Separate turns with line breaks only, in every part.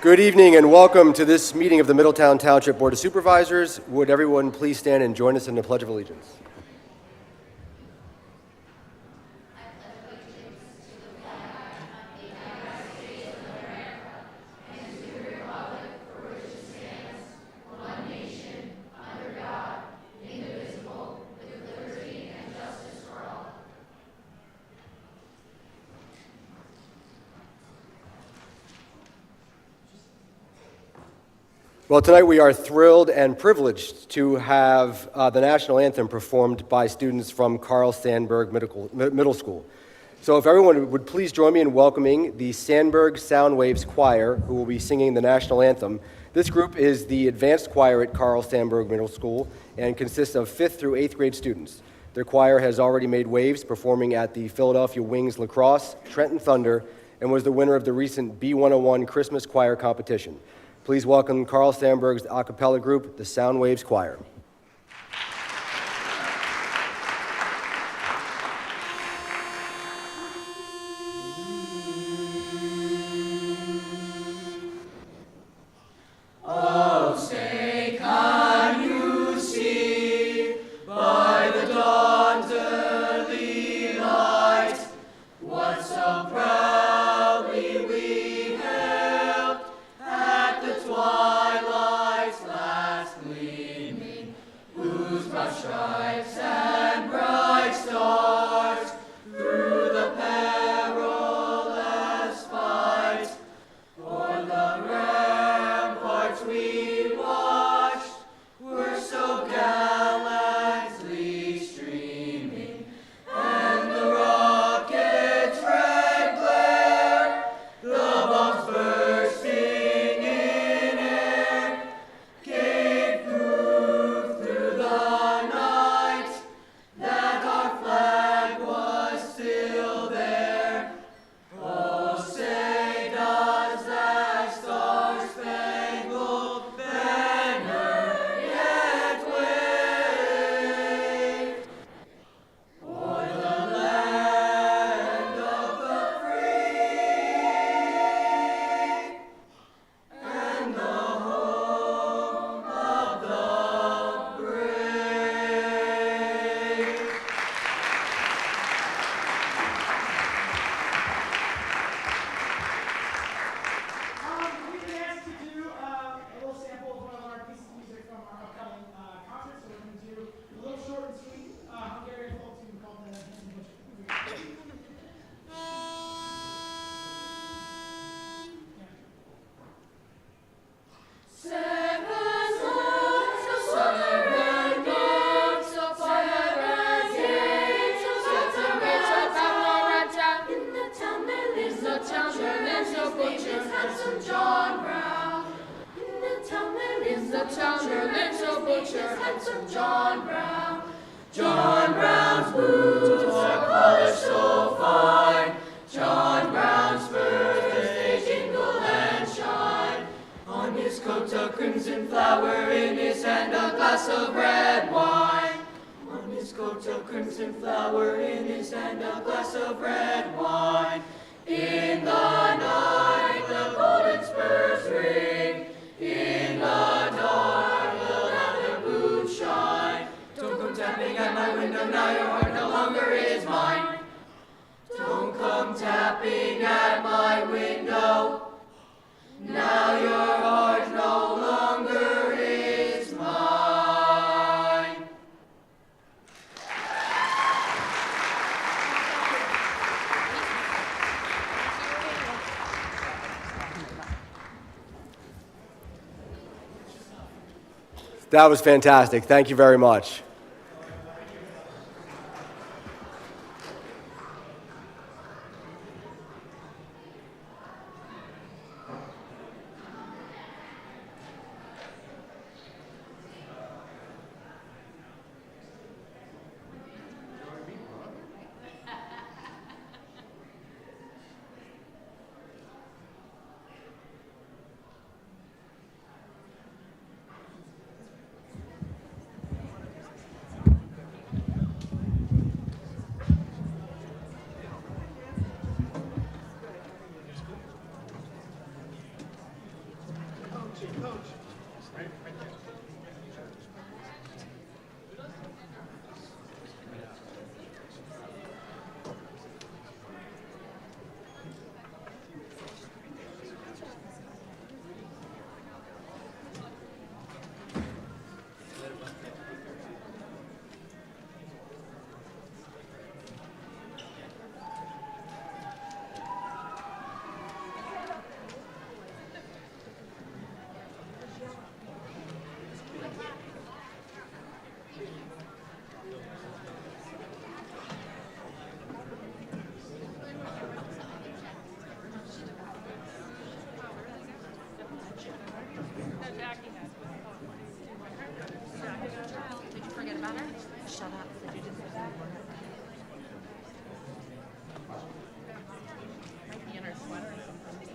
Good evening and welcome to this meeting of the Middletown Township Board of Supervisors. Would everyone please stand and join us in the Pledge of Allegiance? Well, tonight we are thrilled and privileged to have the national anthem performed by students from Carl Sandburg Middle School. So if everyone would please join me in welcoming the Sandburg Sound Waves Choir, who will be singing the national anthem. This group is the advanced choir at Carl Sandburg Middle School and consists of 5th through 8th grade students. Their choir has already made waves performing at the Philadelphia Wings Lacrosse, Trenton Thunder, and was the winner of the recent B101 Christmas Choir competition. Please welcome Carl Sandburg's a cappella group, the Sound Waves Choir.
John Brown's boots are polished so fine. John Brown's spurs, they jingle and shine. On his coat a crimson flower, in his hand a glass of red wine. On his coat a crimson flower, in his hand a glass of red wine. In the night the golden spurs ring. In the dark the leather boots shine. Don't come tapping at my window, now your heart no longer is mine. Don't come tapping at my window, now your heart no longer is mine.
That was fantastic. Thank you very much.
Shut up. Might be in her sweater or something.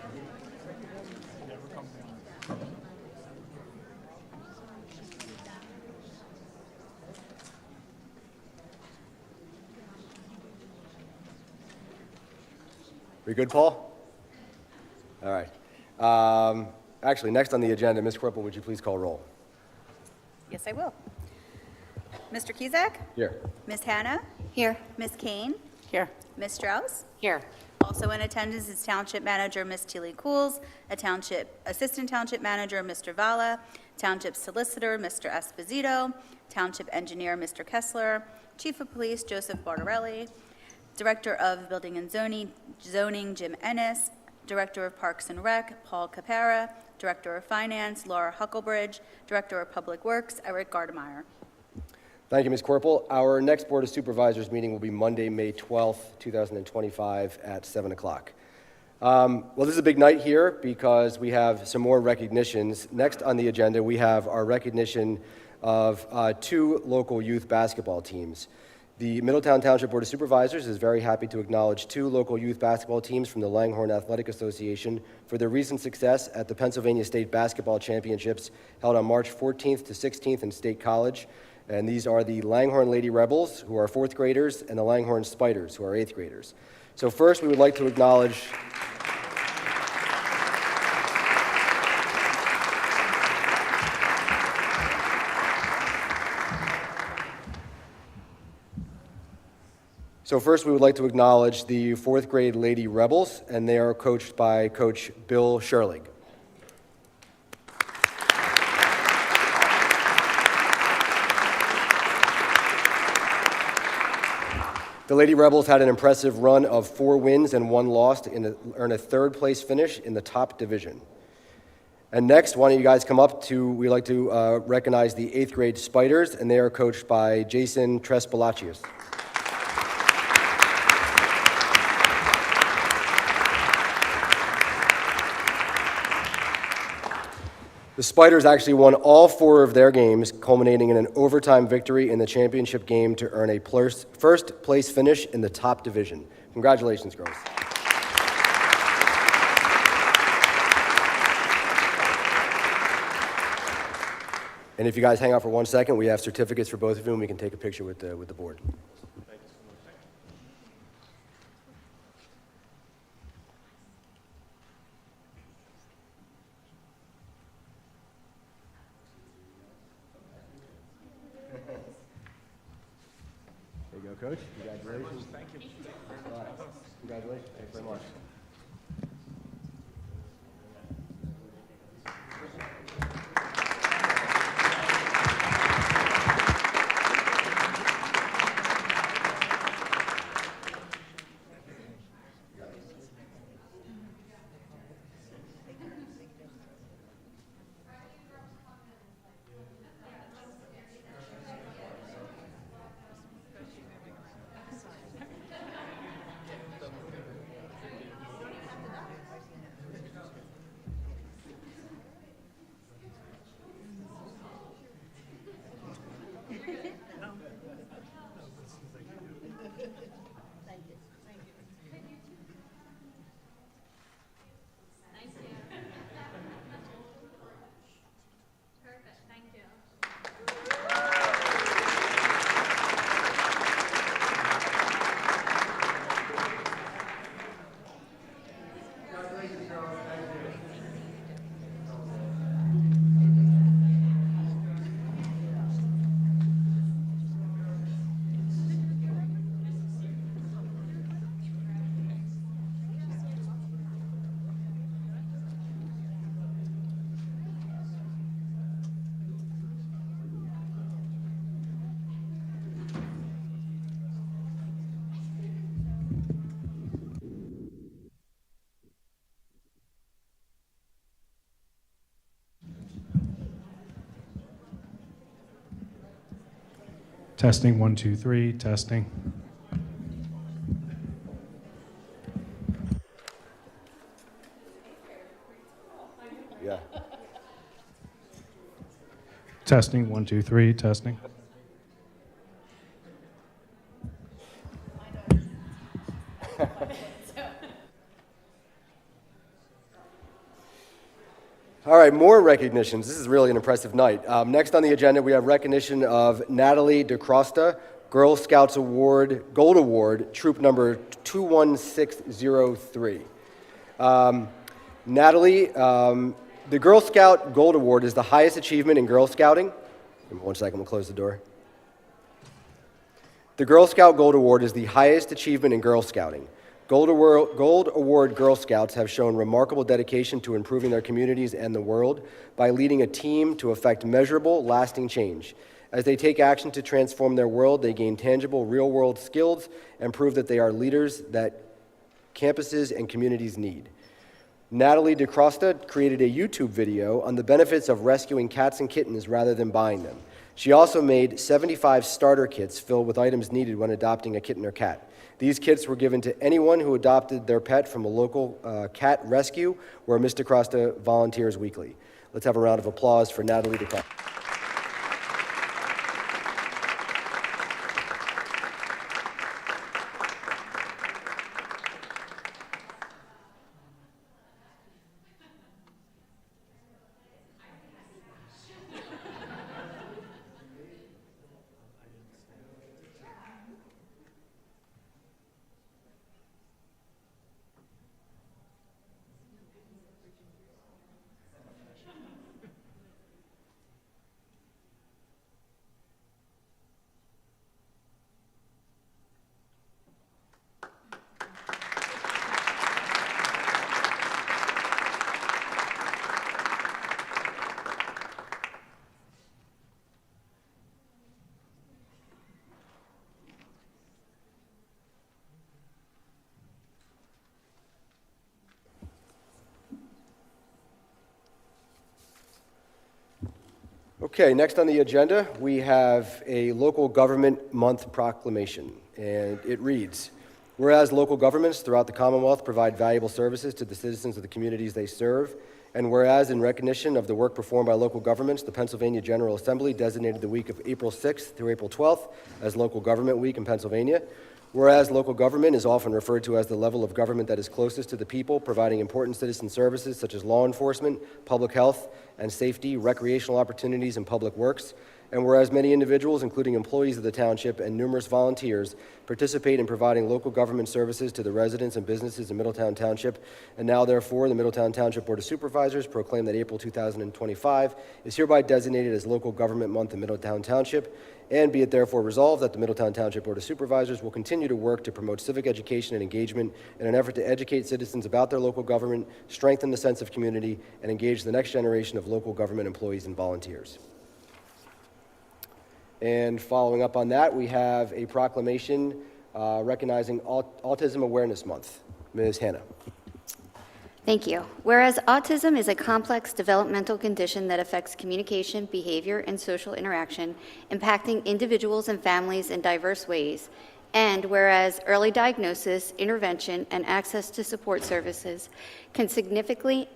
We good, Paul? All right. Actually, next on the agenda, Ms. Corporal, would you please call roll?
Yes, I will. Mr. Kizak?
Here.
Ms. Hannah?
Here.
Ms. Kane?
Here.
Ms. Strauss?
Here.
Also in attendance is Township Manager Ms. Tilly Cools, Assistant Township Manager Mr. Vala, Township Solicitor Mr. Esposito, Township Engineer Mr. Kessler, Chief of Police Joseph Bartarelli, Director of Building and Zoning Jim Ennis, Director of Parks and Rec Paul Capara, Director of Finance Laura Hucklebridge, Director of Public Works Eric Gardemeyer.
Thank you, Ms. Corporal. Our next Board of Supervisors meeting will be Monday, May 12th, 2025 at 7 o'clock. Well, this is a big night here because we have some more recognitions. Next on the agenda, we have our recognition of two local youth basketball teams. The Middletown Township Board of Supervisors is very happy to acknowledge two local youth basketball teams from the Langhorne Athletic Association for their recent success at the Pennsylvania State Basketball Championships held on March 14th to 16th in State College. And these are the Langhorne Lady Rebels, who are fourth graders, and the Langhorne Spiders, who are eighth graders. So first, we would like to acknowledge the fourth grade Lady Rebels, and they are coached by Coach Bill Sherlig. The Lady Rebels had an impressive run of 4 wins and 1 loss to earn a third-place finish in the top division. And next, why don't you guys come up we'd like to recognize the 8th grade Spiders, and they are coached by Jason Trespalacius. The Spiders actually won all 4 of their games, culminating in an overtime victory in the championship game to earn a first-place finish in the top division. Congratulations, girls. And if you guys hang out for 1 second, we have certificates for both of you, and we can take a picture with the board. There you go, Coach. Congratulations. Thank you. All right. Congratulations. Thanks very much.
Testing, 1, 2, 3, testing.
Yeah.
Testing, 1, 2, 3, testing.
All right, more recognitions. This is really an impressive night. Next on the agenda, we have recognition of Natalie DeCrosta, Girl Scouts Award, Gold Award, troop number 21603. Natalie, the Girl Scout Gold Award is the highest achievement in Girl Scouting. Give me 1 second, we'll close the door. The Girl Scout Gold Award is the highest achievement in Girl Scouting. Gold Award Girl Scouts have shown remarkable dedication to improving their communities and the world by leading a team to effect measurable, lasting change. As they take action to transform their world, they gain tangible, real-world skills and prove that they are leaders that campuses and communities need. Natalie DeCrosta created a YouTube video on the benefits of rescuing cats and kittens rather than buying them. She also made 75 starter kits filled with items needed when adopting a kitten or cat. These kits were given to anyone who adopted their pet from a local cat rescue where Ms. DeCrosta volunteers weekly. Let's have a round of applause for Natalie DeCrosta. Okay, next on the agenda, we have a local government month proclamation, and it reads, whereas local governments throughout the Commonwealth provide valuable services to the citizens of the communities they serve, and whereas in recognition of the work performed by local governments, the Pennsylvania General Assembly designated the week of April 6th through April 12th as Local Government Week in Pennsylvania. Whereas local government is often referred to as the level of government that is closest to the people, providing important citizen services such as law enforcement, public health and safety, recreational opportunities, and public works. And whereas many individuals, including employees of the township and numerous volunteers, participate in providing local government services to the residents and businesses in Middletown Township, and now therefore the Middletown Township Board of Supervisors proclaim that April 2025 is hereby designated as Local Government Month in Middletown Township, and be it therefore resolved that the Middletown Township Board of Supervisors will continue to work to promote civic education and engagement in an effort to educate citizens about their local government, strengthen the sense of community, and engage the next generation of local government employees and volunteers. And following up on that, we have a proclamation recognizing Autism Awareness Month. Ms. Hannah.
Thank you. Whereas autism is a complex developmental condition that affects communication, behavior, and social interaction, impacting individuals and families in diverse ways, and whereas early diagnosis, intervention, and access to support services can significantly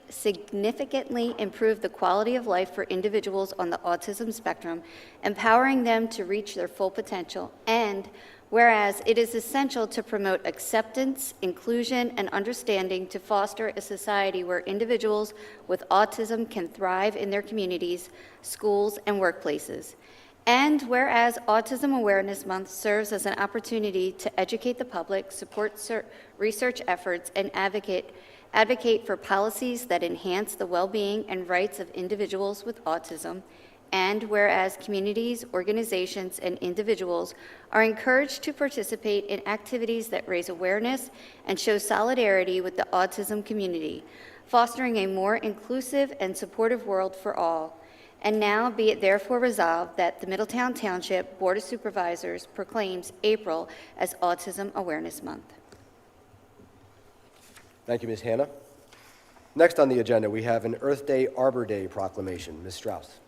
improve the quality of life for individuals on the autism spectrum, empowering them to reach their full potential, and whereas it is essential to promote acceptance, inclusion, and understanding to foster a society where individuals with autism can thrive in their communities, schools, and workplaces. And whereas Autism Awareness Month serves as an opportunity to educate the public, support research efforts, and advocate for policies that enhance the well-being and rights of individuals with autism. And whereas communities, organizations, and individuals are encouraged to participate in activities that raise awareness and show solidarity with the autism community, fostering a more inclusive and supportive world for all. And now be it therefore resolved that the Middletown Township Board of Supervisors proclaims April as Autism Awareness Month.
Thank you, Ms. Hannah. Next on the agenda, we have an Earth Day, Arbor Day proclamation. Ms. Strauss.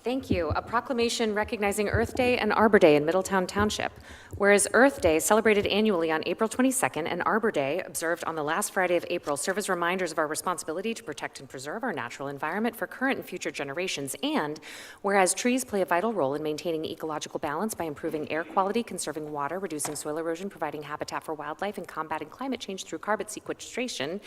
Thank you. A proclamation recognizing Earth Day and Arbor Day in Middletown Township. Whereas Earth Day, celebrated annually on April 22nd, and Arbor Day, observed on the last Friday of April, serve as reminders of our responsibility to protect and preserve our natural environment for current and future generations. And whereas trees play a vital role in maintaining ecological balance by improving air quality, conserving water, reducing soil erosion, providing habitat for wildlife, and combating climate change through carbon sequestration.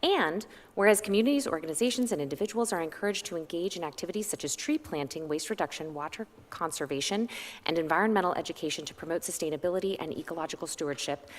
And whereas communities, organizations, and individuals are encouraged to engage in activities such as tree planting, waste reduction, water conservation, and environmental education to promote sustainability and ecological stewardship.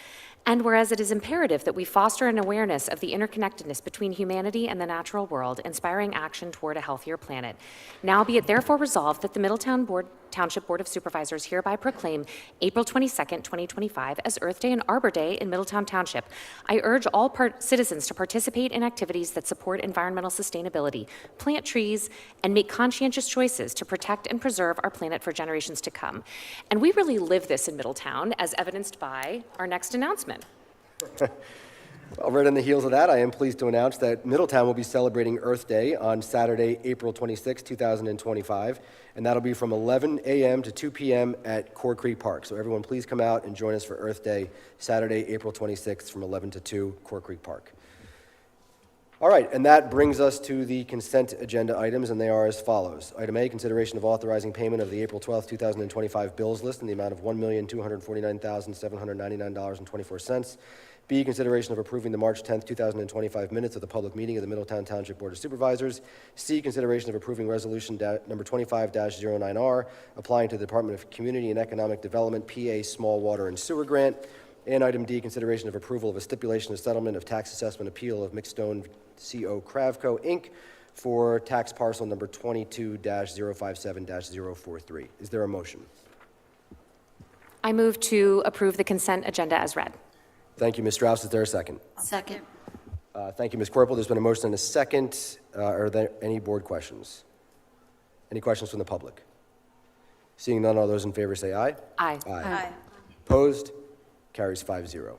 And whereas it is imperative that we foster an awareness of the interconnectedness between humanity and the natural world, inspiring action toward a healthier planet. Now be it therefore resolved that the Middletown Township Board of Supervisors hereby proclaim April 22nd, 2025 as Earth Day and Arbor Day in Middletown Township. I urge all citizens to participate in activities that support environmental sustainability, plant trees, and make conscientious choices to protect and preserve our planet for generations to come. And we really live this in Middletown, as evidenced by our next announcement.
Well, right on the heels of that, I am pleased to announce that Middletown will be celebrating Earth Day on Saturday, April 26, 2025, and that'll be from 11 a.m. to 2 p.m. at Core Creek Park. So everyone, please come out and join us for Earth Day, Saturday, April 26th from 11 to 2, Core Creek Park. All right, and that brings us to the consent agenda items, and they are as follows. Item A, consideration of authorizing payment of the April 12, 2025 bills list in the amount of $1,249,799.24. B, consideration of approving the March 10, 2025 minutes of the public meeting of the Middletown Township Board of Supervisors. C, consideration of approving resolution number 25-09R, applying to the Department of Community and Economic Development, PA Small Water and Sewer Grant. And item D, consideration of approval of a stipulation of settlement of tax assessment appeal of Mixstone CO Cravco, Inc. for tax parcel number 22-057-043. Is there a motion?
I move to approve the consent agenda as read.
Thank you, Ms. Strauss. Is there a second?
Second.
Thank you, Ms. Corporal. There's been a motion and a second. Are there any board questions? Any questions from the public? Seeing none, all those in favor say aye.
Aye.
Aye.
Opposed? Carries 5-0.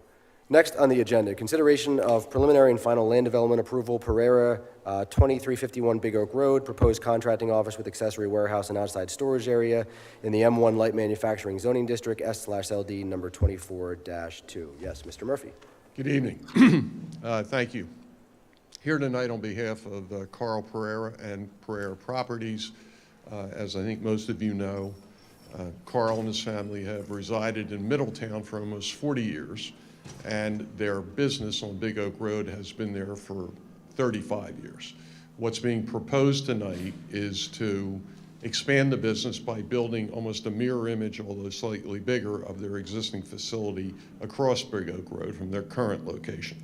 Next on the agenda, consideration of preliminary and final land development approval, Pereira, 2351 Big Oak Road, proposed contracting office with accessory warehouse and outside storage area in the M1 Light Manufacturing Zoning District, S/LD number 24-2. Yes, Mr. Murphy.
Good evening. Thank you. Here tonight on behalf of Carl Pereira and Pereira Properties. As I think most of you know, Carl and his family have resided in Middletown for almost 40 years, and their business on Big Oak Road has been there for 35 years. What's being proposed tonight is to expand the business by building almost a mirror image, although slightly bigger, of their existing facility across Big Oak Road from their current location.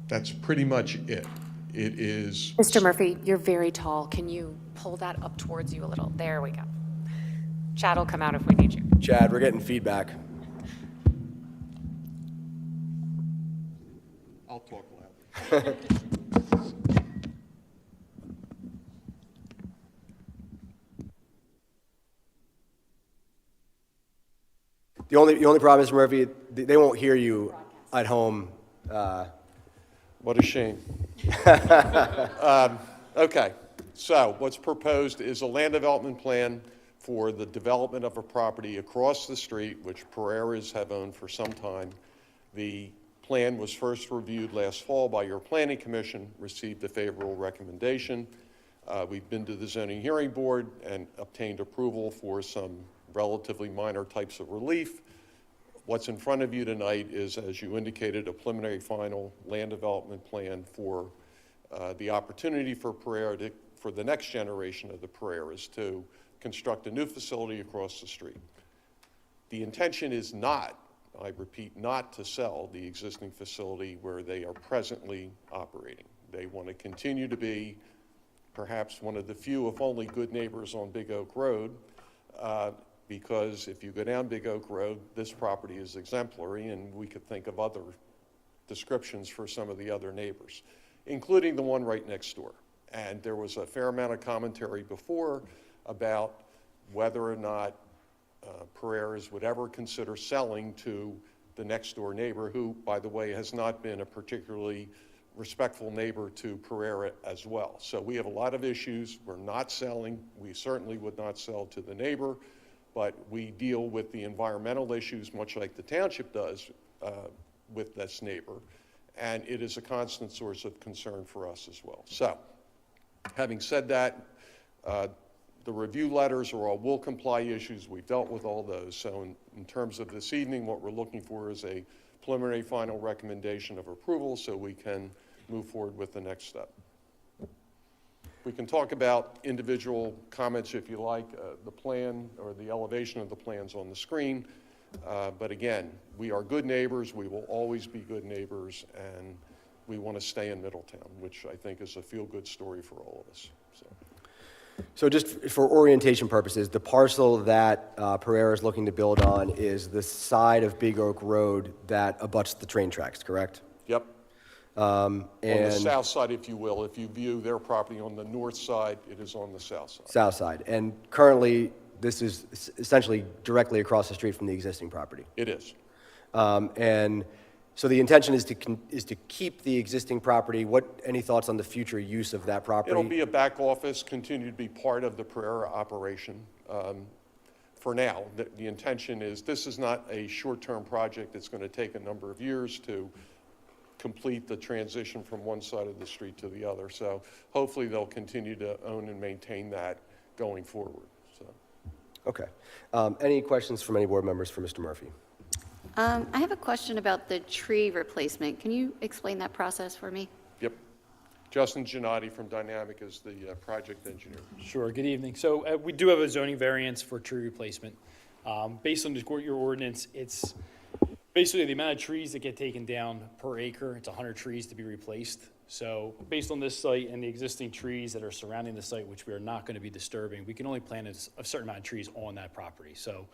That's pretty much it. It is...
Mr. Murphy, you're very tall. Can you pull that up towards you a little? There we go. Chad will come out if we need you.
Chad, we're getting feedback.
I'll talk louder.
The only problem is, Murphy, they won't hear you at home.
What a shame. Okay, so what's proposed is a land development plan for the development of a property across the street, which Pereiras have owned for some time. The plan was first reviewed last fall by your Planning Commission, received a favorable recommendation. We've been to the Zoning Hearing Board and obtained approval for some relatively minor types of relief. What's in front of you tonight is, as you indicated, a preliminary final land development plan for the opportunity for Pereira for the next generation of the Pereiras to construct a new facility across the street. The intention is not, I repeat, not to sell the existing facility where they are presently operating. They want to continue to be perhaps one of the few, if only, good neighbors on Big Oak Road, because if you go down Big Oak Road, this property is exemplary, and we could think of other descriptions for some of the other neighbors, including the one right next door. And there was a fair amount of commentary before about whether or not Pereiras would ever consider selling to the next door neighbor, who, by the way, has not been a particularly respectful neighbor to Pereira as well. So we have a lot of issues. We're not selling. We certainly would not sell to the neighbor, but we deal with the environmental issues much like the township does with this neighbor. And it is a constant source of concern for us as well. So, having said that, the review letters are all will comply issues. We've dealt with all those. So in terms of this evening, what we're looking for is a preliminary final recommendation of approval so we can move forward with the next step. We can talk about individual comments if you like. The plan or the elevation of the plans on the screen. But again, we are good neighbors. We will always be good neighbors, and we want to stay in Middletown, which I think is a feel-good story for all of us.
So just for orientation purposes, the parcel that Pereira is looking to build on is the side of Big Oak Road that abuts the train tracks, correct?
Yep. On the south side, if you will. If you view their property on the north side, it is on the south side.
South side. And currently, this is essentially directly across the street from the existing property.
It is.
And so the intention is to keep the existing property. Any thoughts on the future use of that property?
It'll be a back office, continue to be part of the Pereira operation. For now, the intention is this is not a short-term project. It's going to take a number of years to complete the transition from one side of the street to the other. So hopefully they'll continue to own and maintain that going forward. So.
Okay. Any questions from any board members for Mr. Murphy?
I have a question about the tree replacement. Can you explain that process for me?
Yep. Justin Gennady from Dynamic is the project engineer.
Sure, good evening. So we do have a zoning variance for tree replacement. Based on your ordinance, it's basically the amount of trees that get taken down per acre. It's 100 trees to be replaced. So based on this site and the existing trees that are surrounding the site, which we are not going to be disturbing, we can only plant a certain amount of trees on that property. So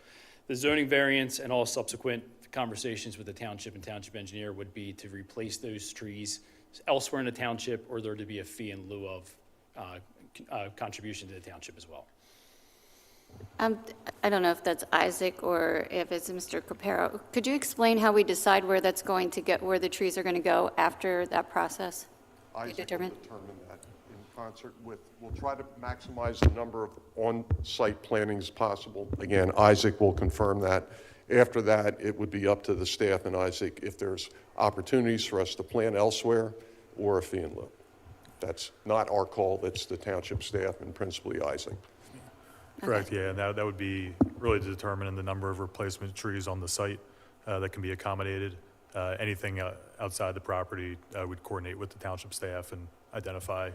the zoning variance and all subsequent conversations with the township and township engineer would be to replace those trees elsewhere in the township, or there to be a fee in lieu of contribution to the township as well.
I don't know if that's Isaac or if it's Mr. Capero. Could you explain how we decide where that's going to get, where the trees are going to go after that process?
Isaac
determine?
will determine that in concert with, we'll try to maximize the number of on-site plantings possible. Again, Isaac will confirm that. After that, it would be up to the staff and Isaac if there's opportunities for us to plant elsewhere or a fee in lieu. That's not our call, that's the township staff and principally Isaac.
Correct, yeah, and that would be really to determine the number of replacement trees on the site that can be accommodated. Anything outside the property would coordinate with the township staff and identify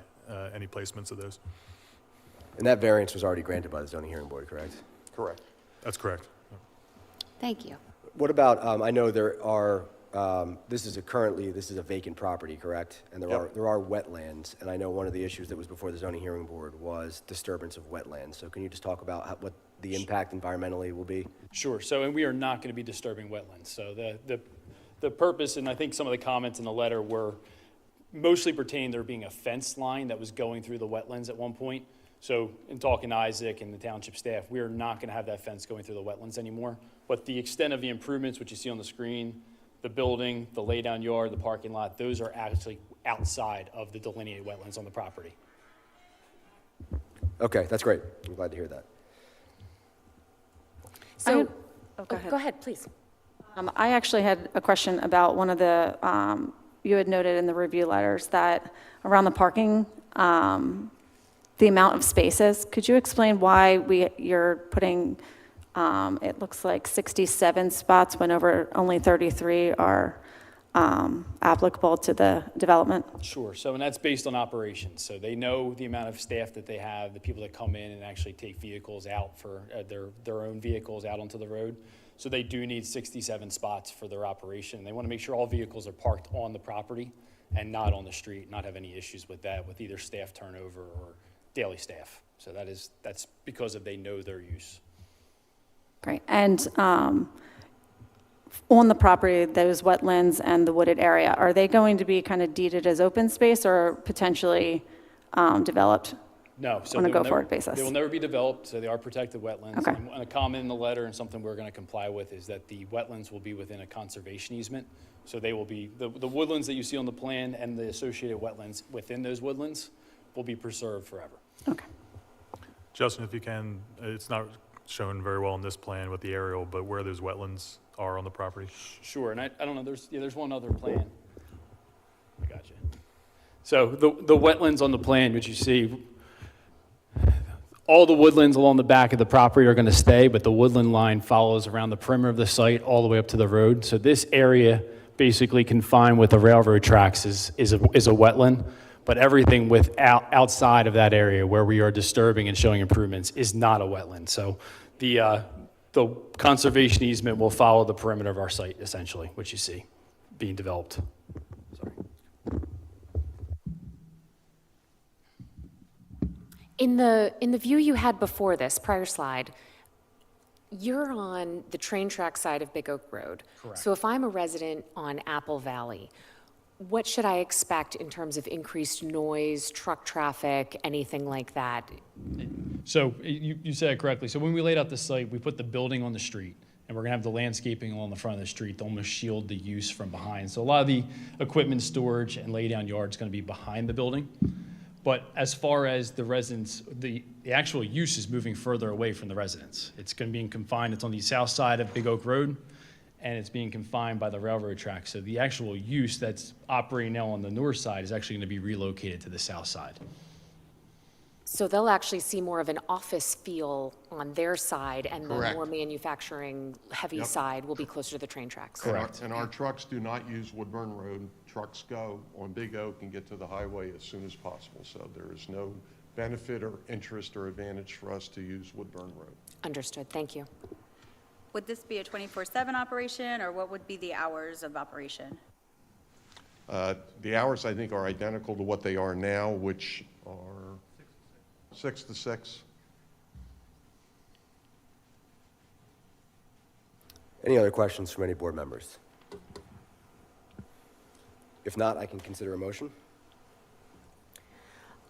any placements of those.
And that variance was already granted by the zoning hearing board, correct?
Correct.
That's correct.
Thank you.
What about, I know there are, this is a vacant property, correct? And there are wetlands, and I know one of the issues that was before the zoning hearing board was disturbance of wetlands. So can you just talk about what the impact environmentally will be?
Sure. So, and we are not going to be disturbing wetlands. So the purpose, and I think some of the comments in the letter were mostly pertaining to there being a fence line that was going through the wetlands at one point. So in talking to Isaac and the township staff, we are not going to have that fence going through the wetlands anymore. But the extent of the improvements, which you see on the screen, the building, the laydown yard, the parking lot, those are actually outside of the delineated wetlands on the property.
Okay, that's great. I'm glad to hear that.
So,
go ahead.
Go ahead, please.
I actually had a question about one of the, you had noted in the review letters that around the parking, the amount of spaces. Could you explain why you're putting, it looks like 67 spots when only 33 are applicable to the development?
Sure. So, and that's based on operations. So they know the amount of staff that they have, the people that come in and actually take vehicles out for their own vehicles out onto the road. So they do need 67 spots for their operation. They want to make sure all vehicles are parked on the property and not on the street, not have any issues with that, with either staff turnover or daily staff. So that's because they know their use.
Great. And on the property, those wetlands and the wooded area, are they going to be kind of deeded as open space or potentially developed?
No. So
on a
they will never-
go-forward basis?
They will never be developed, so they are protected wetlands.
Okay.
And a comment in the letter and something we're going to comply with is that the wetlands will be within a conservation easement. So they will be, the woodlands that you see on the plan and the associated wetlands within those woodlands will be preserved forever.
Okay.
Justin, if you can, it's not shown very well in this plan with the aerial, but where those wetlands are on the property?
Sure, and I don't know, there's one other plan. I got you. So the wetlands on the plan, which you see, all the woodlands along the back of the property are going to stay, but the woodland line follows around the perimeter of the site all the way up to the road. So this area, basically confined with the railroad tracks, is a wetland, but everything outside of that area where we are disturbing and showing improvements is not a wetland. So the conservation easement will follow the perimeter of our site, essentially, which you see being developed. Sorry.
In the view you had before this, prior slide, you're on the train track side of Big Oak Road.
Correct.
So if I'm a resident on Apple Valley, what should I expect in terms of increased noise, truck traffic, anything like that?
So you said it correctly. So when we laid out the site, we put the building on the street, and we're going to have the landscaping along the front of the street to almost shield the use from behind. So a lot of the equipment storage and laydown yard is going to be behind the building. But as far as the residents, the actual use is moving further away from the residents. It's going to be confined. It's on the south side of Big Oak Road, and it's being confined by the railroad track. So the actual use that's operating now on the north side is actually going to be relocated to the south side.
So they'll actually see more of an office feel on their side, and the
Correct.
more manufacturing heavy
Yep.
side will be closer to the train tracks.
Correct.
And our trucks do not use Woodburn Road. Trucks go on Big Oak and get to the highway as soon as possible. So there is no benefit or interest or advantage for us to use Woodburn Road.
Understood, thank you.
Would this be a 24/7 operation, or what would be the hours of operation?
The hours, I think, are identical to what they are now, which are 6 to 6.
Any other questions from any board members? If not, I can consider a motion.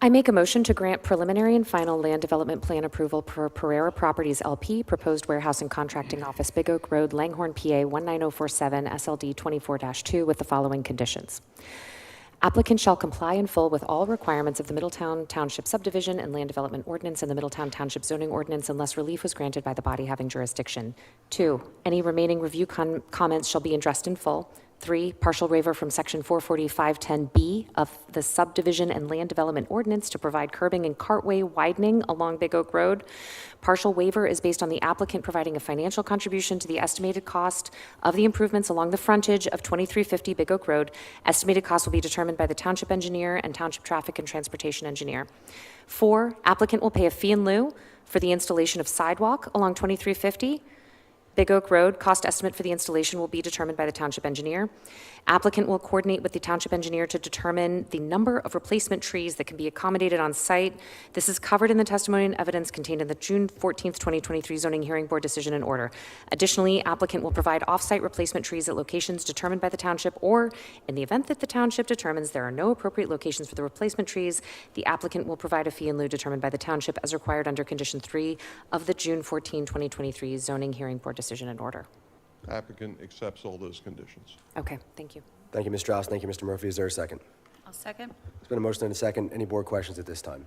I make a motion to grant preliminary and final land development plan approval for Pereira Properties LP, proposed warehouse and contracting office, Big Oak Road, Langhorne, PA 19047, SLD 24-2, with the following conditions. Applicant shall comply in full with all requirements of the Middletown Township subdivision and land development ordinance and the Middletown Township zoning ordinance unless relief was granted by the body having jurisdiction. 2, any remaining review comments shall be addressed in full. 3, partial waiver from Section 44510B of the subdivision and land development ordinance to provide curbing and cartway widening along Big Oak Road. Partial waiver is based on the applicant providing a financial contribution to the estimated cost of the improvements along the frontage of 2350 Big Oak Road. Estimated cost will be determined by the township engineer and township traffic and transportation engineer. 4, applicant will pay a fee in lieu for the installation of sidewalk along 2350 Big Oak Road. Cost estimate for the installation will be determined by the township engineer. Applicant will coordinate with the township engineer to determine the number of replacement trees that can be accommodated on site. This is covered in the testimony and evidence contained in the June 14th, 2023 zoning hearing board decision and order. Additionally, applicant will provide off-site replacement trees at locations determined by the township, or in the event that the township determines there are no appropriate locations for the replacement trees, the applicant will provide a fee in lieu determined by the township as required under condition 3 of the June 14, 2023 zoning hearing board decision and order.
Applicant accepts all those conditions.
Okay, thank you.
Thank you, Ms. Strauss. Thank you, Mr. Murphy. Is there a second?
I'll second.
There's been a motion and a second. Any board questions at this time?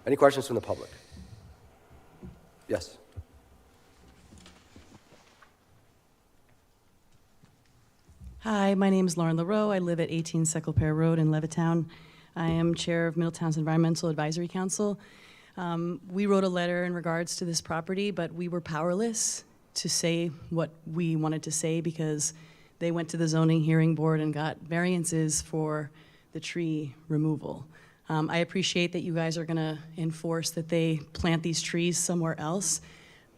Any questions from the public? Yes.
Hi, my name is Lauren LaRoe. I live at 18 Seckel Pear Road in Levittown. I am chair of Middletown's Environmental Advisory Council. We wrote a letter in regards to this property, but we were powerless to say what we wanted to say because they went to the zoning hearing board and got variances for the tree removal. I appreciate that you guys are gonna enforce that they plant these trees somewhere else,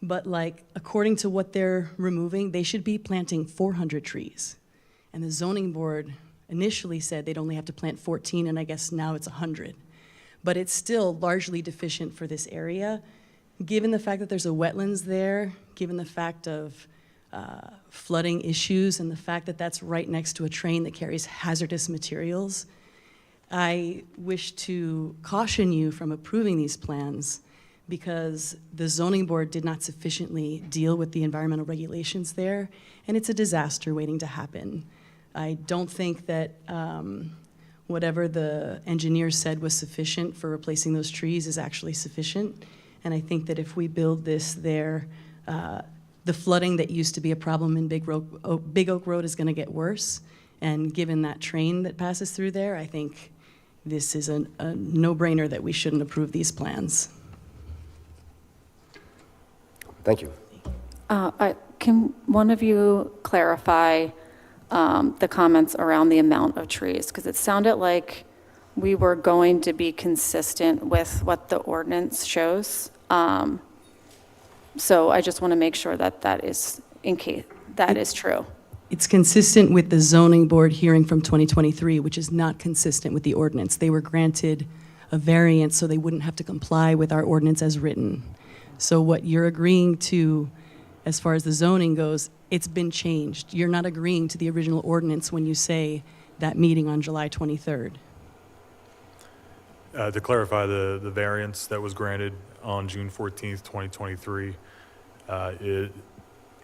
but like, according to what they're removing, they should be planting 400 trees. And the zoning board initially said they'd only have to plant 14, and I guess now it's 100. But it's still largely deficient for this area. Given the fact that there's a wetlands there, given the fact of flooding issues, and the fact that that's right next to a train that carries hazardous materials, I wish to caution you from approving these plans because the zoning board did not sufficiently deal with the environmental regulations there, and it's a disaster waiting to happen. I don't think that whatever the engineer said was sufficient for replacing those trees is actually sufficient, and I think that if we build this there, the flooding that used to be a problem in Big Oak Road is going to get worse, and given that train that passes through there, I think this is a no-brainer that we shouldn't approve these plans.
Thank you.
Can one of you clarify the comments around the amount of trees? Because it sounded like we were going to be consistent with what the ordinance shows. So I just want to make sure that that is, in case, that is true.
It's consistent with the zoning board hearing from 2023, which is not consistent with the ordinance. They were granted a variance so they wouldn't have to comply with our ordinance as written. So what you're agreeing to, as far as the zoning goes, it's been changed. You're not agreeing to the original ordinance when you say that meeting on July 23rd.
To clarify, the variance that was granted on June 14th, 2023, it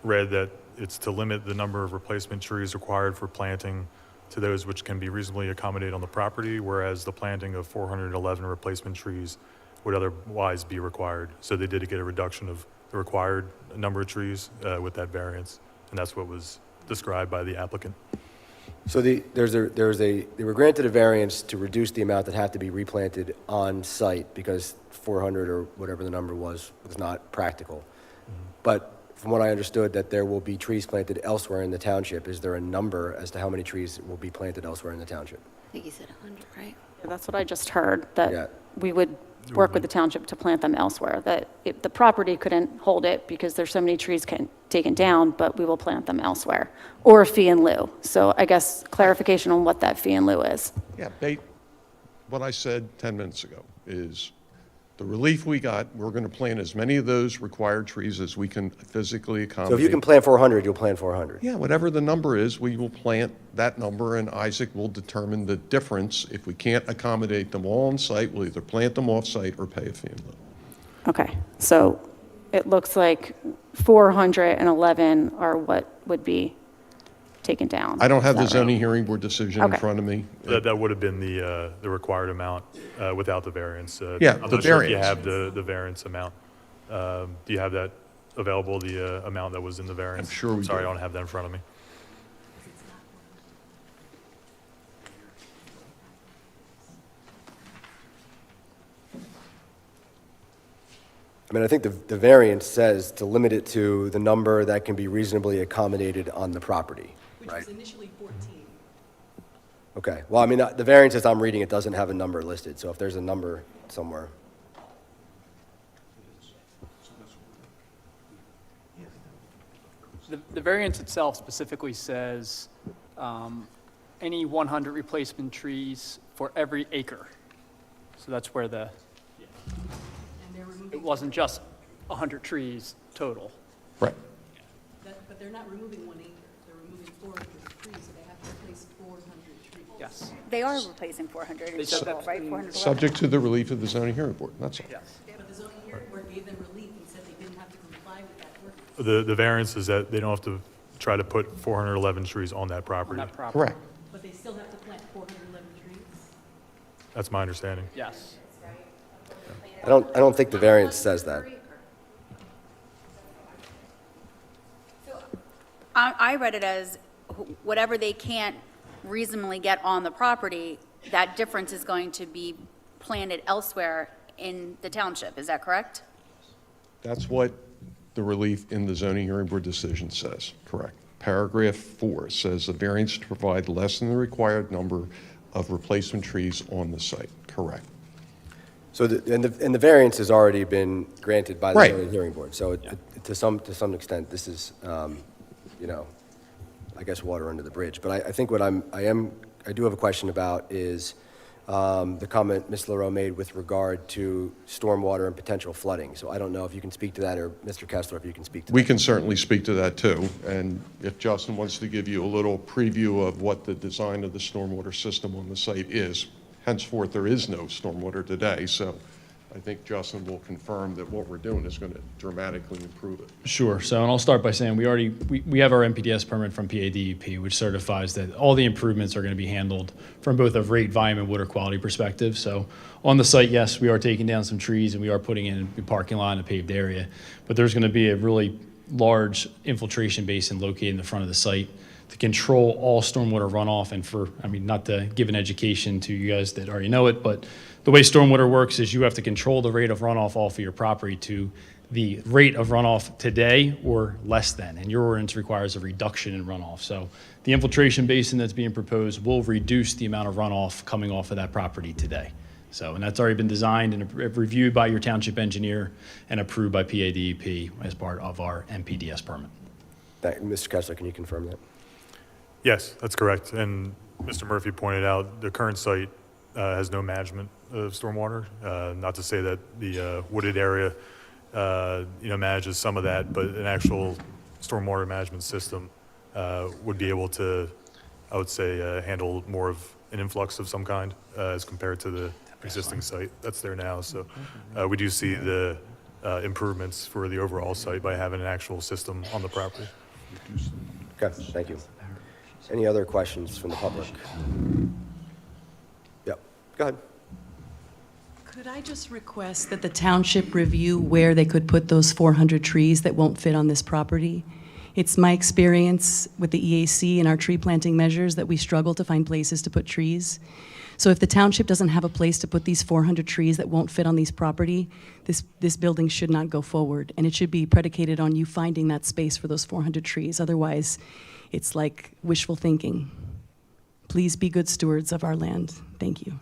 read that it's to limit the number of replacement trees required for planting to those which can be reasonably accommodated on the property, whereas the planting of 411 replacement trees would otherwise be required. So they did get a reduction of the required number of trees with that variance, and that's what was described by the applicant.
So they were granted a variance to reduce the amount that had to be replanted on site because 400 or whatever the number was not practical. But from what I understood, that there will be trees planted elsewhere in the township. Is there a number as to how many trees will be planted elsewhere in the township?
I think you said 100, right?
Yeah, that's what I just heard,
Yeah.
that we would work with the township to plant them elsewhere, that the property couldn't hold it because there's so many trees taken down, but we will plant them elsewhere, or a fee in lieu. So I guess clarification on what that fee in lieu is.
Yeah, what I said 10 minutes ago is the relief we got, we're going to plant as many of those required trees as we can physically accommodate.
So if you can plant 400, you'll plant 400.
Yeah, whatever the number is, we will plant that number, and Isaac will determine the difference. If we can't accommodate them all on site, we'll either plant them off-site or pay a fee in lieu.
Okay, so it looks like 411 are what would be taken down.
I don't have the
Is that right?
zoning hearing board decision in
Okay.
front of me.
That would have been the required amount without the variance.
Yeah,
I'm
the
not sure if you
variance.
have the variance amount. Do you have that available, the amount that was in the variance?
I'm sure we
Sorry,
do.
I don't have that in front of me.
I mean, I think the variance says to limit it to the number that can be reasonably accommodated on the property, right?
initially 14.
Okay, well, I mean, the variance as I'm reading it doesn't have a number listed, so if there's a number somewhere.
The variance itself specifically says any 100 replacement trees for every acre. So that's where it wasn't just 100 trees total.
Right.
But they're not removing 1 acre. They're removing 400 trees, so they have to replace 400 trees.
Yes.
They are replacing 400 in
They said
total,
that
right?
in-
411.
Subject to the relief of the zoning hearing board, that's all.
Yes.
But the zoning hearing board gave them relief and said they didn't have to comply with that ordinance.
The variance is that they don't have to try to put 411 trees on that
On
property.
that property.
Correct.
But they still have to plant 411 trees?
That's my understanding.
Yes.
I don't think the variance says that.
I read it as whatever they can't reasonably get on the property, that difference is going to be planted elsewhere in the township. Is that correct?
That's what the relief in the zoning hearing board decision says, correct. Paragraph 4 says a variance to provide less than the required number of replacement trees on the site, correct.
So, and the variance has already been granted by the
Right.
zoning hearing board. So to some extent, this is, I guess water under the bridge. But I think what I do have a question about is the comment Ms. LaRoe made with regard to stormwater and potential flooding. So I don't know if you can speak to that, or Mr. Kessler, if you can speak to that.
We can certainly speak to that too. And if Justin wants to give you a little preview of what the design of the stormwater system on the site is, henceforth, there is no stormwater today, so I think Justin will confirm that what we're doing is going to dramatically improve it.
Sure. So, and I'll start by saying we have our MPDS permit from PADEP, which certifies that all the improvements are going to be handled from both a rate, volume, and water quality perspective. So on the site, yes, we are taking down some trees and we are putting in a parking lot and a paved area, but there's going to be a really large infiltration basin located in the front of the site to control all stormwater runoff. And not to give an education to you guys that already know it, but the way stormwater works is you have to control the rate of runoff off of your property to the rate of runoff today or less than. And your ordinance requires a reduction in runoff. So the infiltration basin that's being proposed will reduce the amount of runoff coming off of that property today. So, and that's already been designed and reviewed by your township engineer and approved by PADEP as part of our MPDS permit.
Mr. Kessler, can you confirm that?
Yes, that's correct. And Mr. Murphy pointed out the current site has no management of stormwater. Not to say that the wooded area, manages some of that, but an actual stormwater management system would be able to, I would say, handle more of an influx of some kind as compared to the existing site that's there now. So we do see the improvements for the overall site by having an actual system on the property.
Okay, thank you. Any other questions from the public? Yep, go ahead.
Could I just request that the township review where they could put those 400 trees that won't fit on this property? It's my experience with the EAC and our tree planting measures that we struggle to find places to put trees. So if the township doesn't have a place to put these 400 trees that won't fit on these property, this building should not go forward. And it should be predicated on you finding that space for those 400 trees. Otherwise, it's like wishful thinking. Please be good stewards of our land. Thank you.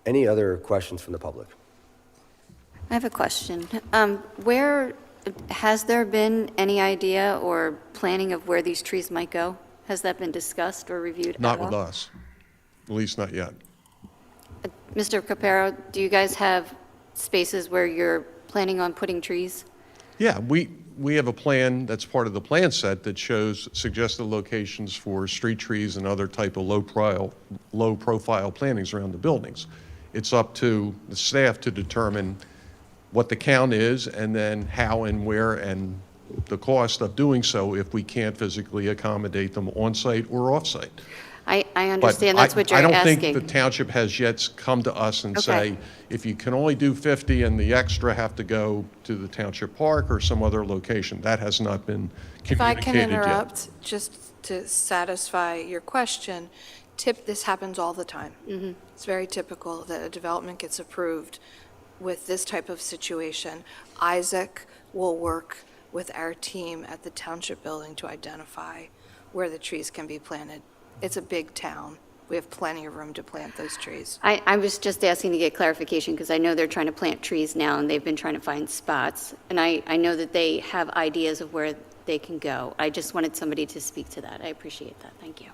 Any other questions from the public?
I have a question. Has there been any idea or planning of where these trees might go? Has that been discussed or reviewed
Not
at all?
with us, at least not yet.
Mr. Capero, do you guys have spaces where you're planning on putting trees?
Yeah, we have a plan that's part of the plan set that shows suggested locations for street trees and other type of low profile plantings around the buildings. It's up to the staff to determine what the count is and then how and where and the cost of doing so if we can't physically accommodate them on-site or off-site.
I understand that's what you're asking.
I don't think the township has yet come to us and say, if you can only do 50 and the extra have to go to the township park or some other location. That has not been
If I
communicated
can
yet.
interrupt, just to satisfy your question, this happens all the time. It's very typical that a development gets approved with this type of situation. Isaac will work with our team at the township building to identify where the trees can be planted. It's a big town. We have plenty of room to plant those trees.
I was just asking to get clarification because I know they're trying to plant trees now and they've been trying to find spots. And I know that they have ideas of where they can go. I just wanted somebody to speak to that. I appreciate that. Thank you.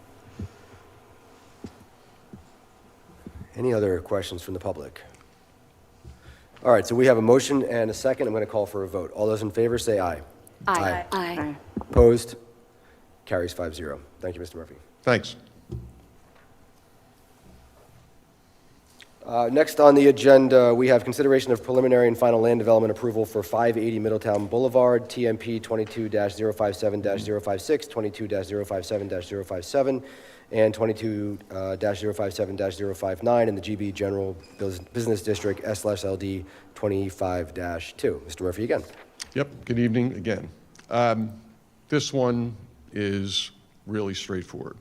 Any other questions from the public? All right, so we have a motion and a second. I'm going to call for a vote. All those in favor say aye.
Aye.
Aye.
Opposed? Carries 5-0. Thank you, Mr. Murphy.
Thanks.
Next on the agenda, we have consideration of preliminary and final land development approval for 580 Middletown Boulevard, TMP 22-057-056, 22-057-057, and 22-057-059 in the GB General Business District, SLD 25-2. Mr. Murphy again.
Yep, good evening again. This one is really straightforward.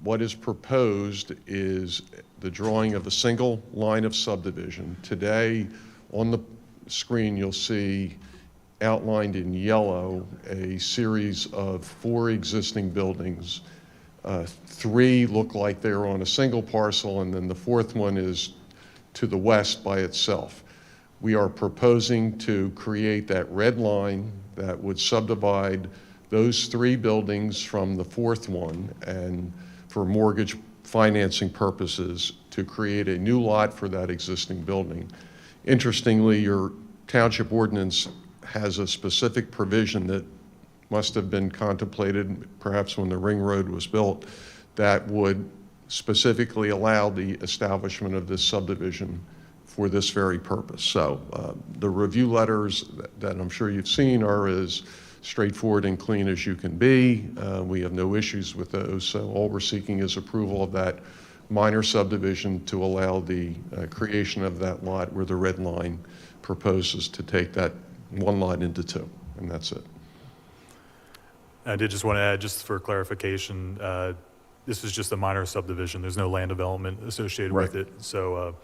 What is proposed is the drawing of a single line of subdivision. Today, on the screen, you'll see outlined in yellow a series of 4 existing buildings. 3 look like they're on a single parcel, and then the 4th one is to the west by itself. We are proposing to create that red line that would subdivide those 3 buildings from the 4th one, and for mortgage financing purposes, to create a new lot for that existing building. Interestingly, your township ordinance has a specific provision that must have been contemplated perhaps when the ring road was built that would specifically allowed the establishment of this subdivision for this very purpose. So the review letters that I'm sure you've seen are as straightforward and clean as you can be. We have no issues with those. So all we're seeking is approval of that minor subdivision to allow the creation of that lot where the red line proposes to take that one lot into two, and that's it.
I did just want to add, just for clarification, this is just a minor subdivision. There's no land development associated with it. So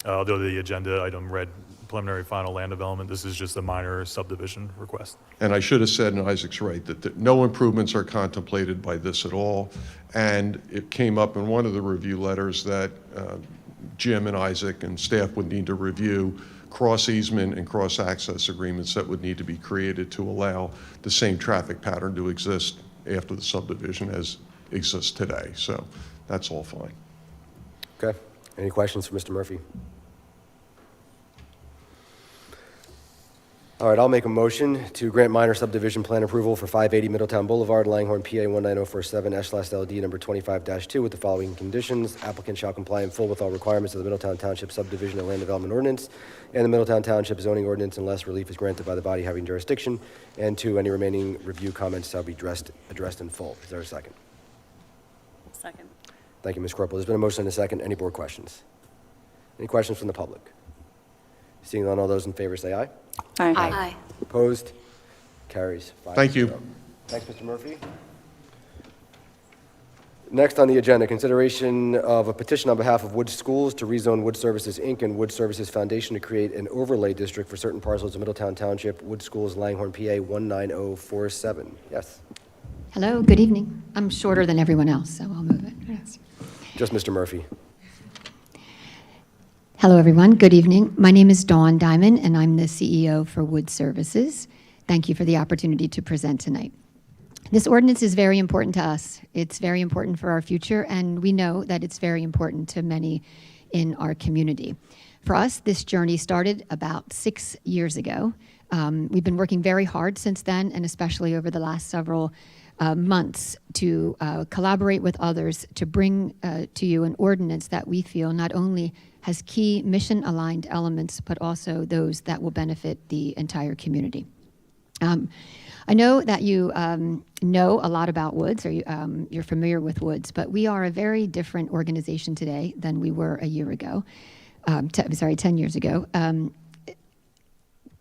although the agenda item read preliminary final land development, this is just a minor subdivision request.
And I should have said, and Isaac's right, that no improvements are contemplated by this at all. And it came up in one of the review letters that Jim and Isaac and staff would need to review cross easement and cross access agreements that would need to be created to allow the same traffic pattern to exist after the subdivision as exists today. So that's all fine.
Okay. Any questions for Mr. Murphy? All right, I'll make a motion to grant minor subdivision plan approval for 580 Middletown Boulevard, Langhorne, PA 19047, S/LD number 25-2 with the following conditions. Applicant shall comply in full with all requirements of the Middletown Township Subdivision and Land Development Ordinance and the Middletown Township Zoning Ordinance unless relief is granted by the body having jurisdiction. And 2, any remaining review comments shall be addressed in full. Is there a second?
Second.
Thank you, Ms. Corporal. There's been a motion and a second. Any board questions? Any questions from the public? Seeing none, all those in favor say aye.
Aye.
Opposed? Carries 5-0.
Thank you.
Thanks, Mr. Murphy. Next on the agenda, consideration of a petition on behalf of Wood Schools to rezone Wood Services, Inc. and Wood Services Foundation to create an overlay district for certain parcels of Middletown Township, Wood Schools, Langhorne, PA 19047. Yes,
Hello, good evening. I'm shorter than everyone else, so I'll move it. Yes.
just Mr. Murphy.
Hello, everyone. Good evening. My name is Dawn Diamond, and I'm the CEO for Wood Services. Thank you for the opportunity to present tonight. This ordinance is very important to us. It's very important for our future, and we know that it's very important to many in our community. For us, this journey started about 6 years ago. We've been working very hard since then, and especially over the last several months to collaborate with others to bring to you an ordinance that we feel not only has key mission-aligned elements, but also those that will benefit the entire community. I know that you know a lot about Woods, or you're familiar with Woods, but we are a very different organization today than we were a year ago. 10 years ago.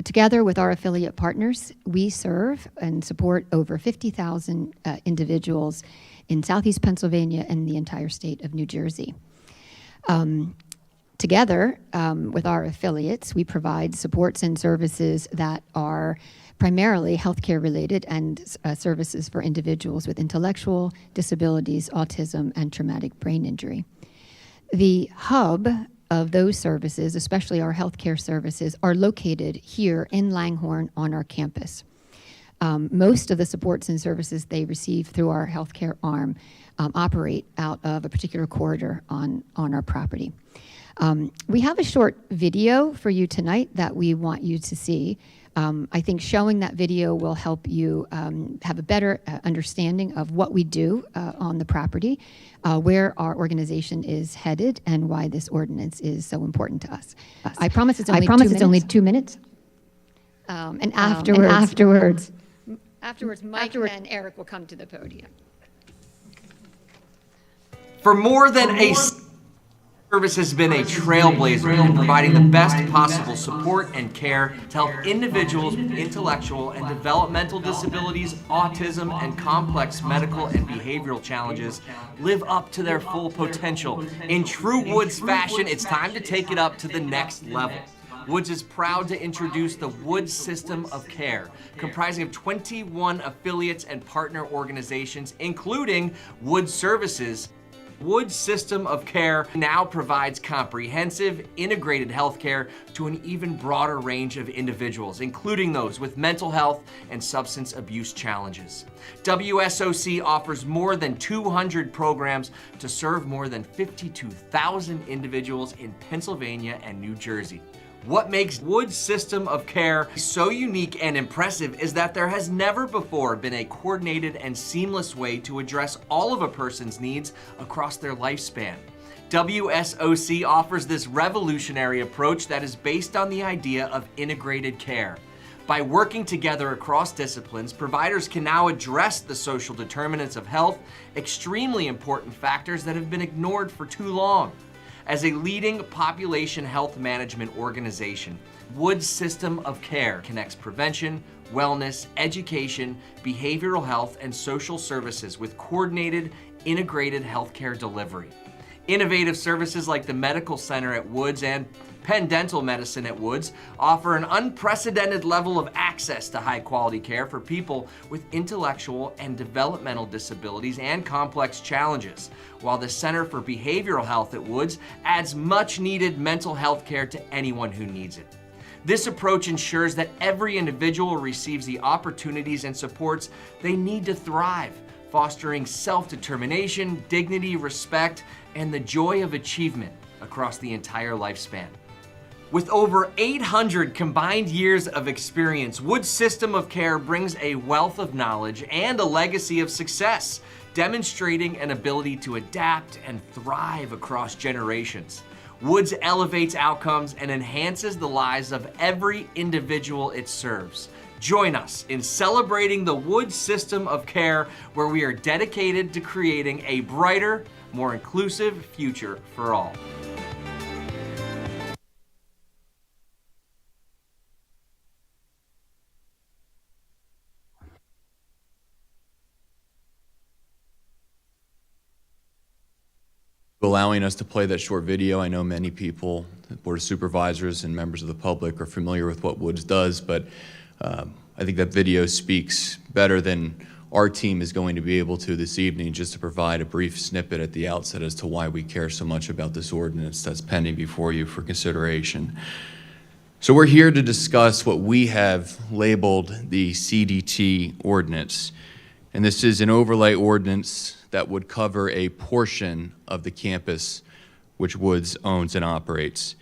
Together with our affiliate partners, we serve and support over 50,000 individuals in Southeast Pennsylvania and the entire state of New Jersey. Together with our affiliates, we provide supports and services that are primarily healthcare related and services for individuals with intellectual disabilities, autism, and traumatic brain injury. The hub of those services, especially our healthcare services, are located here in Langhorne on our campus. Most of the supports and services they receive through our healthcare arm operate out of a particular corridor on our property. We have a short video for you tonight that we want you to see. I think showing that video will help you have a better understanding of what we do on the property, where our organization is headed, and why this ordinance is so important to us. I promise it's only 2 minutes. And afterwards, Mike and Eric will come to the podium.
For more than a service has been a trailblazer in providing the best possible support and care to help individuals with intellectual and developmental disabilities, autism, and complex medical and behavioral challenges live up to their full potential. In true Woods fashion, it's time to take it up to the next level. Woods is proud to introduce the Woods System of Care, comprising of 21 affiliates and partner organizations, including Woods Services. Woods System of Care now provides comprehensive, integrated healthcare to an even broader range of individuals, including those with mental health and substance abuse challenges. WSOC offers more than 200 programs to serve more than 52,000 individuals in Pennsylvania and New Jersey. What makes Wood's system of care so unique and impressive is that there has never before been a coordinated and seamless way to address all of a person's needs across their lifespan. WSOC offers this revolutionary approach that is based on the idea of integrated care. By working together across disciplines, providers can now address the social determinants of health, extremely important factors that have been ignored for too long. As a leading population health management organization, Wood's system of care connects prevention, wellness, education, behavioral health, and social services with coordinated, integrated healthcare delivery. Innovative services like the Medical Center at Woods and Penn Dental Medicine at Woods offer an unprecedented level of access to high-quality care for people with intellectual and developmental disabilities and complex challenges, while the Center for Behavioral Health at Woods adds much-needed mental health care to anyone who needs it. This approach ensures that every individual receives the opportunities and supports they need to thrive, fostering self-determination, dignity, respect, and the joy of achievement across the entire lifespan. With over 800 combined years of experience, Wood's system of care brings a wealth of knowledge and a legacy of success, demonstrating an ability to adapt and thrive across generations. Woods elevates outcomes and enhances the lives of every individual it serves. Join us in celebrating the Woods system of care, where we are dedicated to creating a brighter, more inclusive future for all.
Allowing us to play that short video. I know many people, the Board of Supervisors and members of the public, are familiar with what Woods does, but I think that video speaks better than our team is going to be able to this evening, just to provide a brief snippet at the outset as to why we care so much about this ordinance that's pending before you for consideration. So we're here to discuss what we have labeled the CDT ordinance. And this is an overlay ordinance that would cover a portion of the campus which Woods owns and operates.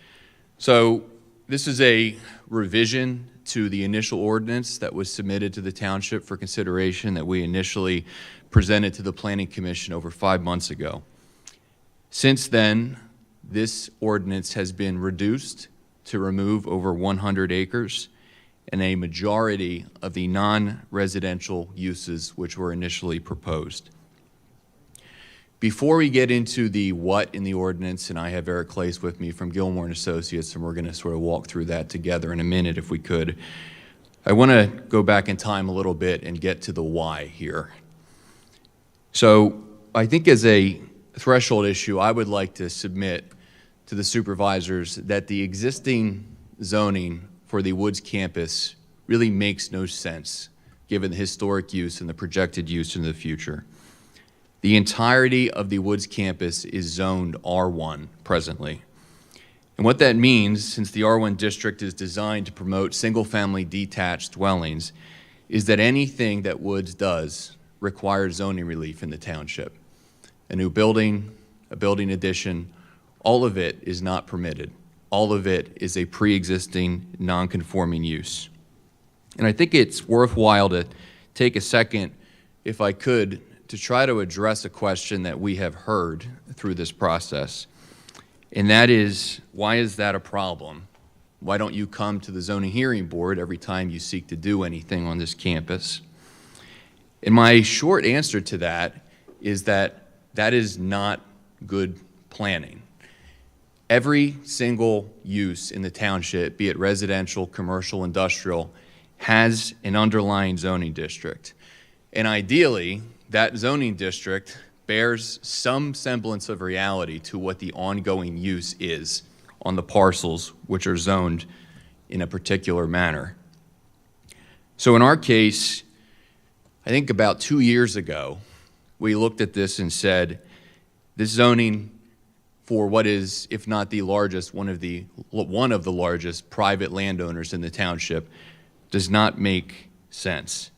So this is a revision to the initial ordinance that was submitted to the township for consideration that we initially presented to the Planning Commission over 5 months ago. Since then, this ordinance has been reduced to remove over 100 acres and a majority of the non-residential uses which were initially proposed. Before we get into the what in the ordinance, and I have Eric Clace with me from Gilmore & Associates, and we're going to sort of walk through that together in a minute if we could, I want to go back in time a little bit and get to the why here. So I think as a threshold issue, I would like to submit to the supervisors that the existing zoning for the Woods campus really makes no sense given the historic use and the projected use in the future. The entirety of the Woods campus is zoned R1 presently. And what that means, since the R1 district is designed to promote single-family detached dwellings, is that anything that Woods does requires zoning relief in the township. A new building, a building addition, all of it is not permitted. All of it is a pre-existing non-conforming use. And I think it's worthwhile to take a second, if I could, to try to address a question that we have heard through this process. And that is, why is that a problem? Why don't you come to the zoning hearing board every time you seek to do anything on this campus? And my short answer to that is that that is not good planning. Every single use in the township, be it residential, commercial, industrial, has an underlying zoning district. And ideally, that zoning district bears some semblance of reality to what the ongoing use is on the parcels which are zoned in a particular manner. So in our case, I think about 2 years ago, we looked at this and said, this zoning for what is, if not the largest, one of the largest private landowners in the township does not make sense.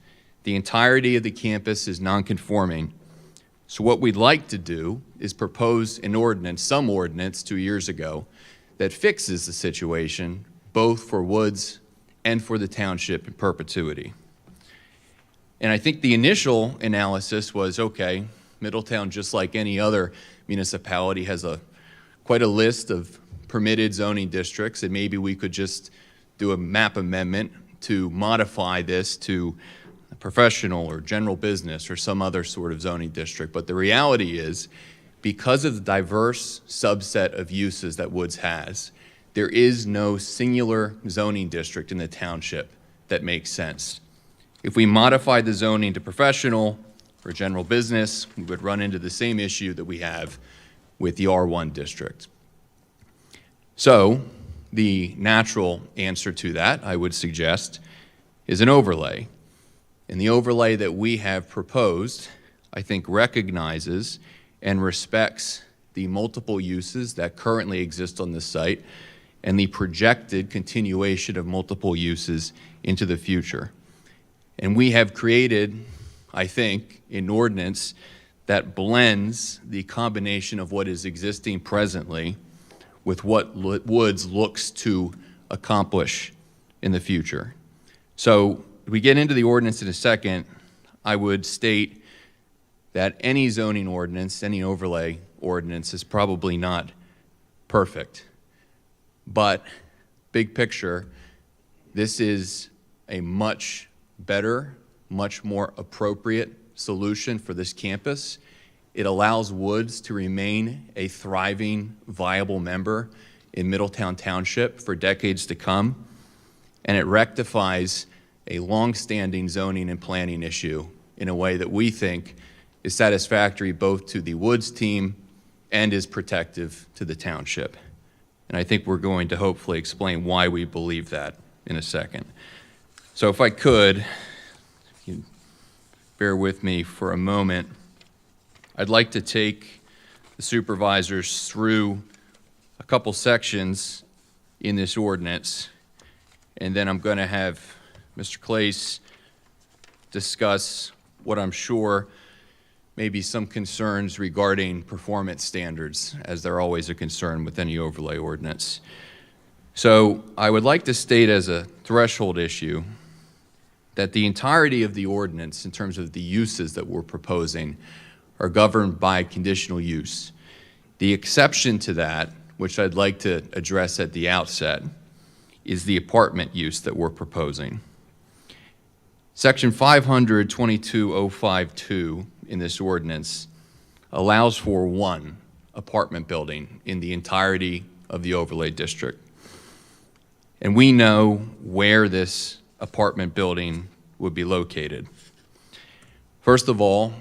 The entirety of the campus is non-conforming. So what we'd like to do is propose an ordinance, some ordinance 2 years ago, that fixes the situation both for Woods and for the township in perpetuity. And I think the initial analysis was, okay, Middletown, just like any other municipality, has quite a list of permitted zoning districts, and maybe we could just do a map amendment to modify this to a professional or general business or some other sort of zoning district. But the reality is, because of the diverse subset of uses that Woods has, there is no singular zoning district in the township that makes sense. If we modify the zoning to professional or general business, we would run into the same issue that we have with the R1 district. So the natural answer to that, I would suggest, is an overlay. And the overlay that we have proposed, I think, recognizes and respects the multiple uses that currently exist on this site and the projected continuation of multiple uses into the future. And we have created, I think, an ordinance that blends the combination of what is existing presently with what Woods looks to accomplish in the future. So if we get into the ordinance in a second, I would state that any zoning ordinance, any overlay ordinance is probably not perfect. But big picture, this is a much better, much more appropriate solution for this campus. It allows Woods to remain a thriving, viable member in Middletown Township for decades to come, and it rectifies a long-standing zoning and planning issue in a way that we think is satisfactory both to the Woods team and is protective to the township. And I think we're going to hopefully explain why we believe that in a second. So if I could, if you bear with me for a moment, I'd like to take the supervisors through a couple sections in this ordinance, and then I'm going to have Mr. Clace discuss what I'm sure may be some concerns regarding performance standards, as they're always a concern with any overlay ordinance. So I would like to state as a threshold issue that the entirety of the ordinance in terms of the uses that we're proposing are governed by conditional use. The exception to that, which I'd like to address at the outset, is the apartment use that we're proposing. Section 522.052 in this ordinance allows for one apartment building in the entirety of the overlay district. And we know where this apartment building would be located. First of all,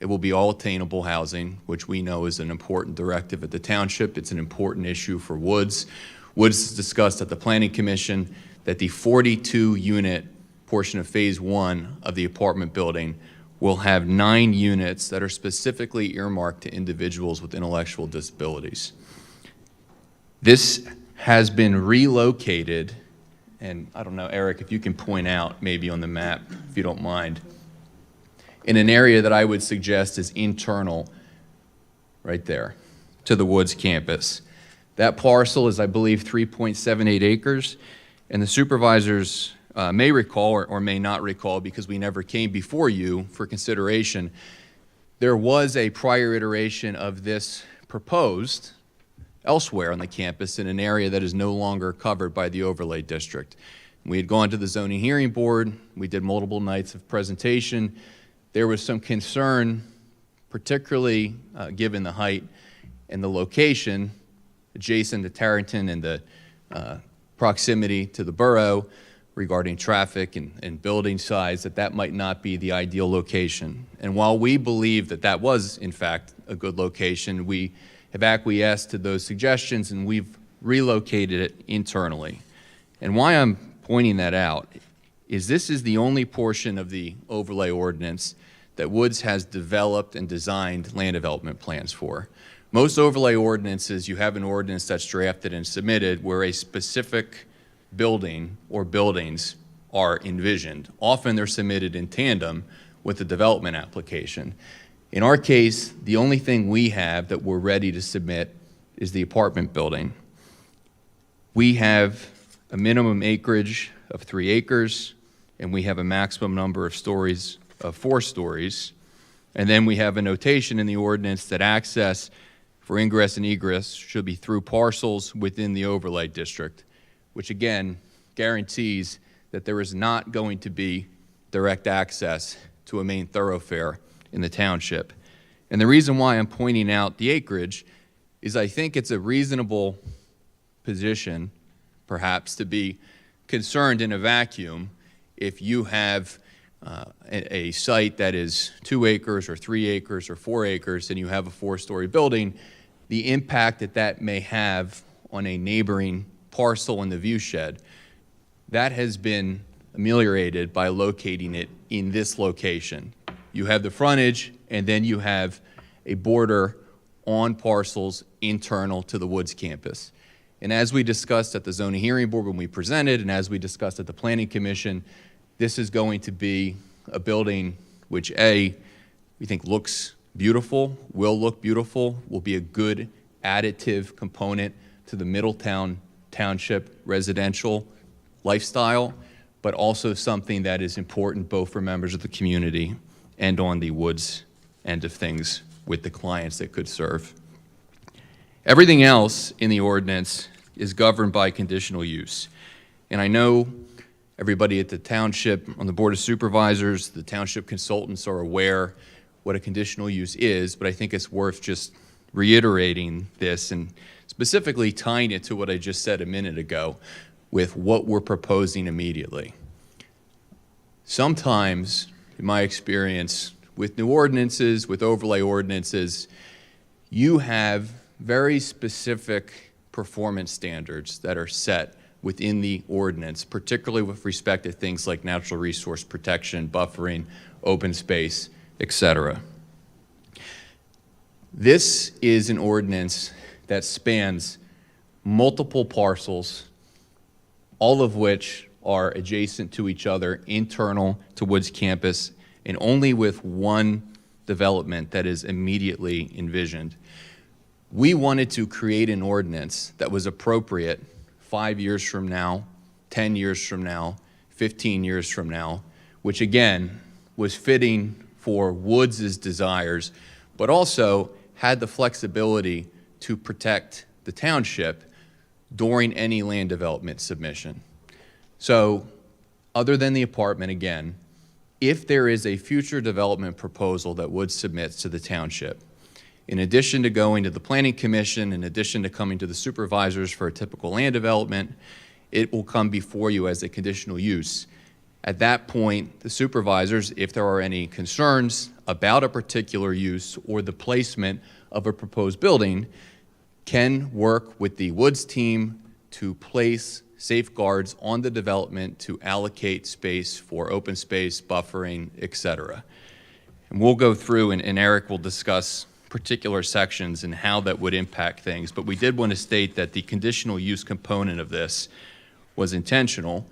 it will be all attainable housing, which we know is an important directive at the township. It's an important issue for Woods. Woods discussed at the Planning Commission that the 42-unit portion of Phase 1 of the apartment building will have 9 units that are specifically earmarked to individuals with intellectual disabilities. This has been relocated, and I don't know, Eric, if you can point out maybe on the map, if you don't mind, in an area that I would suggest is internal, right there, to the Woods campus. That parcel is, I believe, 3.78 acres, and the supervisors may recall or may not recall, because we never came before you for consideration, there was a prior iteration of this proposed elsewhere on the campus in an area that is no longer covered by the overlay district. We had gone to the zoning hearing board, we did multiple nights of presentation. There was some concern, particularly given the height and the location adjacent to Tarranton and the proximity to the borough regarding traffic and building size, that might not be the ideal location. And while we believe that that was, in fact, a good location, we have acquiesced to those suggestions and we've relocated it internally. And why I'm pointing that out is this is the only portion of the overlay ordinance that Woods has developed and designed land development plans for. Most overlay ordinances, you have an ordinance that's drafted and submitted where a specific building or buildings are envisioned. Often they're submitted in tandem with the development application. In our case, the only thing we have that we're ready to submit is the apartment building. We have a minimum acreage of 3 acres, and we have a maximum number of stories of 4 stories. And then we have a notation in the ordinance that access for ingress and egress should be through parcels within the overlay district, which again guarantees that there is not going to be direct access to a main thoroughfare in the township. And the reason why I'm pointing out the acreage is I think it's a reasonable position, perhaps, to be concerned in a vacuum if you have a site that is 2 acres or 3 acres or 4 acres and you have a 4-story building, the impact that that may have on a neighboring parcel in the view shed. That has been ameliorated by locating it in this location. You have the frontage, and then you have a border on parcels internal to the Woods campus. And as we discussed at the zoning hearing board when we presented, and as we discussed at the planning commission, this is going to be a building which, A, we think looks beautiful, will look beautiful, will be a good additive component to the Middletown Township residential lifestyle, but also something that is important both for members of the community and on the Woods end of things with the clients that could serve. Everything else in the ordinance is governed by conditional use. And I know everybody at the township, on the Board of Supervisors, the township consultants are aware what a conditional use is, but I think it's worth just reiterating this and specifically tying it to what I just said a minute ago with what we're proposing immediately. Sometimes, in my experience, with new ordinances, with overlay ordinances, you have very specific performance standards that are set within the ordinance, particularly with respect to things like natural resource protection, buffering, open space, etc. This is an ordinance that spans multiple parcels, all of which are adjacent to each other, internal to Woods campus, and only with one development that is immediately envisioned. We wanted to create an ordinance that was appropriate 5 years from now, 10 years from now, 15 years from now, which again was fitting for Woods' desires, but also had the flexibility to protect the township during any land development submission. So, other than the apartment, again, if there is a future development proposal that Woods submits to the township, in addition to going to the Planning Commission, in addition to coming to the supervisors for a typical land development, it will come before you as a conditional use. At that point, the supervisors, if there are any concerns about a particular use or the placement of a proposed building, can work with the Woods team to place safeguards on the development to allocate space for open space, buffering, etc. And we'll go through, and Eric will discuss particular sections and how that would impact things, but we did want to state that the conditional use component of this was intentional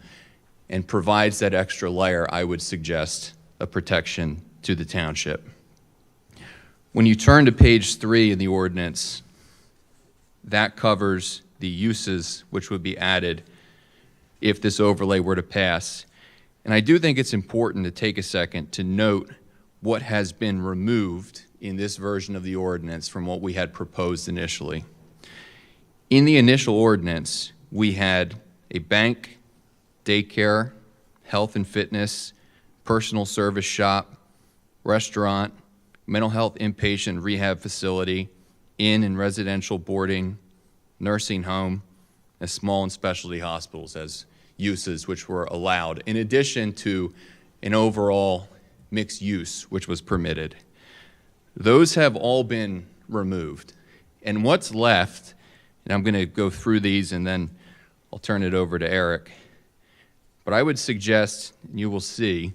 and provides that extra layer, I would suggest, of protection to the township. When you turn to page 3 in the ordinance, that covers the uses which would be added if this overlay were to pass. And I do think it's important to take a second to note what has been removed in this version of the ordinance from what we had proposed initially. In the initial ordinance, we had a bank, daycare, health and fitness, personal service shop, restaurant, mental health inpatient rehab facility, inn and residential boarding, nursing home, and small and specialty hospitals as uses which were allowed, in addition to an overall mixed use which was permitted. Those have all been removed. And what's left, and I'm going to go through these and then I'll turn it over to Eric, but I would suggest, and you will see,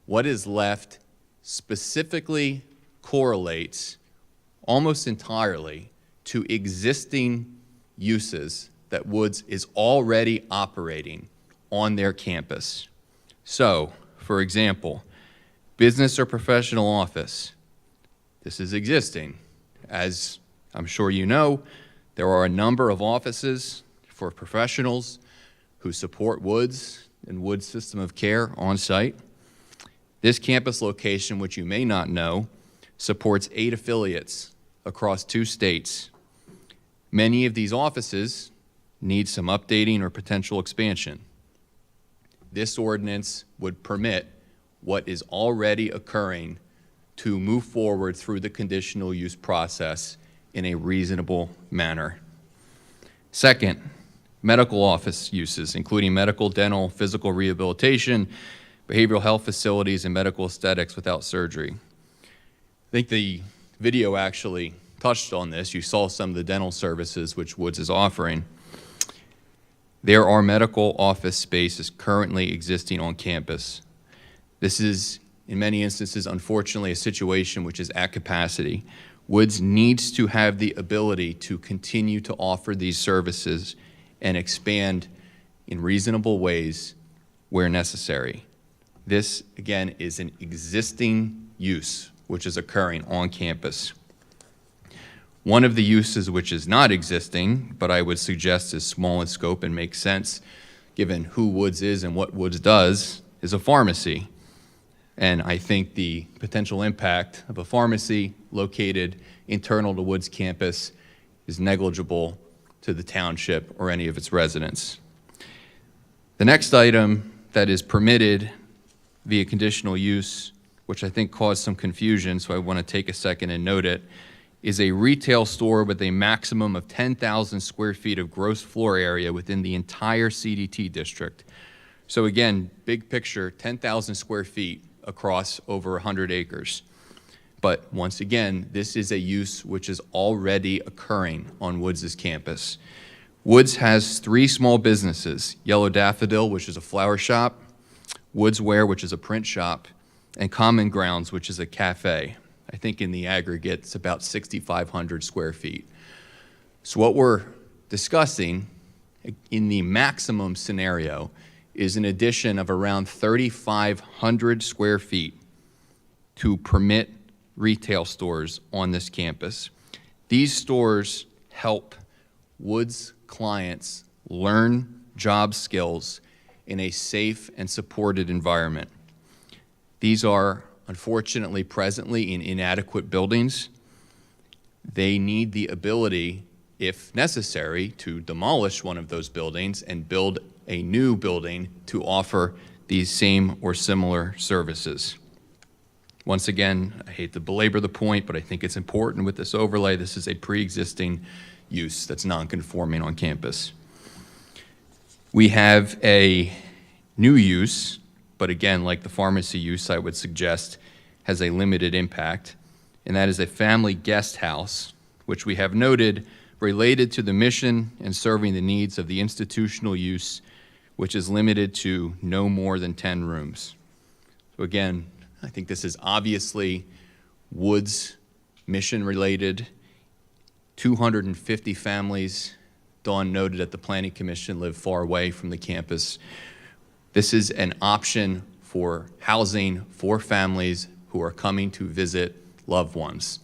what is left specifically correlates almost entirely to existing uses that Woods is already operating on their campus. So, for example, business or professional office. This is existing. As I'm sure you know, there are a number of offices for professionals who support Woods and Woods' system of care on site. This campus location, which you may not know, supports 8 affiliates across 2 states. Many of these offices need some updating or potential expansion. This ordinance would permit what is already occurring to move forward through the conditional use process in a reasonable manner. Second, medical office uses, including medical, dental, physical rehabilitation, behavioral health facilities, and medical aesthetics without surgery. I think the video actually touched on this. You saw some of the dental services which Woods is offering. There are medical office spaces currently existing on campus. This is, in many instances, unfortunately, a situation which is at capacity. Woods needs to have the ability to continue to offer these services and expand in reasonable ways where necessary. This, again, is an existing use which is occurring on campus. One of the uses which is not existing, but I would suggest is small in scope and makes sense given who Woods is and what Woods does, is a pharmacy. And I think the potential impact of a pharmacy located internal to Woods campus is negligible to the township or any of its residents. The next item that is permitted via conditional use, which I think caused some confusion, so I want to take a second and note it, is a retail store with a maximum of 10,000 square feet of gross floor area within the entire CDT district. So again, big picture, 10,000 square feet across over 100 acres. But once again, this is a use which is already occurring on Woods' campus. Woods has 3 small businesses, Yellow Daffodil, which is a flower shop, Woods Wear, which is a print shop, and Common Grounds, which is a cafe. I think in the aggregate, it's about 6,500 square feet. So what we're discussing in the maximum scenario is an addition of around 3,500 square feet to permit retail stores on this campus. These stores help Woods clients learn job skills in a safe and supported environment. These are unfortunately presently in inadequate buildings. They need the ability, if necessary, to demolish one of those buildings and build a new building to offer these same or similar services. Once again, I hate to belabor the point, but I think it's important with this overlay. This is a pre-existing use that's non-conforming on campus. We have a new use, but again, like the pharmacy use, I would suggest has a limited impact, and that is a family guest house, which we have noted related to the mission and serving the needs of the institutional use, which is limited to no more than 10 rooms. So again, I think this is obviously Woods mission related. 250 families, Dawn noted at the Planning Commission, live far away from the campus. This is an option for housing for families who are coming to visit loved ones.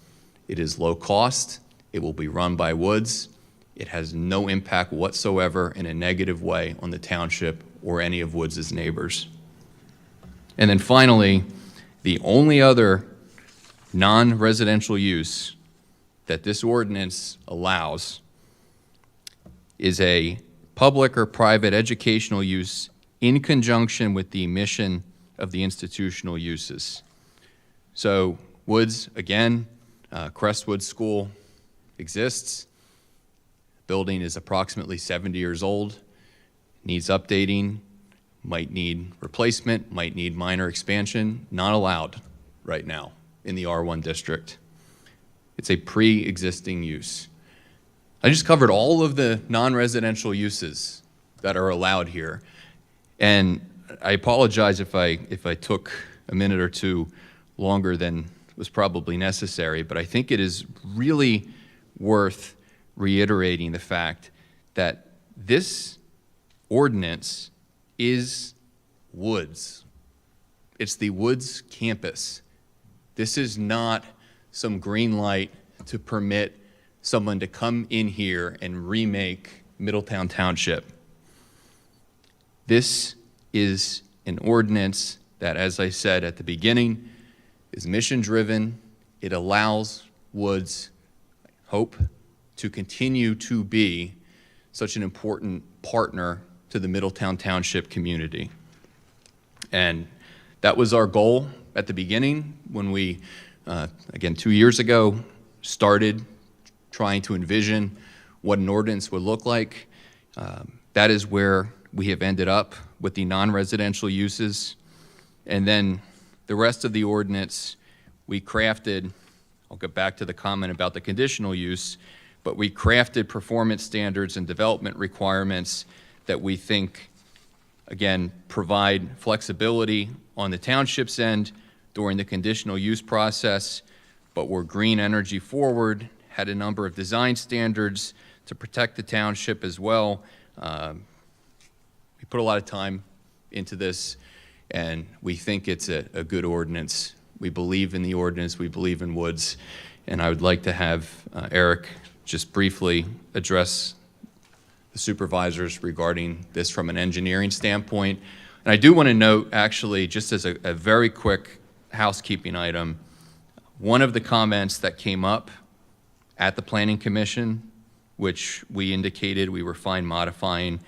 It is low cost. It will be run by Woods. It has no impact whatsoever in a negative way on the township or any of Woods' neighbors. And then finally, the only other non-residential use that this ordinance allows is a public or private educational use in conjunction with the mission of the institutional uses. So Woods, again, Crestwood School exists. Building is approximately 70 years old, needs updating, might need replacement, might need minor expansion, not allowed right now in the R1 district. It's a pre-existing use. I just covered all of the non-residential uses that are allowed here. And I apologize if I took a minute or two longer than was probably necessary, but I think it is really worth reiterating the fact that this ordinance is Woods. It's the Woods campus. This is not some green light to permit someone to come in here and remake Middletown Township. This is an ordinance that, as I said at the beginning, is mission-driven. It allows Woods, I hope, to continue to be such an important partner to the Middletown Township community. And that was our goal at the beginning when we, again, 2 years ago, started trying to envision what an ordinance would look like. That is where we have ended up with the non-residential uses. And then the rest of the ordinance, we crafted, I'll get back to the comment about the conditional use, but we crafted performance standards and development requirements that we think, again, provide flexibility on the township's end during the conditional use process, but we're green energy forward, had a number of design standards to protect the township as well. We put a lot of time into this, and we think it's a good ordinance. We believe in the ordinance, we believe in Woods, and I would like to have Eric just briefly address the supervisors regarding this from an engineering standpoint. And I do want to note, actually, just as a very quick housekeeping item, one of the comments that came up at the Planning Commission, which we indicated we were fine modifying,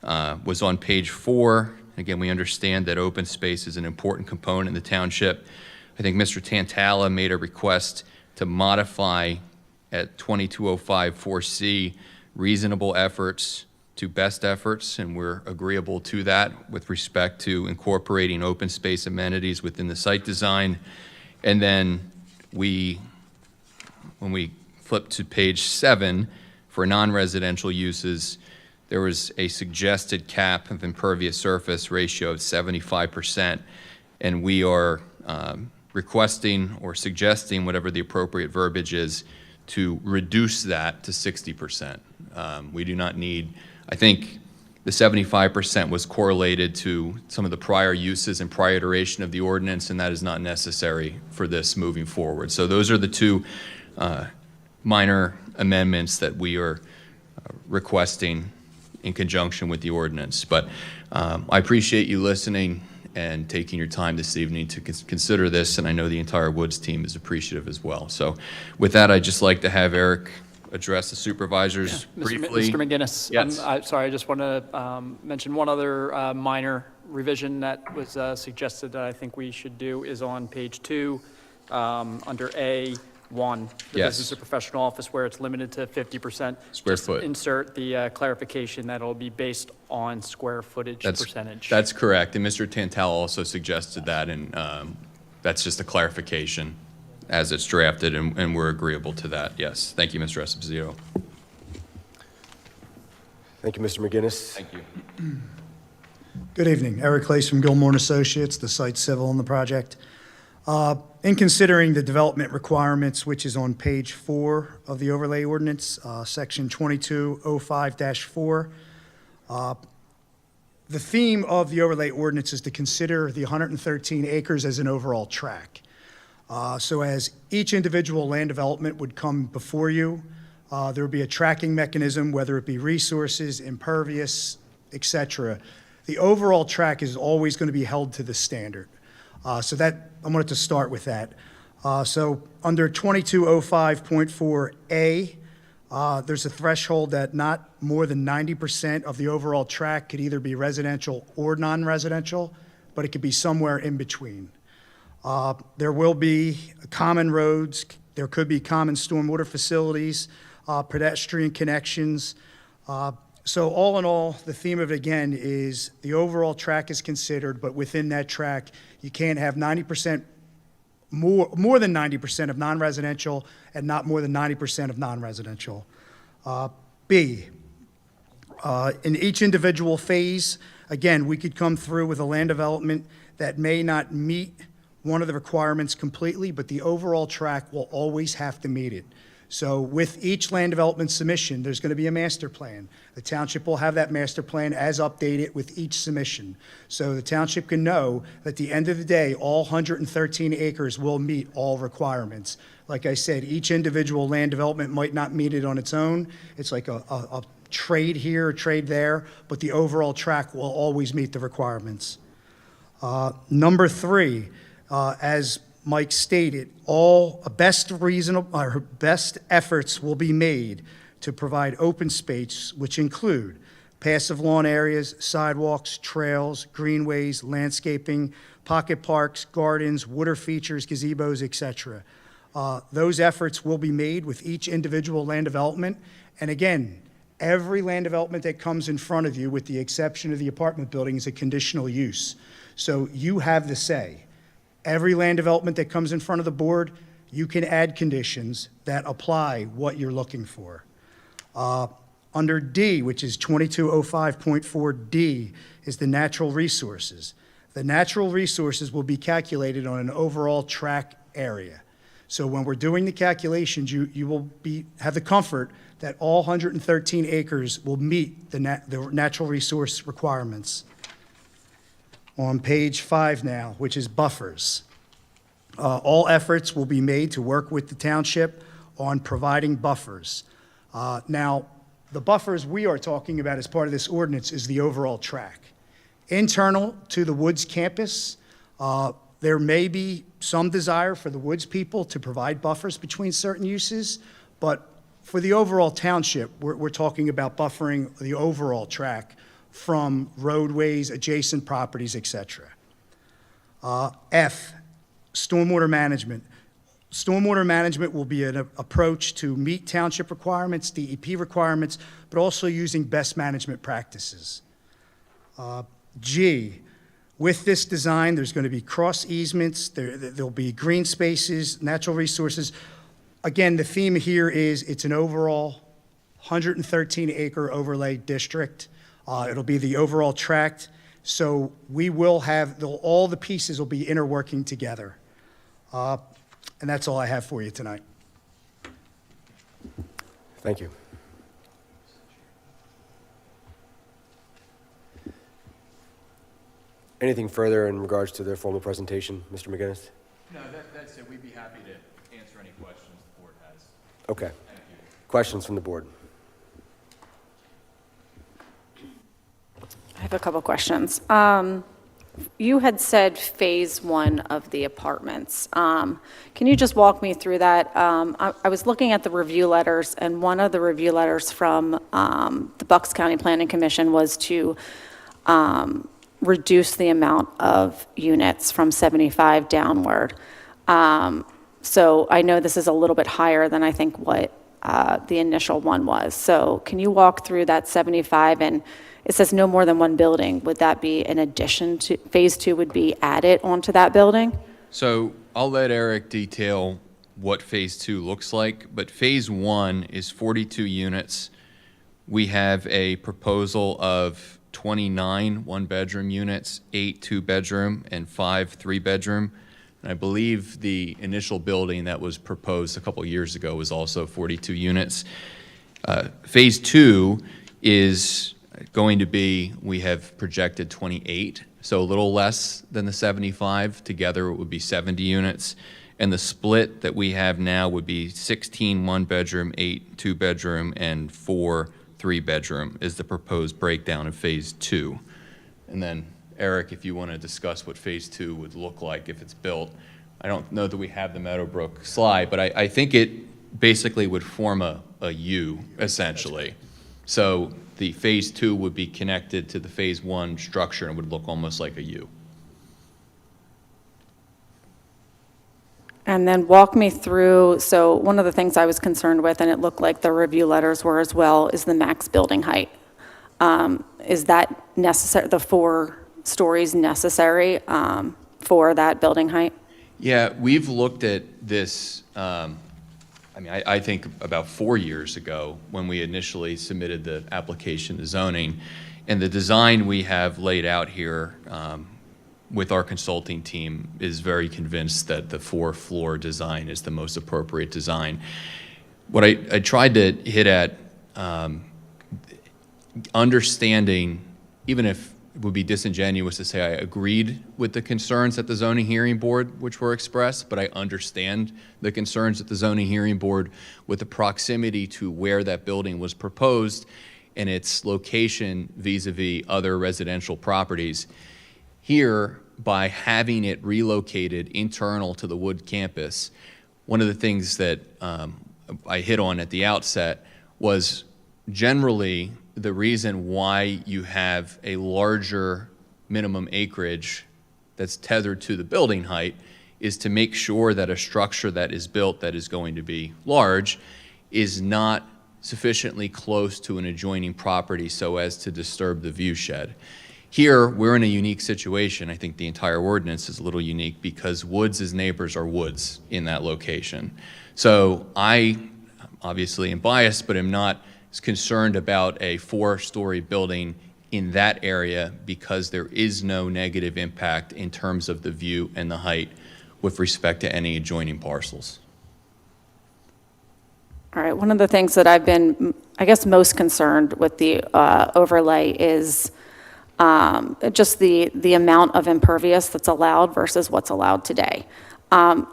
was on page 4. Again, we understand that open space is an important component in the township. I think Mr. Tantala made a request to modify at 2205 4C reasonable efforts to best efforts, and we're agreeable to that with respect to incorporating open space amenities within the site design. And then when we flip to page 7 for non-residential uses, there was a suggested cap of impervious surface ratio of 75%, and we are requesting or suggesting, whatever the appropriate verbiage is, to reduce that to 60%. We do not need, I think the 75% was correlated to some of the prior uses and prior iteration of the ordinance, and that is not necessary for this moving forward. So those are the two minor amendments that we are requesting in conjunction with the ordinance. But I appreciate you listening and taking your time this evening to consider this, and I know the entire Woods team is appreciative as well. So with that, I'd just like to have Eric address the supervisors briefly.
Mr. McGinnis,
Yes.
sorry, I just want to mention one other minor revision that was suggested that I think we should do is on page 2, under A1, the
Yes.
business or professional office, where it's limited to 50%.
Square
Just
foot.
insert the clarification that it'll be based on square footage percentage.
That's correct, and Mr. Tantal also suggested that, and that's just a clarification as it's drafted, and we're agreeable to that, yes. Thank you, Mr. Esposito.
Thank you, Mr. McGinnis.
Thank you.
Good evening. Eric Clace from Gilmore & Associates, the site civil on the project. In considering the development requirements, which is on page 4 of the overlay ordinance, section 2205-4, the theme of the overlay ordinance is to consider the 113 acres as an overall tract. So as each individual land development would come before you, there would be a tracking mechanism, whether it be resources, impervious, et cetera. The overall tract is always going to be held to the standard. So that, I wanted to start with that. So under 2205.4A, there's a threshold that not more than 90% of the overall tract could either be residential or non-residential, but it could be somewhere in between. There will be common roads, there could be common stormwater facilities, pedestrian connections. So all in all, the theme of it again is the overall tract is considered, but within that tract, you can't have 90%, more than 90% of non-residential and not more than 90% of non-residential. B, in each individual phase, again, we could come through with a land development that may not meet one of the requirements completely, but the overall tract will always have to meet it. So with each land development submission, there's going to be a master plan. The township will have that master plan as updated with each submission. So the township can know that at the end of the day, all 113 acres will meet all requirements. Like I said, each individual land development might not meet it on its own. It's like a trade here or trade there, but the overall tract will always meet the requirements. Number 3, as Mike stated, all best efforts will be made to provide open space, which include passive lawn areas, sidewalks, trails, greenways, landscaping, pocket parks, gardens, water features, gazebos, etc. Those efforts will be made with each individual land development. And again, every land development that comes in front of you, with the exception of the apartment building, is a conditional use. So you have the say. Every land development that comes in front of the board, you can add conditions that apply what you're looking for. Under D, which is 2205.4D, is the natural resources. The natural resources will be calculated on an overall tract area. So when we're doing the calculations, you will have the comfort that all 113 acres will meet the natural resource requirements. On page 5 now, which is buffers. All efforts will be made to work with the township on providing buffers. Now, the buffers we are talking about as part of this ordinance is the overall tract. Internal to the Woods campus, there may be some desire for the Woods people to provide buffers between certain uses, but for the overall township, we're talking about buffering the overall tract from roadways, adjacent properties, etc. F, stormwater management. Stormwater management will be an approach to meet township requirements, DEP requirements, but also using best management practices. G, with this design, there's going to be cross easements, there'll be green spaces, natural resources. Again, the theme here is it's an overall 113-acre overlay district. It'll be the overall tract, so we will have, all the pieces will be interworking together. And that's all I have for you tonight.
Thank you. Anything further in regards to their formal presentation, Mr. McGinnis?
No, that's it. We'd be happy to answer any questions the board has.
Okay.
Thank you.
Questions from the board?
I have a couple questions. You had said phase 1 of the apartments. Can you just walk me through that? I was looking at the review letters, and one of the review letters from the Bucks County Planning Commission was to reduce the amount of units from 75 downward. So I know this is a little bit higher than I think what the initial one was. So can you walk through that 75, and it says no more than one building. Would that be in addition to, phase 2 would be added onto that building?
So I'll let Eric detail what phase 2 looks like, but phase 1 is 42 units. We have a proposal of 29 one-bedroom units, 8 two-bedroom, and 5 three-bedroom. And I believe the initial building that was proposed a couple years ago was also 42 units. Phase 2 is going to be, we have projected 28, so a little less than the 75. Together it would be 70 units. And the split that we have now would be 16 one-bedroom, 8 two-bedroom, and 4 three-bedroom is the proposed breakdown of phase 2. And then, Eric, if you want to discuss what phase 2 would look like if it's built. I don't know that we have the Meadowbrook slide, but I think it basically would form a U, essentially. So the phase 2 would be connected to the phase 1 structure and would look almost like a U.
And then walk me through, so one of the things I was concerned with, and it looked like the review letters were as well, is the max building height. Is that necessary, the 4 stories necessary for that building height?
Yeah, we've looked at this, I think about 4 years ago when we initially submitted the application to zoning. And the design we have laid out here with our consulting team is very convinced that the 4-floor design is the most appropriate design. What I tried to hit at, understanding, even if it would be disingenuous to say I agreed with the concerns at the zoning hearing board which were expressed, but I understand the concerns at the zoning hearing board with the proximity to where that building was proposed. and its location vis-a-vis other residential properties. Here, by having it relocated internal to the Wood campus, one of the things that I hit on at the outset was generally the reason why you have a larger minimum acreage that's tethered to the building height is to make sure that a structure that is built that is going to be large is not sufficiently close to an adjoining property so as to disturb the view shed. Here, we're in a unique situation. I think the entire ordinance is a little unique because Woods' neighbors are Woods in that location. So I obviously am biased, but am not as concerned about a 4-story building in that area because there is no negative impact in terms of the view and the height with respect to any adjoining parcels.
All right, one of the things that I've been, I guess, most concerned with the overlay is just the amount of impervious that's allowed versus what's allowed today.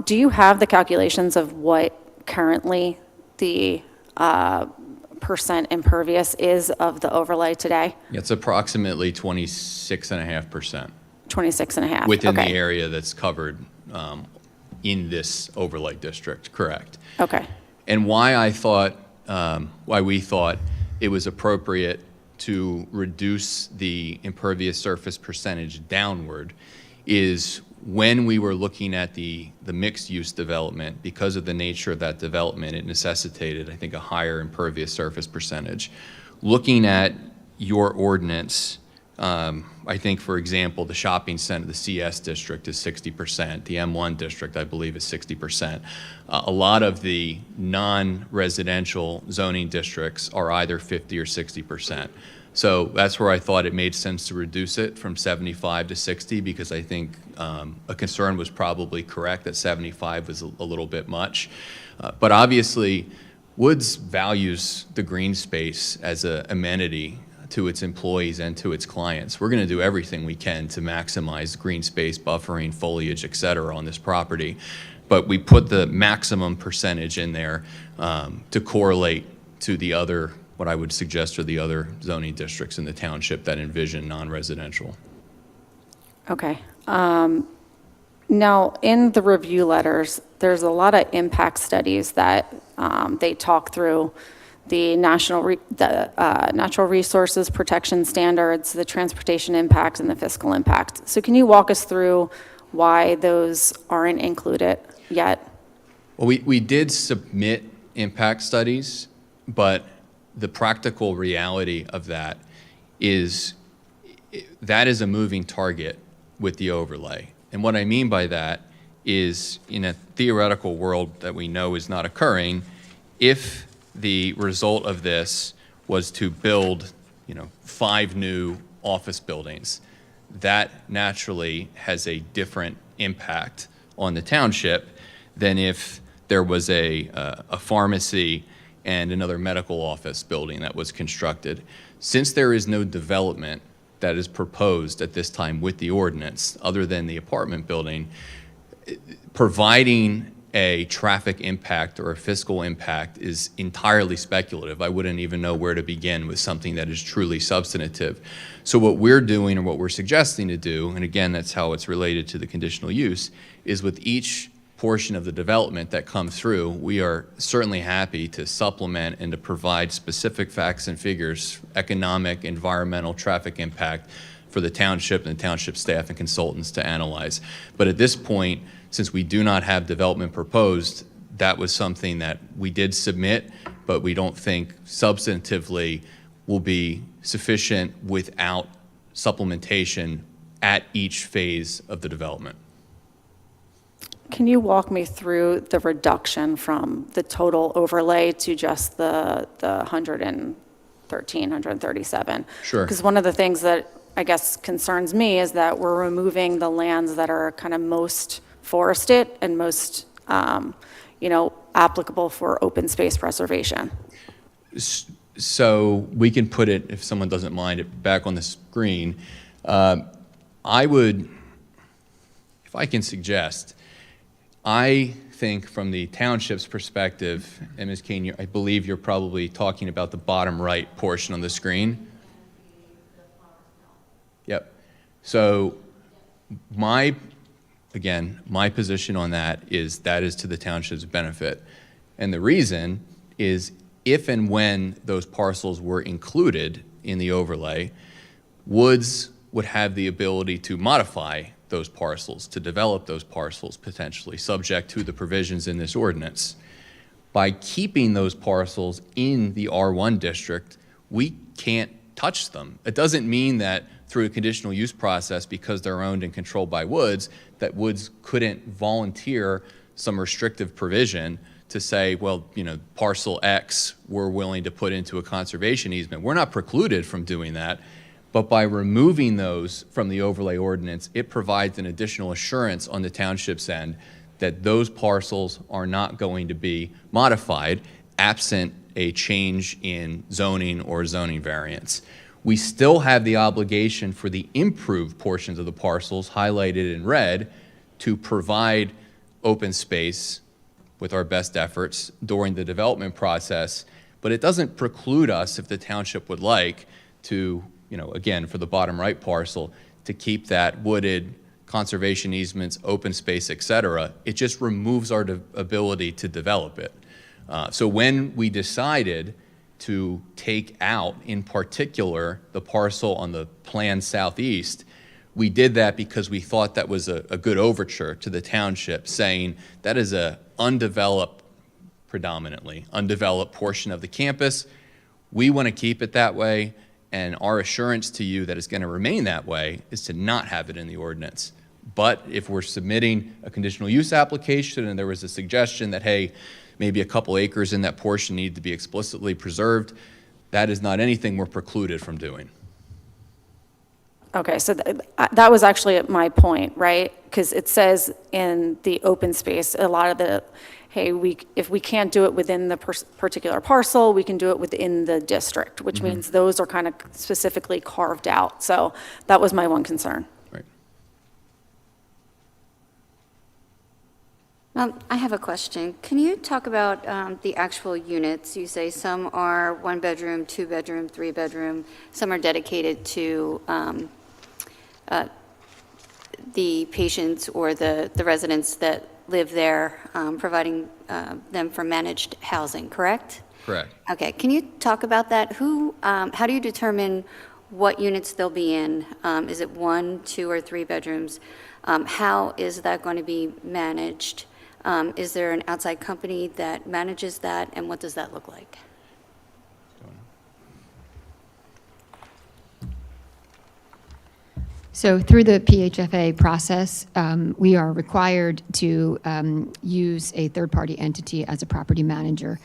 Do you have the calculations of what currently the percent impervious is of the overlay today?
It's approximately 26.5%.
26.5.
Within
okay.
the area that's covered in this overlay district, correct.
Okay.
And why we thought it was appropriate to reduce the impervious surface percentage downward is when we were looking at the mixed-use development, because of the nature of that development, it necessitated, I think, a higher impervious surface percentage. Looking at your ordinance, I think, for example, the shopping center, the CS district is 60%. The M1 district, I believe, is 60%. A lot of the non-residential zoning districts are either 50 or 60%. So that's where I thought it made sense to reduce it from 75 to 60 because I think a concern was probably correct that 75 was a little bit much. But obviously, Woods values the green space as an amenity to its employees and to its clients. We're going to do everything we can to maximize green space, buffering, foliage, et cetera, on this property. But we put the maximum percentage in there to correlate to the other, what I would suggest are the other zoning districts in the township that envision non-residential.
Okay. Now, in the review letters, there's a lot of impact studies that they talk through the natural resources protection standards, the transportation impact, and the fiscal impact. So can you walk us through why those aren't included yet?
Well, we did submit impact studies, but the practical reality of that is a moving target with the overlay. And what I mean by that is in a theoretical world that we know is not occurring, if the result of this was to build, 5 new office buildings, that naturally has a different impact on the township than if there was a pharmacy and another medical office building that was constructed. Since there is no development that is proposed at this time with the ordinance, other than the apartment building, providing a traffic impact or a fiscal impact is entirely speculative. I wouldn't even know where to begin with something that is truly substantive. So what we're doing or what we're suggesting to do, and again, that's how it's related to the conditional use, is with each portion of the development that comes through, we are certainly happy to supplement and to provide specific facts and figures, economic, environmental, traffic impact for the township and the township staff and consultants to analyze. But at this point, since we do not have development proposed, that was something that we did submit, but we don't think substantively will be sufficient without supplementation at each phase of the development.
Can you walk me through the reduction from the total overlay to just the 113, 137?
Sure.
Because one of the things that I guess concerns me is that we're removing the lands that are kind of most forested and most, applicable for open space preservation.
So we can put it, if someone doesn't mind, it back on the screen. I would, if I can suggest, I think from the township's perspective, and Ms. Kane, I believe you're probably talking about the bottom right portion on the screen. Yep. So my position on that is to the township's benefit. And the reason is if and when those parcels were included in the overlay, Woods would have the ability to modify those parcels, to develop those parcels potentially, subject to the provisions in this ordinance. By keeping those parcels in the R1 district, we can't touch them. It doesn't mean that through a conditional use process, because they're owned and controlled by Woods, that Woods couldn't volunteer some restrictive provision to say, well, parcel X we're willing to put into a conservation easement. We're not precluded from doing that, but by removing those from the overlay ordinance, it provides an additional assurance on the township's end that those parcels are not going to be modified absent a change in zoning or zoning variance. We still have the obligation for the improved portions of the parcels highlighted in red to provide open space with our best efforts during the development process, but it doesn't preclude us, if the township would like, to, again, for the bottom right parcel, to keep that wooded, conservation easements, open space, et cetera. It just removes our ability to develop it. So when we decided to take out, in particular, the parcel on the plan southeast, we did that because we thought that was a good overture to the township, saying that is a predominantly undeveloped portion of the campus. We want to keep it that way, and our assurance to you that it's going to remain that way is to not have it in the ordinance. But if we're submitting a conditional use application and there was a suggestion that, hey, maybe a couple acres in that portion need to be explicitly preserved, that is not anything we're precluded from doing.
Okay, so that was actually my point, right? Because it says in the open space, a lot of the, hey, if we can't do it within the particular parcel, we can do it within the district, which means those are kind of specifically carved out. So that was my one concern.
Right.
I have a question. Can you talk about the actual units? You say some are 1 bedroom, 2 bedroom, 3 bedroom, some are dedicated to the patients or the residents that live there, providing them for managed housing, correct?
Correct.
Okay, can you talk about that? How do you determine what units they'll be in? Is it 1, 2, or 3 bedrooms? How is that going to be managed? Is there an outside company that manages that, and what does that look like?
So through the PHFA process, we are required to use a third-party entity as a property manager.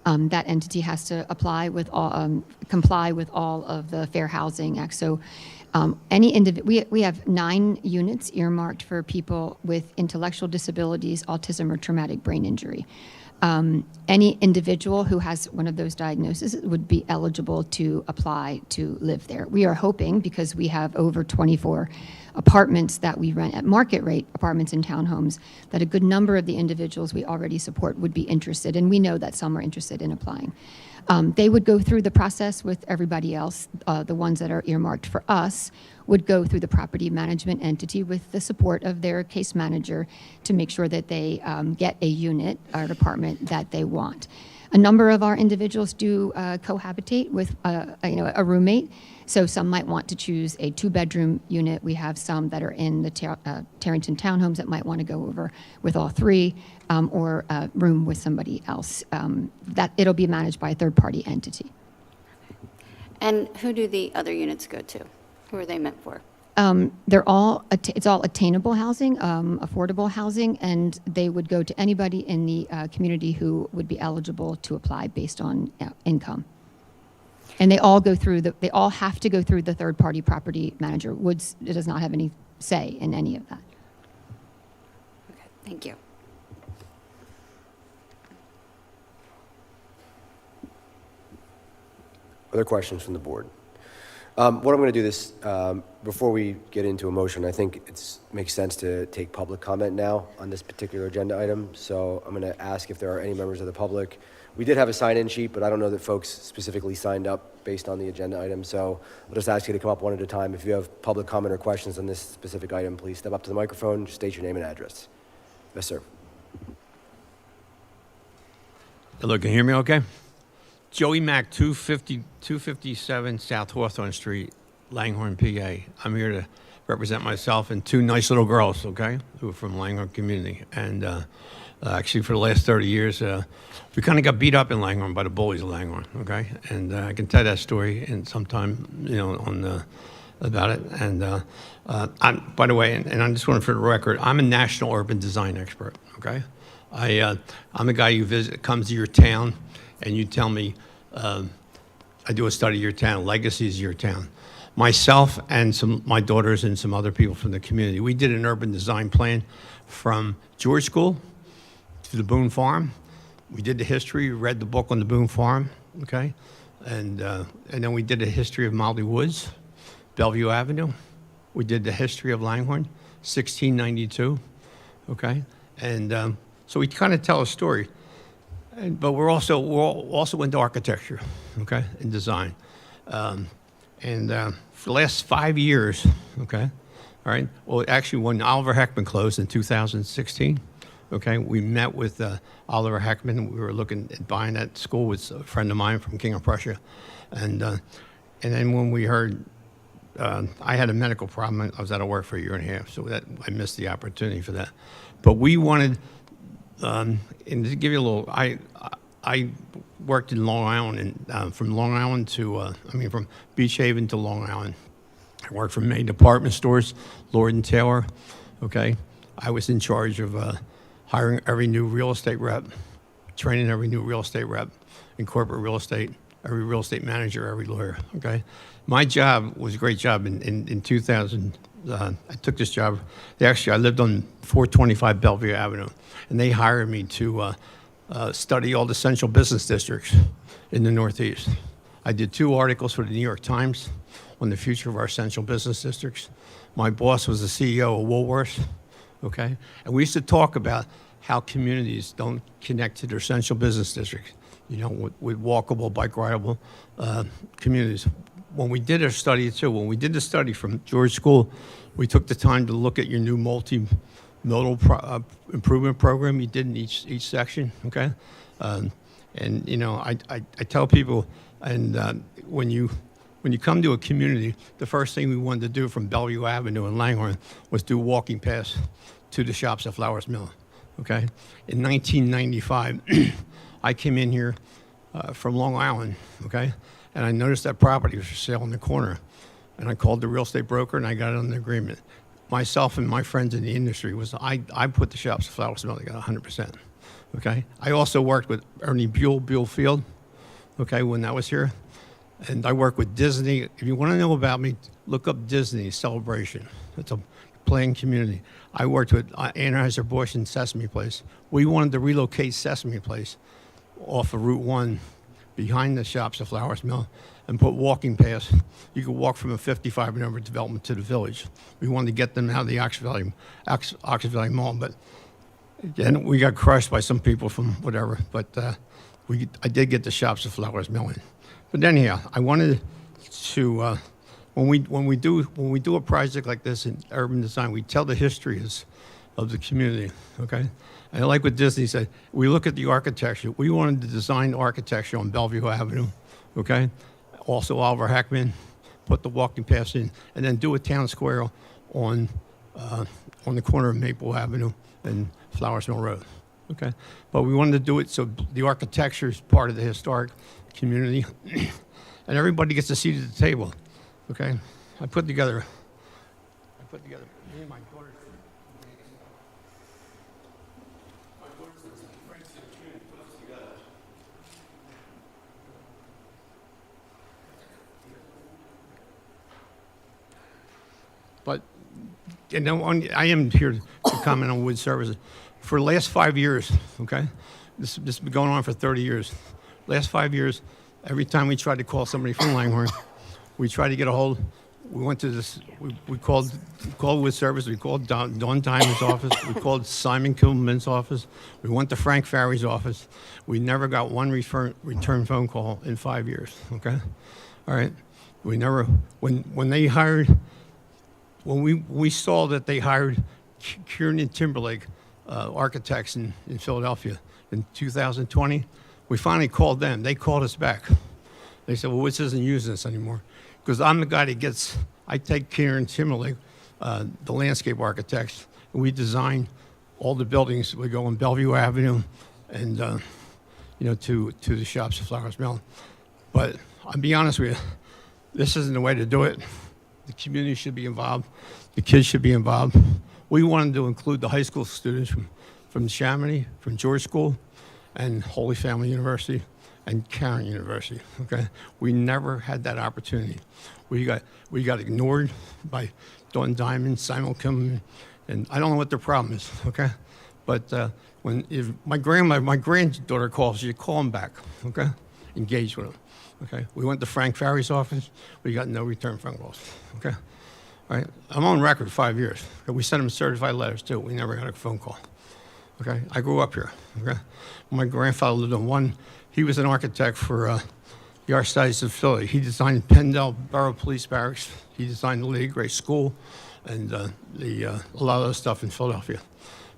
That entity has to comply with all of the Fair Housing Act. So we have 9 units earmarked for people with intellectual disabilities, autism, or traumatic brain injury. Any individual who has one of those diagnoses would be eligible to apply to live there. We are hoping, because we have over 24 apartments that we rent at market rate, apartments and townhomes, that a good number of the individuals we already support would be interested, and we know that some are interested in applying. They would go through the process with everybody else. The ones that are earmarked for us would go through the property management entity with the support of their case manager to make sure that they get a unit or an apartment that they want. A number of our individuals do cohabitate with a roommate, so some might want to choose a 2-bedroom unit. We have some that are in the Tarrington townhomes that might want to go over with all 3, or room with somebody else. That it'll be managed by a third-party entity.
And who do the other units go to? Who are they meant for?
It's all attainable housing, affordable housing, and they would go to anybody in the community who would be eligible to apply based on income. And they all have to go through the third-party property manager. Woods does not have any say in any of that.
Okay, thank you.
Other questions from the board? What I'm going to do this, before we get into a motion, I think it makes sense to take public comment now on this particular agenda item. So I'm going to ask if there are any members of the public. We did have a sign-in sheet, but I don't know that folks specifically signed up based on the agenda item. So I'll just ask you to come up one at a time. If you have public comment or questions on this specific item, please step up to the microphone, state your name and address. Yes, sir.
Hello, can you hear me okay? Joey Mack, 257 South Hawthorne Street, Langhorne, PA. I'm here to represent myself and two nice little girls, okay, who are from Langhorne community. And actually, for the last 30 years, we kind of got beat up in Langhorne by the bullies of Langhorne, okay? And I can tell that story in some time, about it. And by the way, and I just want for the record, I'm a national urban design expert, okay? I'm a guy who comes to your town, and you tell me, I do a study of your town, legacies of your town. Myself and my daughters and some other people from the community, we did an urban design plan from George School to the Boone Farm. We did the history, read the book on the Boone Farm, okay? And then we did a history of Motley Woods, Bellevue Avenue. We did the history of Langhorne, 1692, okay? And so we kind of tell a story. But we're also into architecture, okay, and design. For the last 5 years, okay, all right, well, actually, when Oliver Heckman closed in 2016, okay, we met with Oliver Heckman. We were looking at buying that school with a friend of mine from King of Prussia. And then when we heard, I had a medical problem. I was out of work for a year and a half, so I missed the opportunity for that. But we wanted... and to give you a little, I worked in Long Island, and from Long Island to, from Beach Haven to Long Island. I worked for many department stores, Lord & Taylor, okay? I was in charge of hiring every new real estate rep, training every new real estate rep in corporate real estate, every real estate manager, every lawyer, okay? My job was a great job. In 2000, I took this job. I lived on 425 Bellevue Avenue, and they hired me to study all the central business districts in the Northeast. I did 2 articles for the New York Times on the future of our central business districts. My boss was the CEO of Woolworths, okay? And we used to talk about how communities don't connect to their central business districts, with walkable, bike-rideable communities. When we did our study, too, when we did the study from George School, we took the time to look at your new multi-modal improvement program you did in each section, okay? I tell people, when you come to a community, the first thing we wanted to do from Bellevue Avenue in Langhorne was do walking paths to the shops at Flowers Mill, okay? In 1995, I came in here from Long Island, okay? And I noticed that property was for sale in the corner. And I called the real estate broker, and I got it on the agreement. Myself and my friends in the industry, I put the shops at Flowers Mill, they got 100%, okay? I also worked with Ernie Buell Field, okay, when that was here. And I worked with Disney. If you want to know about me, look up Disney Celebration. It's a playing community. I worked with Anheuser-Busch and Sesame Place. We wanted to relocate Sesame Place off of Route 1 behind the shops at Flowers Mill and put walking paths. You could walk from a 55 and over development to the village. We wanted to get them out of the Oxford Valley Mall, but again, we got crushed by some people from whatever, but I did get the shops at Flowers Mill in. But anyhow, I wanted to, when we do a project like this in urban design, we tell the histories of the community, okay? And like what Disney said, we look at the architecture. We wanted to design architecture on Bellevue Avenue, okay? Also Oliver Heckman, put the walking paths in, and then do a town square on the corner of Maple Avenue and Flowers Mill Road, okay? But we wanted to do it so the architecture is part of the historic community, and everybody gets a seat at the table, okay? I put together me and my daughter. But I am here to comment on wood services. For the last 5 years, okay, this has been going on for 30 years. Last 5 years, every time we tried to call somebody from Langhorne, We tried to get a hold, we went to this, we called with service, we called Don Diamond's office, we called Simon Kilman's office, we went to Frank Farry's office. We never got one return phone call in 5 years, okay? All right? We never, when they hired, when we saw that they hired Kieran and Timberlake architects in Philadelphia in 2020, we finally called them. They called us back. They said, well, this isn't using this anymore. Because I'm the guy that I take Kieran and Timberlake, the landscape architects, and we design all the buildings. We go on Bellevue Avenue and, to the shops at Flowers Mill. But I'll be honest with you, this isn't the way to do it. The community should be involved. The kids should be involved. We wanted to include the high school students from Chamonix, from George School, and Holy Family University, and Cairn University, okay? We never had that opportunity. We got ignored by Dawn Diamond, Simon Kim, and I don't know what their problem is, okay? But if my granddaughter calls, you call them back, okay? Engage with them, okay? We went to Frank Farry's office. We got no return phone calls, okay? All right, I'm on record 5 years. We sent them certified letters too. We never got a phone call, okay? I grew up here, okay? My grandfather lived on one. He was an architect for the Archdiocese of Philly. He designed Pendle Borough Police Barracks. He designed the Lady Grace School and a lot of other stuff in Philadelphia.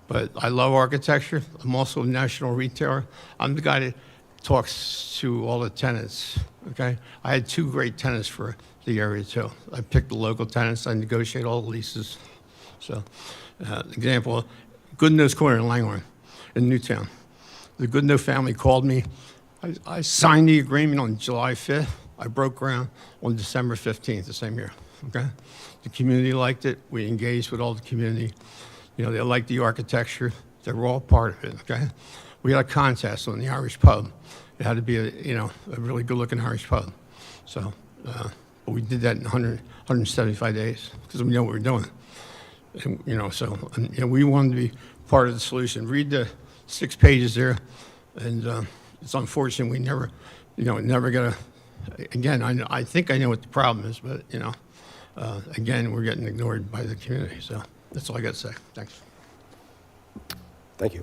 But I love architecture. I'm also a national retailer. I'm the guy that talks to all the tenants, okay? I had 2 great tenants for the area too. I picked the local tenants. I negotiate all the leases. So, example, Goodnose Corner in Langhorne, in Newtown. The Goodnoe family called me. I signed the agreement on July 5th. I broke ground on December 15th, the same year, okay? The community liked it. We engaged with all the community. They liked the architecture. They were all part of it, okay? We had a contest on the Irish pub. It had to be a really good-looking Irish pub. So, but we did that in 175 days because we know what we're doing. And, we wanted to be part of the solution. Read the 6 pages there, and it's unfortunate we never got again, I think I know what the problem is, but, again, we're getting ignored by the community. So that's all I got to say. Thanks.
Thank you.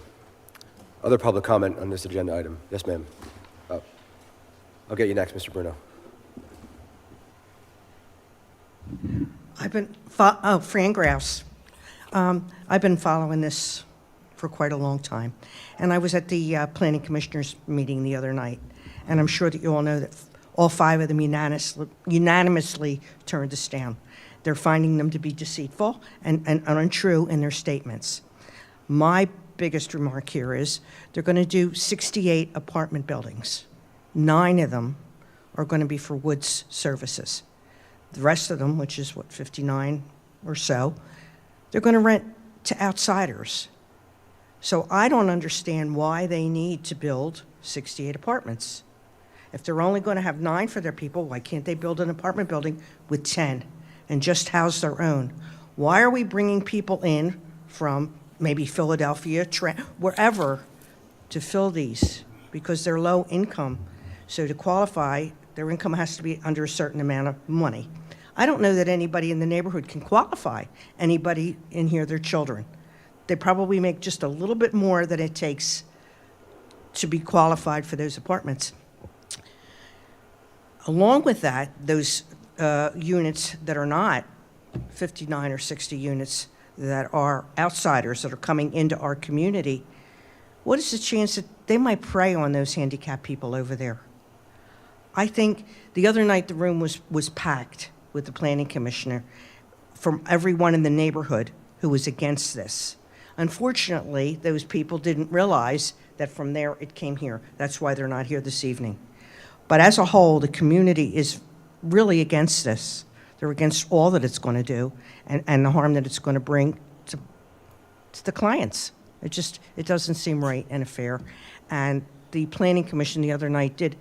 Other public comment on this agenda item? Yes, ma'am. Oh. I'll get you next, Mr. Bruno.
Fran Grouse. I've been following this for quite a long time. And I was at the Planning Commissioners meeting the other night. And I'm sure that you all know that all 5 of them unanimously turned us down. They're finding them to be deceitful and untrue in their statements. My biggest remark here is they're going to do 68 apartment buildings. 9 of them are going to be for Woods Services. The rest of them, which is 59 or so, they're going to rent to outsiders. So I don't understand why they need to build 68 apartments. If they're only going to have 9 for their people, why can't they build an apartment building with 10 and just house their own? Why are we bringing people in from maybe Philadelphia, wherever, to fill these? Because they're low income. So to qualify, their income has to be under a certain amount of money. I don't know that anybody in the neighborhood can qualify anybody in here, their children. They probably make just a little bit more than it takes to be qualified for those apartments. Along with that, those units that are not 59 or 60 units that are outsiders that are coming into our community, what is the chance that they might prey on those handicapped people over there? I think the other night the room was packed with the planning commissioner from everyone in the neighborhood who was against this. Unfortunately, those people didn't realize that from there it came here. That's why they're not here this evening. But as a whole, the community is really against this. They're against all that it's going to do and the harm that it's going to bring to the clients. It doesn't seem right and fair. And the Planning Commission the other night did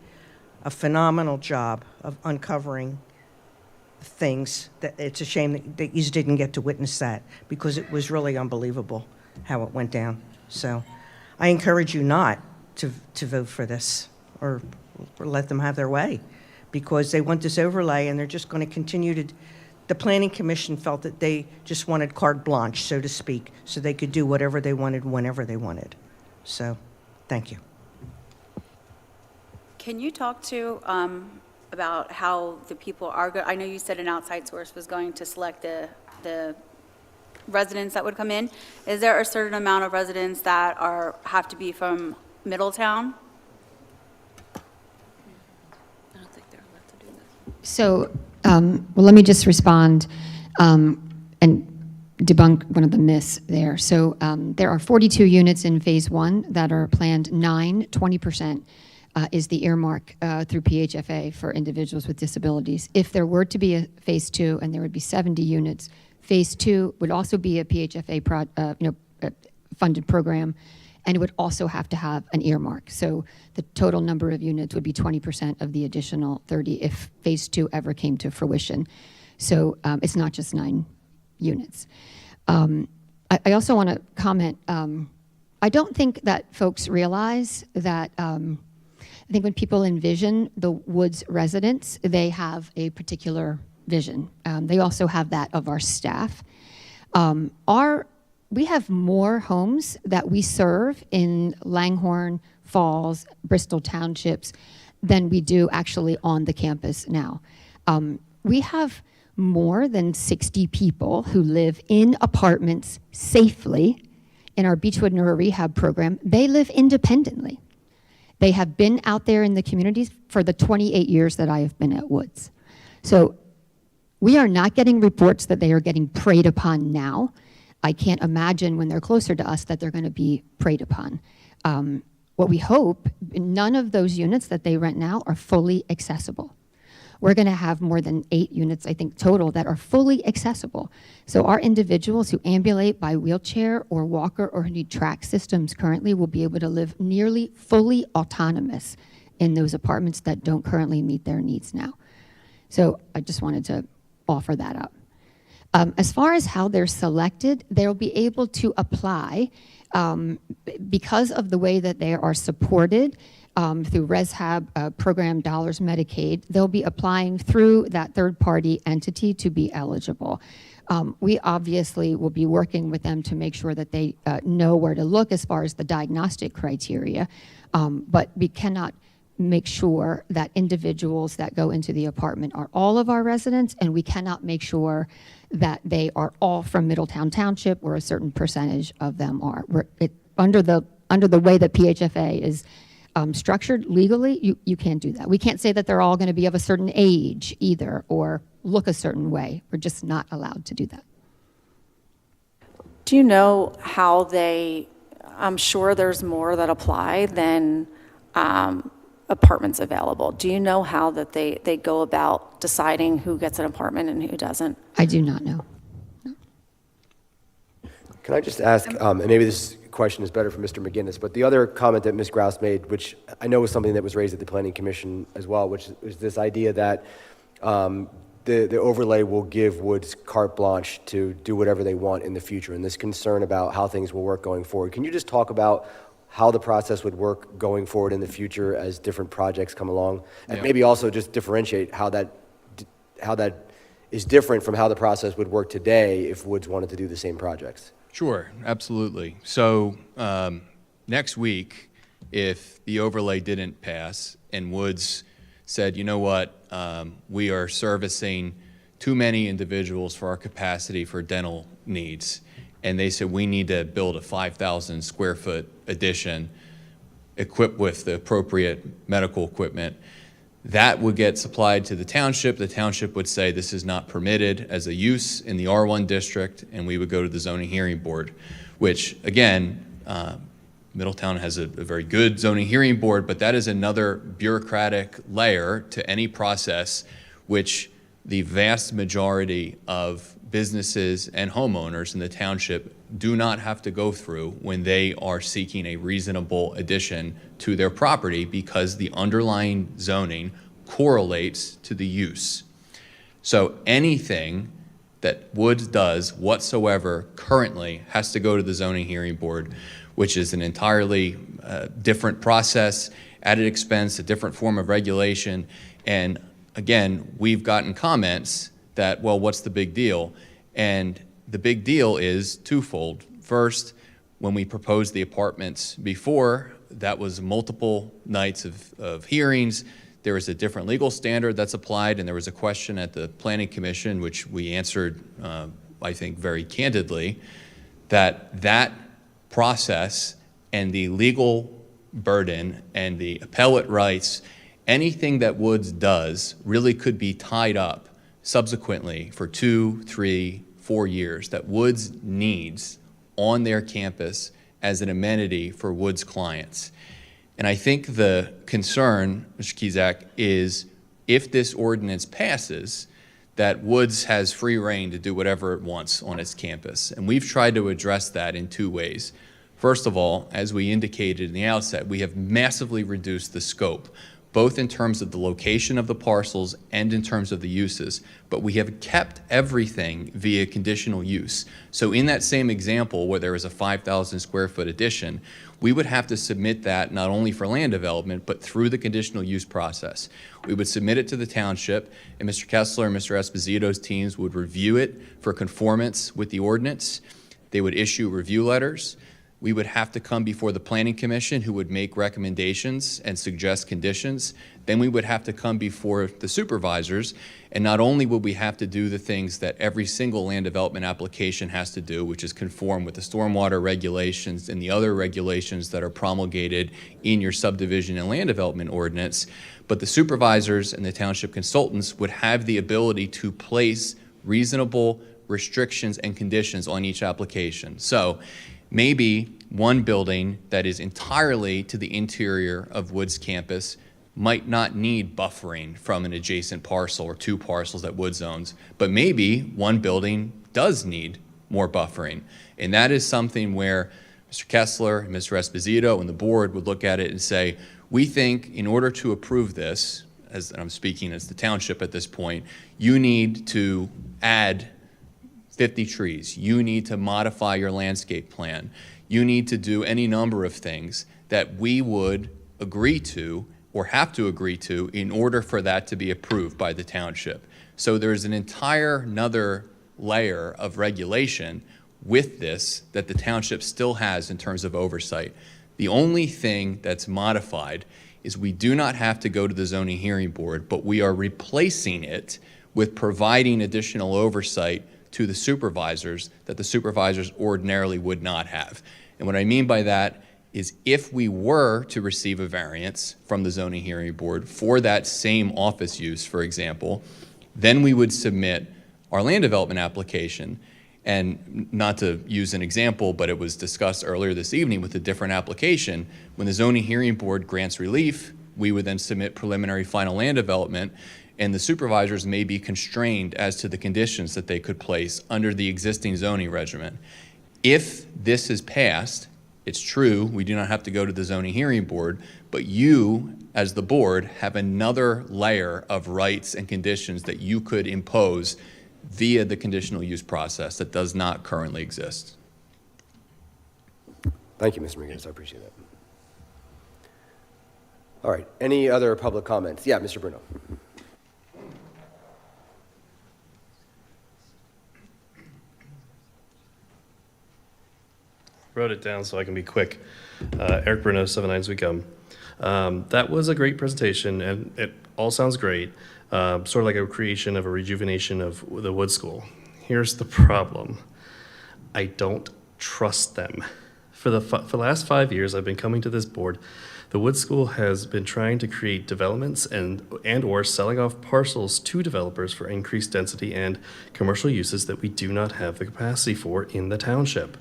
a phenomenal job of uncovering things that it's a shame that you didn't get to witness that, because it was really unbelievable how it went down. So I encourage you not to vote for this or let them have their way, because they want this overlay, and they're just going to continue to, the Planning Commission felt that they just wanted carte blanche, so to speak, so they could do whatever they wanted, whenever they wanted. So, thank you.
Can you talk to about how the people are, I know you said an outside source was going to select the residents that would come in. Is there a certain amount of residents that have to be from Middletown?
I don't think they're allowed to do that.
So, well, let me just respond and debunk one of the myths there. So there are 42 units in Phase 1 that are planned. 20% is the earmark through PHFA for individuals with disabilities. If there were to be a Phase 2, and there would be 70 units, Phase 2 would also be a PHFA funded program, and it would also have to have an earmark. So the total number of units would be 20% of the additional 30 if Phase 2 ever came to fruition. So it's not just 9 units. I also want to comment, I don't think that folks realize that, I think when people envision the Woods residents, they have a particular vision. They also have that of our staff. We have more homes that we serve in Langhorne, Falls, Bristol Townships than we do actually on the campus now. We have more than 60 people who live in apartments safely in our Beechwood Neuro-Rehab program. They live independently. They have been out there in the communities for the 28 years that I have been at Woods. So we are not getting reports that they are getting preyed upon now. I can't imagine when they're closer to us that they're going to be preyed upon. What we hope, none of those units that they rent now are fully accessible. We're going to have more than 8 units, I think, total that are fully accessible. So our individuals who ambulate by wheelchair or walker or who need track systems currently will be able to live nearly fully autonomous in those apartments that don't currently meet their needs now. So I just wanted to offer that up. As far as how they're selected, they'll be able to apply because of the way that they are supported through ResHab program dollars, Medicaid. They'll be applying through that third-party entity to be eligible. We obviously will be working with them to make sure that they know where to look as far as the diagnostic criteria, but we cannot make sure that individuals that go into the apartment are all of our residents, and we cannot make sure that they are all from Middletown Township, where a certain percentage of them are. Under the way that PHFA is structured legally, you can't do that. We can't say that they're all going to be of a certain age either, or look a certain way. We're just not allowed to do that.
Do you know how I'm sure there's more that apply than apartments available. Do you know how that they go about deciding who gets an apartment and who doesn't?
I do not know.
Can I just ask, and maybe this question is better for Mr. McGinnis, but the other comment that Ms. Grouse made, which I know was something that was raised at the Planning Commission as well, which is this idea that the overlay will give Woods carte blanche to do whatever they want in the future, and this concern about how things will work going forward. Can you just talk about how the process would work going forward in the future as different projects come along, and maybe also just differentiate how that is different from how the process would work today if Woods wanted to do the same projects?
Sure, absolutely. So next week, if the overlay didn't pass and Woods said, you know what, we are servicing too many individuals for our capacity for dental needs, and they said we need to build a 5,000 square foot addition equipped with the appropriate medical equipment, that would get supplied to the township. The township would say this is not permitted as a use in the R1 district, and we would go to the zoning hearing board, which again, Middletown has a very good zoning hearing board, but that is another bureaucratic layer to any process which the vast majority of businesses and homeowners in the township do not have to go through when they are seeking a reasonable addition to their property, because the underlying zoning correlates to the use. So anything that Woods does whatsoever currently has to go to the zoning hearing board, which is an entirely different process, added expense, a different form of regulation, and again, we've gotten comments that, well, what's the big deal? And the big deal is twofold. First, when we proposed the apartments before, that was multiple nights of hearings. There was a different legal standard that's applied, and there was a question at the Planning Commission, which we answered, I think, very candidly, that process and the legal burden and the appellate rights, anything that Woods does really could be tied up subsequently for 2, 3, 4 years that Woods needs on their campus as an amenity for Woods clients. And I think the concern, Mr. Kizak, is if this ordinance passes, that Woods has free reign to do whatever it wants on its campus. And we've tried to address that in 2 ways. First of all, as we indicated in the outset, we have massively reduced the scope, both in terms of the location of the parcels and in terms of the uses, but we have kept everything via conditional use. So in that same example where there is a 5,000 square foot addition, we would have to submit that not only for land development, but through the conditional use process. We would submit it to the township, and Mr. Kessler and Mr. Esposito's teams would review it for conformance with the ordinance. They would issue review letters. We would have to come before the Planning Commission, who would make recommendations and suggest conditions. Then we would have to come before the supervisors, and not only would we have to do the things that every single land development application has to do, which is conform with the stormwater regulations and the other regulations that are promulgated in your subdivision and land development ordinance, but the supervisors and the township consultants would have the ability to place reasonable restrictions and conditions on each application. So maybe one building that is entirely to the interior of Woods campus might not need buffering from an adjacent parcel or 2 parcels that Woods owns, but maybe one building does need more buffering. And that is something where Mr. Kessler and Mr. Esposito and the board would look at it and say, we think in order to approve this, as I'm speaking as the township at this point, you need to add 50 trees. You need to modify your landscape plan. You need to do any number of things that we would agree to or have to agree to in order for that to be approved by the township. So there's an entire another layer of regulation with this that the township still has in terms of oversight. The only thing that's modified is we do not have to go to the zoning hearing board, but we are replacing it with providing additional oversight to the supervisors that the supervisors ordinarily would not have. And what I mean by that is if we were to receive a variance from the zoning hearing board for that same office use, for example, then we would submit our land development application. And not to use an example, but it was discussed earlier this evening with a different application. When the zoning hearing board grants relief, we would then submit preliminary final land development, and the supervisors may be constrained as to the conditions that they could place under the existing zoning regimen. If this is passed, it's true, we do not have to go to the zoning hearing board, but you, as the board, have another layer of rights and conditions that you could impose via the conditional use process that does not currently exist.
Thank you, Mr. McGinnis. I appreciate that. All right. Any other public comments? Yeah, Mr. Bruno.
Wrote it down so I can be quick. Eric Bruno, 79 Weecum. That was a great presentation, and it all sounds great. Sort of like a creation of a rejuvenation of the Wood School. Here's the problem. I don't trust them. For the last 5 years I've been coming to this board, the Wood School has been trying to create developments and or selling off parcels to developers for increased density and commercial uses that we do not have the capacity for in the township.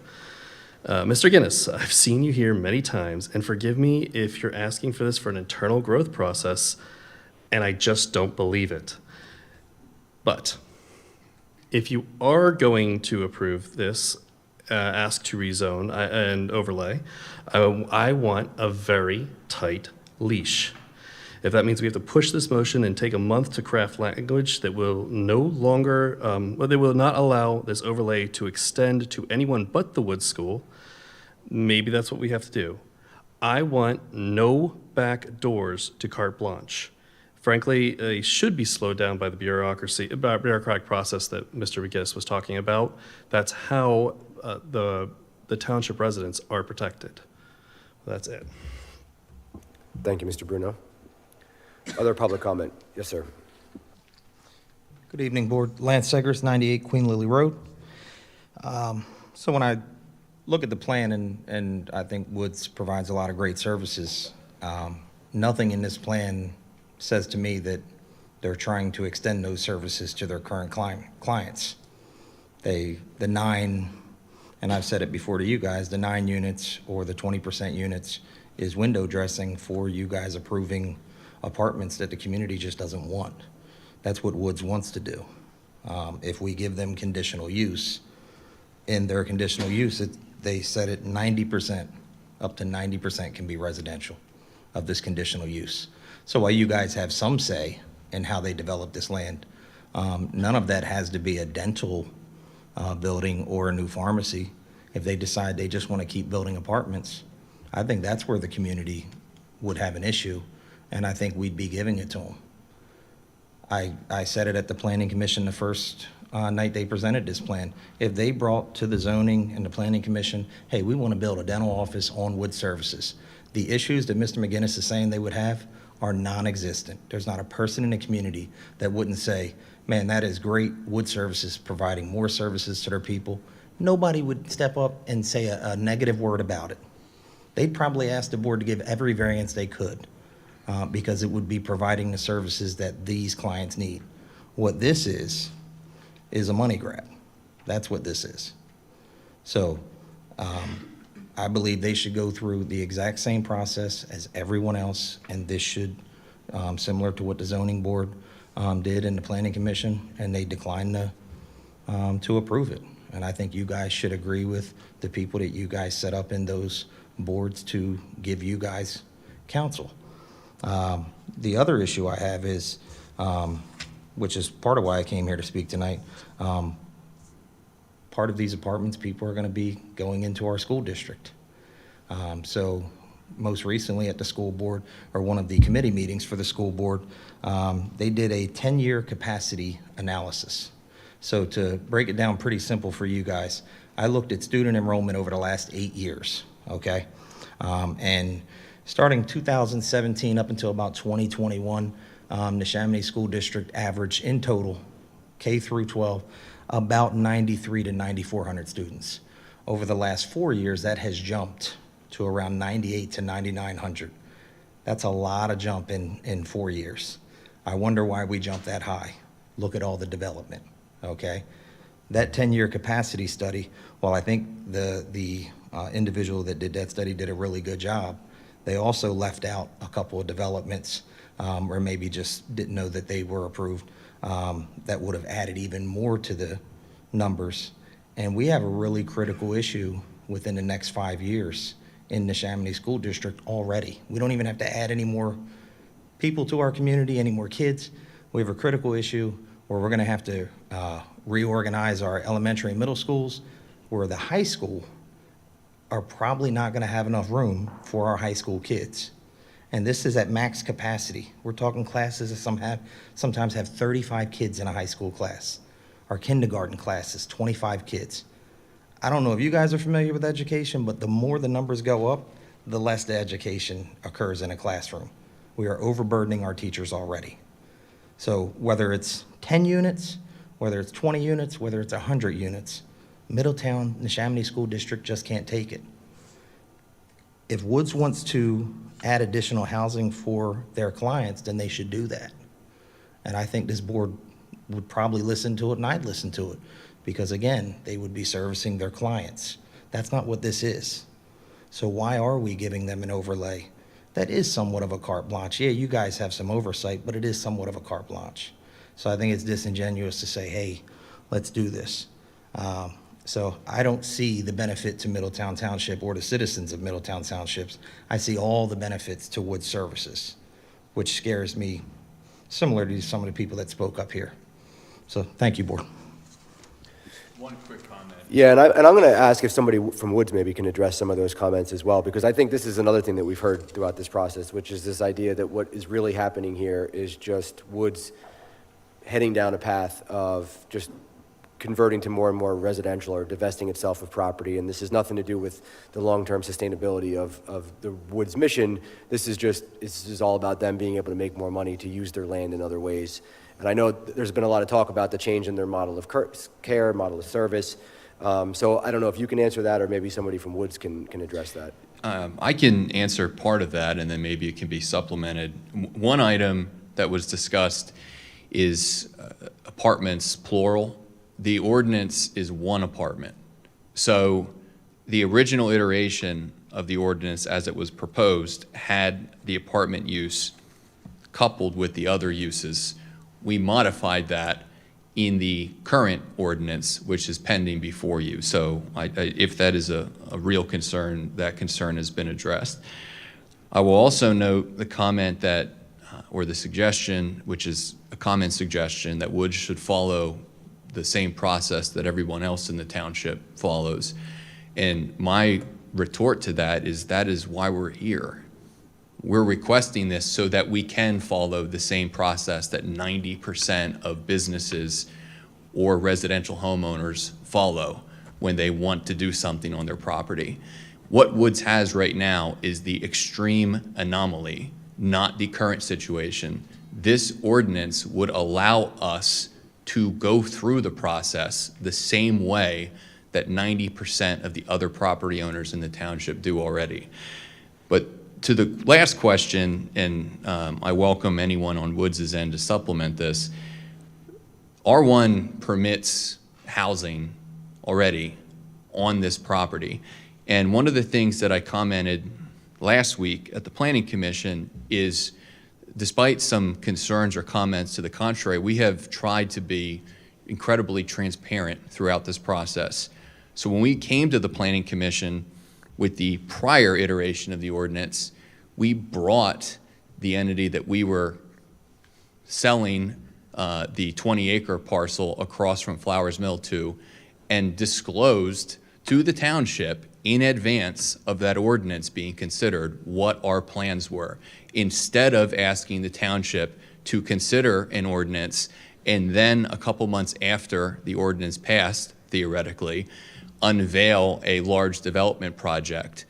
Mr. Guinness, I've seen you here many times, and forgive me if you're asking for this for an internal growth process, and I just don't believe it. But if you are going to approve this, ask to rezone and overlay, I want a very tight leash. If that means we have to push this motion and take a month to craft language that will no longer, they will not allow this overlay to extend to anyone but the Wood School, maybe that's what we have to do. I want no back doors to carte blanche. frankly, they should be slowed down by the bureaucratic process that Mr. McGinnis was talking about. That's how the township residents are protected. That's it.
Thank you, Mr. Bruno. Other public comment? Yes, sir.
Good evening, Board. Lance Segers, 98 Queen Lily Road. So when I look at the plan, and I think Woods provides a lot of great services, nothing in this plan says to me that they're trying to extend those services to their current clients. The 9, and I've said it before to you guys, the 9 units or the 20% units is window dressing for you guys approving apartments that the community just doesn't want. That's what Woods wants to do. If we give them conditional use, in their conditional use, they said it 90%, up to 90% can be residential of this conditional use. So while you guys have some say in how they develop this land, none of that has to be a dental building or a new pharmacy. If they decide they just want to keep building apartments, I think that's where the community would have an issue, and I think we'd be giving it to them. I said it at the Planning Commission the first night they presented this plan. If they brought to the zoning and the Planning Commission, hey, we want to build a dental office on Wood Services, the issues that Mr. McGinnis is saying they would have are non-existent. There's not a person in the community that wouldn't say, man, that is great, Wood Services providing more services to their people. Nobody would step up and say a negative word about it. They'd probably ask the board to give every variance they could because it would be providing the services that these clients need. What this is a money grab. That's what this is. So I believe they should go through the exact same process as everyone else, and this should, similar to what the zoning board did in the Planning Commission, and they declined to approve it. And I think you guys should agree with the people that you guys set up in those boards to give you guys counsel. The other issue I have is, which is part of why I came here to speak tonight, part of these apartments, people are going to be going into our school district. So most recently at the school board, or one of the committee meetings for the school board, they did a 10-year capacity analysis. So to break it down pretty simple for you guys, I looked at student enrollment over the last 8 years, okay? And starting 2017 up until about 2021, the Chamonix School District averaged in total, K through 12, about 9,300 to 9,400 students. Over the last 4 years, that has jumped to around 98 to 9,900. That's a lot of jump in 4 years. I wonder why we jumped that high. Look at all the development, okay? That 10-year capacity study, while I think the individual that did that study did a really good job, they also left out a couple of developments or maybe just didn't know that they were approved that would have added even more to the numbers. And we have a really critical issue within the next 5 years in the Chamonix School District already. We don't even have to add any more people to our community, any more kids. We have a critical issue where we're going to have to reorganize our elementary and middle schools, where the high school are probably not going to have enough room for our high school kids. And this is at max capacity. We're talking classes that sometimes have 35 kids in a high school class. Our kindergarten class is 25 kids. I don't know if you guys are familiar with education, but the more the numbers go up, the less the education occurs in a classroom. We are overburdening our teachers already. So whether it's 10 units, whether it's 20 units, whether it's 100 units, Middletown, the Chamonix School District just can't take it. If Woods wants to add additional housing for their clients, then they should do that. And I think this board would probably listen to it, and I'd listen to it, because again, they would be servicing their clients. That's not what this is. So why are we giving them an overlay? That is somewhat of a carte blanche. Yeah, you guys have some oversight, but it is somewhat of a carte blanche. So I think it's disingenuous to say, hey, let's do this. So I don't see the benefit to Middletown Township or the citizens of Middletown Townships. I see all the benefits to Wood Services, which scares me, similar to some of the people that spoke up here. So thank you, board.
One quick comment.
Yeah, and I'm going to ask if somebody from Woods maybe can address some of those comments as well, because I think this is another thing that we've heard throughout this process, which is this idea that what is really happening here is just Woods heading down a path of just converting to more and more residential or divesting itself of property. And this has nothing to do with the long-term sustainability of the Woods mission. This is all about them being able to make more money to use their land in other ways. And I know there's been a lot of talk about the change in their model of care, model of service. So I don't know if you can answer that, or maybe somebody from Woods can address that.
I can answer part of that, and then maybe it can be supplemented. One item that was discussed is apartments, plural. The ordinance is one apartment. So the original iteration of the ordinance as it was proposed had the apartment use coupled with the other uses. We modified that in the current ordinance, which is pending before you. So if that is a real concern, that concern has been addressed. I will also note the comment that, or the suggestion, which is a common suggestion, that Woods should follow the same process that everyone else in the township follows. And my retort to that is why we're here. We're requesting this so that we can follow the same process that 90% of businesses or residential homeowners follow when they want to do something on their property. What Woods has right now is the extreme anomaly, not the current situation. This ordinance would allow us to go through the process the same way that 90% of the other property owners in the township do already. But to the last question, and I welcome anyone on Woods' end to supplement this, R1 permits housing already on this property. And one of the things that I commented last week at the Planning Commission is, despite some concerns or comments to the contrary, we have tried to be incredibly transparent throughout this process. So when we came to the Planning Commission with the prior iteration of the ordinance, we brought the entity that we were selling the 20-acre parcel across from Flowers Mill to, and disclosed to the township in advance of that ordinance being considered what our plans were, instead of asking the township to consider an ordinance and then a couple months after the ordinance passed, theoretically, unveil a large development project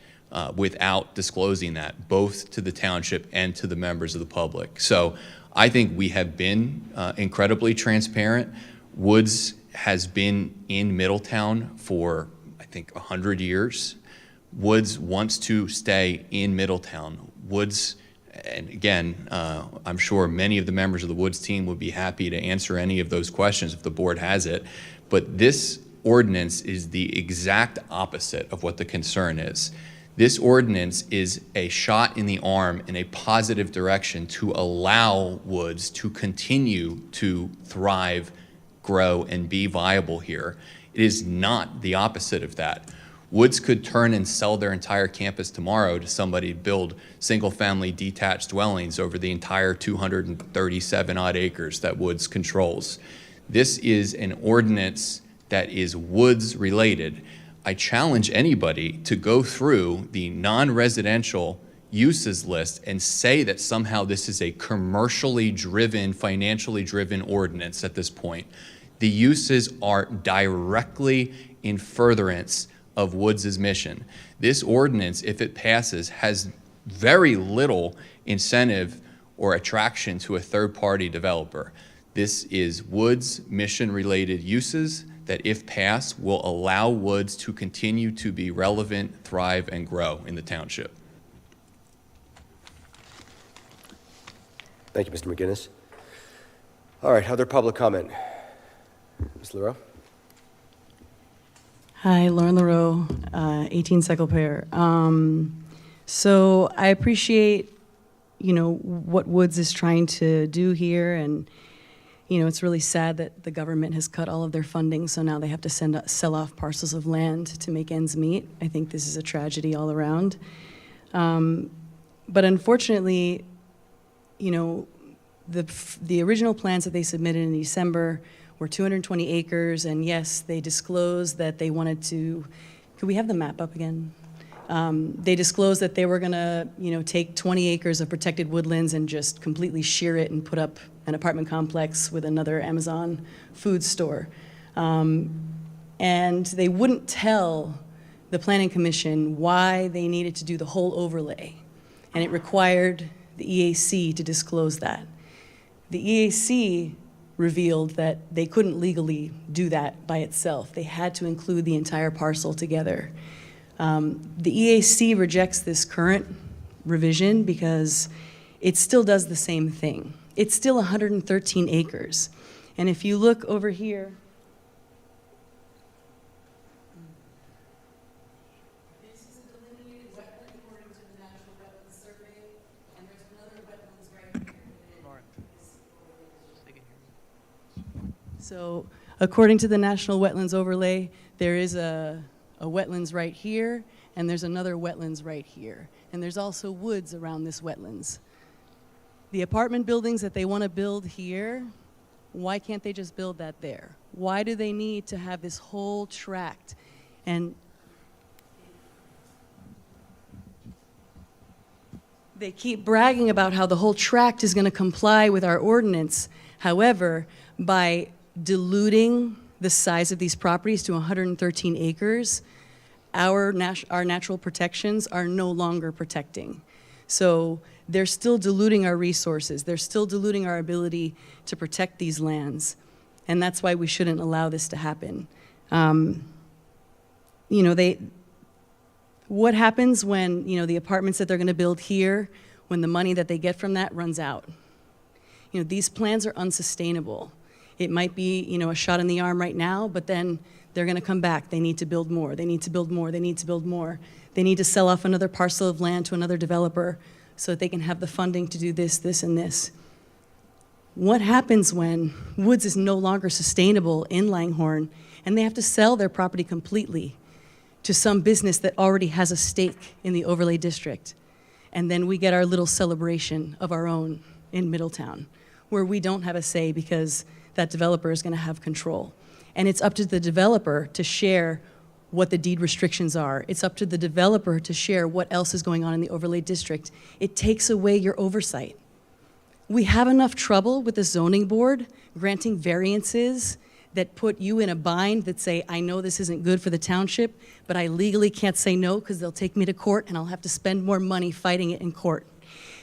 without disclosing that, both to the township and to the members of the public. So I think we have been incredibly transparent. Woods has been in Middletown for, I think, 100 years. Woods wants to stay in Middletown. Woods, and again, I'm sure many of the members of the Woods team would be happy to answer any of those questions if the board has it, but this ordinance is the exact opposite of what the concern is. This ordinance is a shot in the arm in a positive direction to allow Woods to continue to thrive, grow, and be viable here. It is not the opposite of that. Woods could turn and sell their entire campus tomorrow to somebody to build single-family detached dwellings over the entire 237 odd acres that Woods controls. This is an ordinance that is Woods related. I challenge anybody to go through the non-residential uses list and say that somehow this is a commercially driven, financially driven ordinance at this point. The uses are directly in furtherance of Woods' mission. This ordinance, if it passes, has very little incentive or attraction to a third-party developer. This is Woods' mission-related uses that, if passed, will allow Woods to continue to be relevant, thrive, and grow in the township.
Thank you, Mr. McGinnis. All right, other public comment? Ms. LaRoe?
Hi, Lauren LaRoe, 18 Cycle Pair. So I appreciate, what Woods is trying to do here, and, it's really sad that the government has cut all of their funding, so now they have to sell off parcels of land to make ends meet. I think this is a tragedy all around. But unfortunately, the original plans that they submitted in December were 220 acres, and yes, they disclosed that they wanted to, could we have the map up again? They disclosed that they were gonna, take 20 acres of protected woodlands and just completely shear it and put up an apartment complex with another Amazon food store. And they wouldn't tell the Planning Commission why they needed to do the whole overlay. And it required the EAC to disclose that. The EAC revealed that they couldn't legally do that by itself. They had to include the entire parcel together. The EAC rejects this current revision because it still does the same thing. It's still 113 acres. And if you look over here, this is a delineated wetland according to the National Wetlands Survey, and there's another wetlands right here. So according to the National Wetlands Overlay, there is a wetlands right here, and there's another wetlands right here. And there's also woods around this wetlands. The apartment buildings that they want to build here, why can't they just build that there? Why do they need to have this whole tract? And they keep bragging about how the whole tract is going to comply with our ordinance. However, by diluting the size of these properties to 113 acres, our natural protections are no longer protecting. So they're still diluting our resources. They're still diluting our ability to protect these lands. And that's why we shouldn't allow this to happen. What happens when, the apartments that they're going to build here, when the money that they get from that runs out? These plans are unsustainable. It might be, a shot in the arm right now, but then they're going to come back. They need to build more. They need to build more. They need to build more. They need to sell off another parcel of land to another developer so that they can have the funding to do this, this, and this. What happens when woods is no longer sustainable in Langhorne and they have to sell their property completely to some business that already has a stake in the overlay district? And then we get our little celebration of our own in Middletown, where we don't have a say because that developer is going to have control. And it's up to the developer to share what the deed restrictions are. It's up to the developer to share what else is going on in the overlay district. It takes away your oversight. We have enough trouble with the zoning board granting variances that put you in a bind that say, I know this isn't good for the township, but I legally can't say no because they'll take me to court and I'll have to spend more money fighting it in court.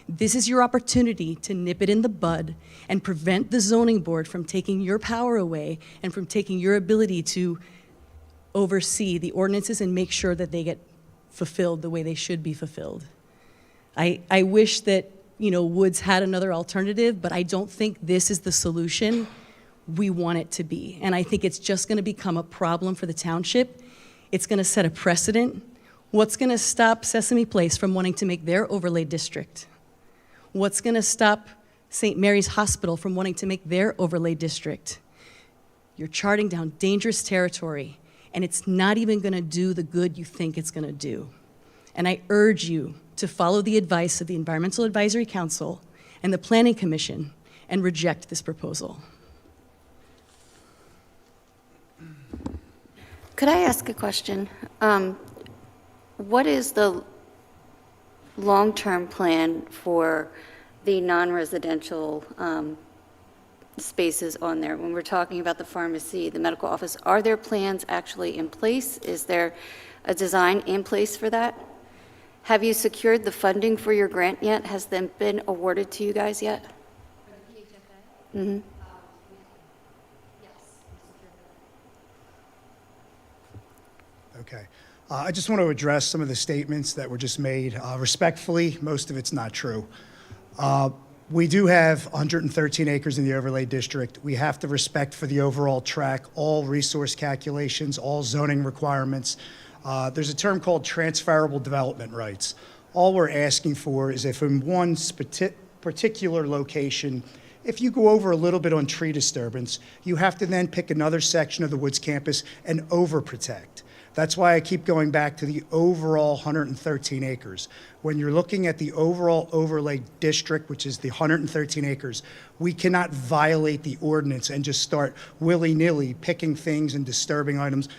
This is your opportunity to nip it in the bud and prevent the zoning board from taking your power away and from taking your ability to oversee the ordinances and make sure that they get fulfilled the way they should be fulfilled. I wish that, Woods had another alternative, but I don't think this is the solution we want it to be. And I think it's just going to become a problem for the township. It's going to set a precedent. What's going to stop Sesame Place from wanting to make their overlay district? What's going to stop St. Mary's Hospital from wanting to make their overlay district? You're charting down dangerous territory, and it's not even going to do the good you think it's going to do. And I urge you to follow the advice of the Environmental Advisory Council and the Planning Commission and reject this proposal.
Could I ask a question? What is the long-term plan for the non-residential spaces on there? When we're talking about the pharmacy, the medical office, are there plans actually in place? Is there a design in place for that? Have you secured the funding for your grant yet? Has them been awarded to you guys yet?
For the PHFA?
Mm-hmm.
Okay. I just want to address some of the statements that were just made. Respectfully, most of it's not true. We do have 113 acres in the overlay district. We have to respect for the overall tract, all resource calculations, all zoning requirements. There's a term called transferable development rights. All we're asking for is if in one particular location, if you go over a little bit on tree disturbance, you have to then pick another section of the Woods campus and overprotect. That's why I keep going back to the overall 113 acres. When you're looking at the overall overlay district, which is the 113 acres, we cannot violate the ordinance and just start willy-nilly picking things and disturbing items.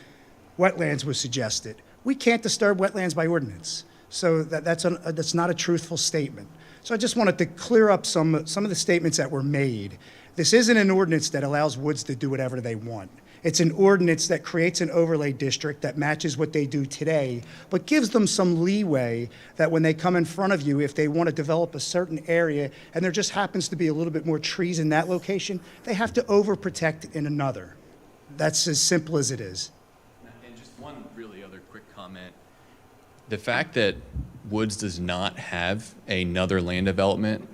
Wetlands was suggested. We can't disturb wetlands by ordinance. So that's not a truthful statement. So I just wanted to clear up some of the statements that were made. This isn't an ordinance that allows Woods to do whatever they want. It's an ordinance that creates an overlay district that matches what they do today, but gives them some leeway that when they come in front of you, if they want to develop a certain area and there just happens to be a little bit more trees in that location, they have to overprotect in another. That's as simple as it is.
And just one really other quick comment. The fact that Woods does not have another land development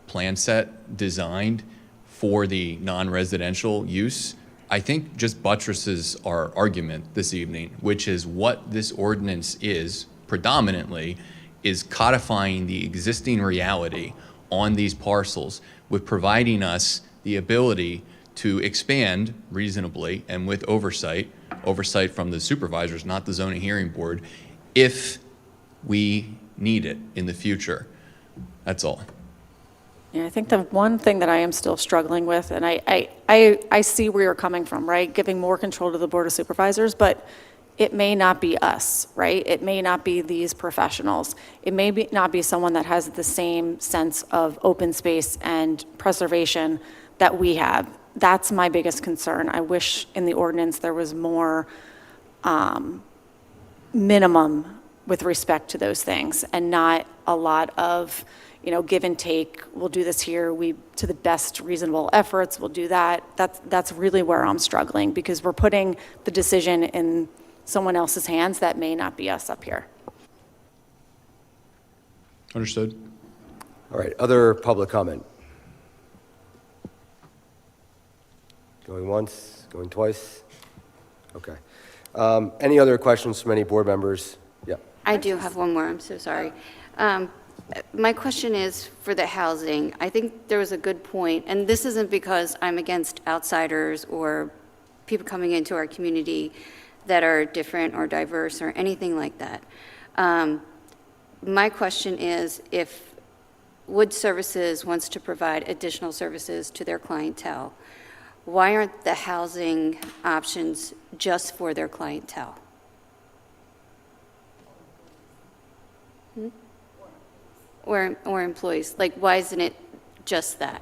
plan set designed for the non-residential use, I think just buttresses our argument this evening, which is what this ordinance is predominantly is codifying the existing reality on these parcels with providing us the ability to expand reasonably and with oversight from the supervisors, not the zoning hearing board, if we need it in the future. That's all.
Yeah, I think the one thing that I am still struggling with, and I see where you're coming from, right? Giving more control to the Board of Supervisors, but it may not be us, right? It may not be these professionals. It may not be someone that has the same sense of open space and preservation that we have. That's my biggest concern. I wish in the ordinance there was more minimum with respect to those things and not a lot of, give and take. We'll do this here. To the best reasonable efforts, we'll do that. That's really where I'm struggling because we're putting the decision in someone else's hands that may not be us up here.
Understood.
All right, other public comment? Going once, going twice? Okay. Any other questions from any board members? Yeah.
I do have one more, I'm so sorry. My question is for the housing. I think there was a good point, and this isn't because I'm against outsiders or people coming into our community that are different or diverse or anything like that. My question is if Wood Services wants to provide additional services to their clientele, why aren't the housing options just for their clientele? Or employees? Like, why isn't it just that?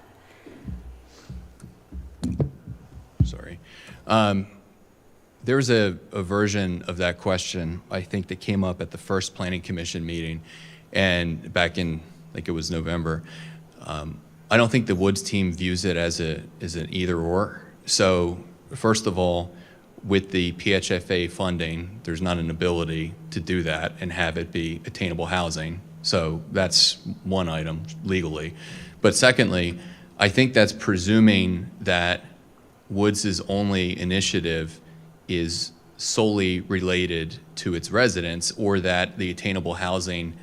Sorry. There was a version of that question, I think, that came up at the first Planning Commission meeting, and back in, I think it was November. I don't think the Woods team views it as an either or. So, first of all, with the PHFA funding, there's not an ability to do that and have it be attainable housing. So that's one item legally. But secondly, I think that's presuming that Woods' only initiative is solely related to its residents, or that the attainable housing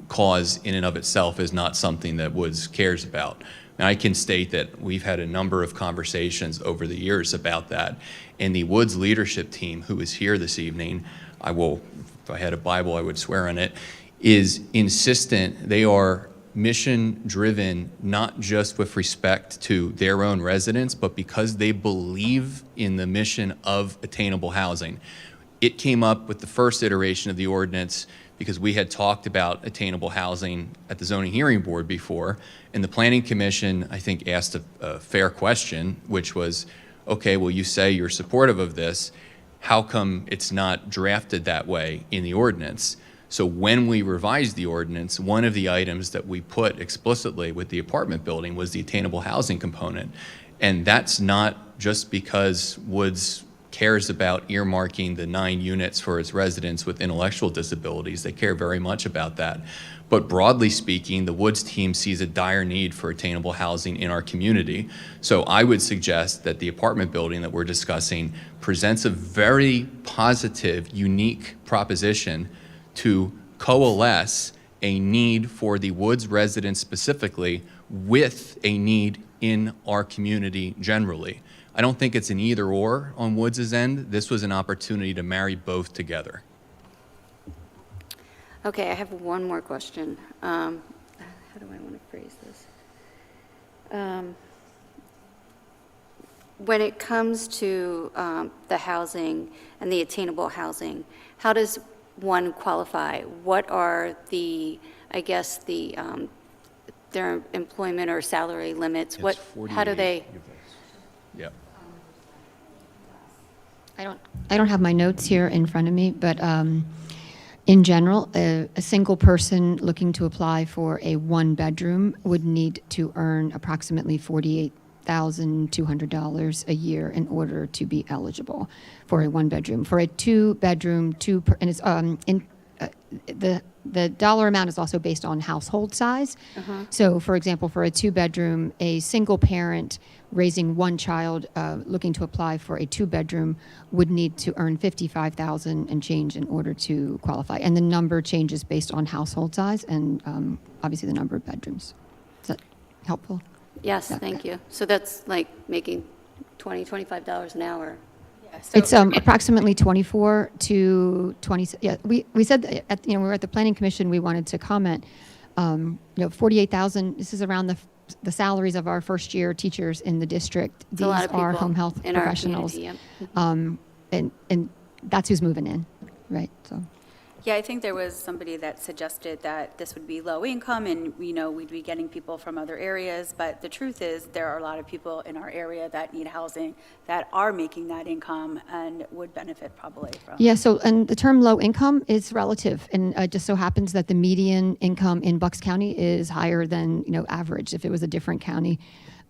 cause in and of itself is not something that Woods cares about. And I can state that we've had a number of conversations over the years about that. And the Woods leadership team, who is here this evening, if I had a Bible, I would swear on it, is insistent. They are mission driven, not just with respect to their own residents, but because they believe in the mission of attainable housing. It came up with the first iteration of the ordinance because we had talked about attainable housing at the zoning hearing board before, and the Planning Commission, I think, asked a fair question, which was, okay, well, you say you're supportive of this, how come it's not drafted that way in the ordinance? So when we revised the ordinance, one of the items that we put explicitly with the apartment building was the attainable housing component. And that's not just because Woods cares about earmarking the 9 units for its residents with intellectual disabilities. They care very much about that. But broadly speaking, the Woods team sees a dire need for attainable housing in our community. So I would suggest that the apartment building that we're discussing presents a very positive, unique proposition to coalesce a need for the Woods residents specifically with a need in our community generally. I don't think it's an either or on Woods' end. This was an opportunity to marry both together.
Okay, I have one more question. How do I want to phrase this? When it comes to the housing and the attainable housing, how does one qualify? What are the, I guess, their employment or salary limits? What, how do they?
Yeah.
I don't have my notes here in front of me, but in general, a single person looking to apply for a one-bedroom would need to earn approximately $48,200 a year in order to be eligible for a one-bedroom. For a two-bedroom, and it's the dollar amount is also based on household size. So, for example, for a two-bedroom, a single parent raising one child looking to apply for a two-bedroom would need to earn $55,000 and change in order to qualify. And the number changes based on household size and obviously the number of bedrooms. Is that helpful?
Yes, thank you. So that's like making $25 an hour.
It's approximately 24 to 20. Yeah, we said that we were at the Planning Commission. We wanted to comment. 48,000. This is around the salaries of our first-year teachers in the district.
It's a lot of
are
people
home health
in our
professionals,
community,
and that's who's moving in, right? So.
Yeah, I think there was somebody that suggested that this would be low income and, we'd be getting people from other areas. But the truth is, there are a lot of people in our area that need housing that are making that income and would benefit probably from.
Yeah, so, and the term low income is relative. And it just so happens that the median income in Bucks County is higher than, average. If it was a different county,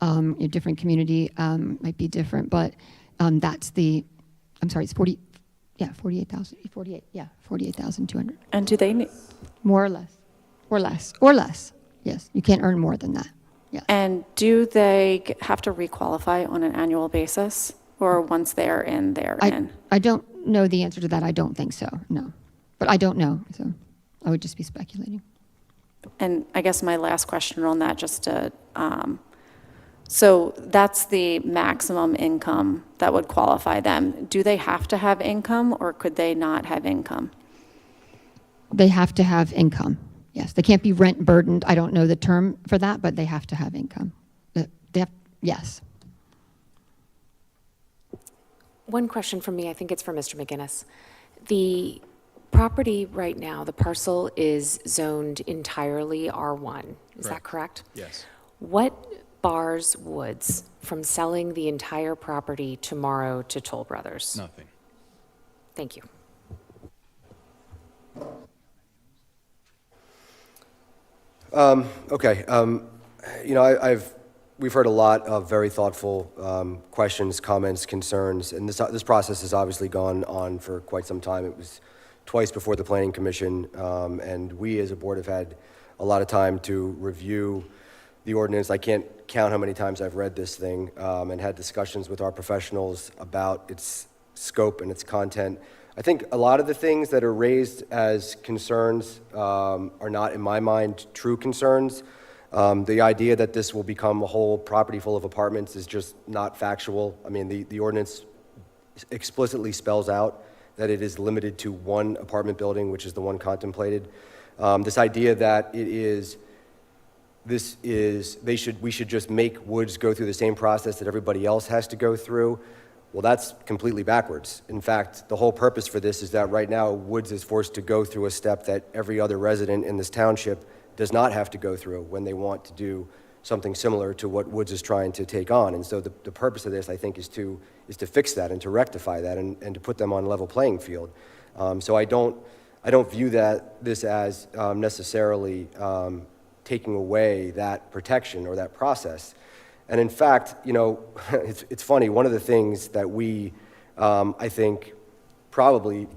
a different community, might be different. But that's it's 40. Yeah, 48,200.
And do they need?
More or less. Or less. Yes, you can't earn more than that. Yeah.
And do they have to requalify on an annual basis, or once they're in, they're in?
I don't know the answer to that. I don't think so, no. But I don't know, so I would just be speculating.
And I guess my last question on that, just to, so that's the maximum income that would qualify them. Do they have to have income, or could they not have income?
They have to have income, yes. They can't be rent burdened. I don't know the term for that, but they have to have income. Yes.
One question from me, I think it's for Mr. McGinnis. The property right now, the parcel is zoned entirely R1. Is that correct?
Yes.
What bars Woods from selling the entire property tomorrow to Toll Brothers?
Nothing.
Thank you.
Okay. We've heard a lot of very thoughtful questions, comments, concerns, and this process has obviously gone on for quite some time. It was twice before the Planning Commission, and we as a board have had a lot of time to review the ordinance. I can't count how many times I've read this thing and had discussions with our professionals about its scope and its content. I think a lot of the things that are raised as concerns are not, in my mind, true concerns. The idea that this will become a whole property full of apartments is just not factual. I mean, the ordinance explicitly spells out that it is limited to one apartment building, which is the one contemplated. This idea that we should just make Woods go through the same process that everybody else has to go through, well, that's completely backwards. In fact, the whole purpose for this is that right now Woods is forced to go through a step that every other resident in this township does not have to go through when they want to do something similar to what Woods is trying to take on. And so the purpose of this, I think, is to fix that and to rectify that and to put them on a level playing field. So I don't view this as necessarily taking away that protection or that process. And in fact, it's funny, one of the things that we, I think, probably,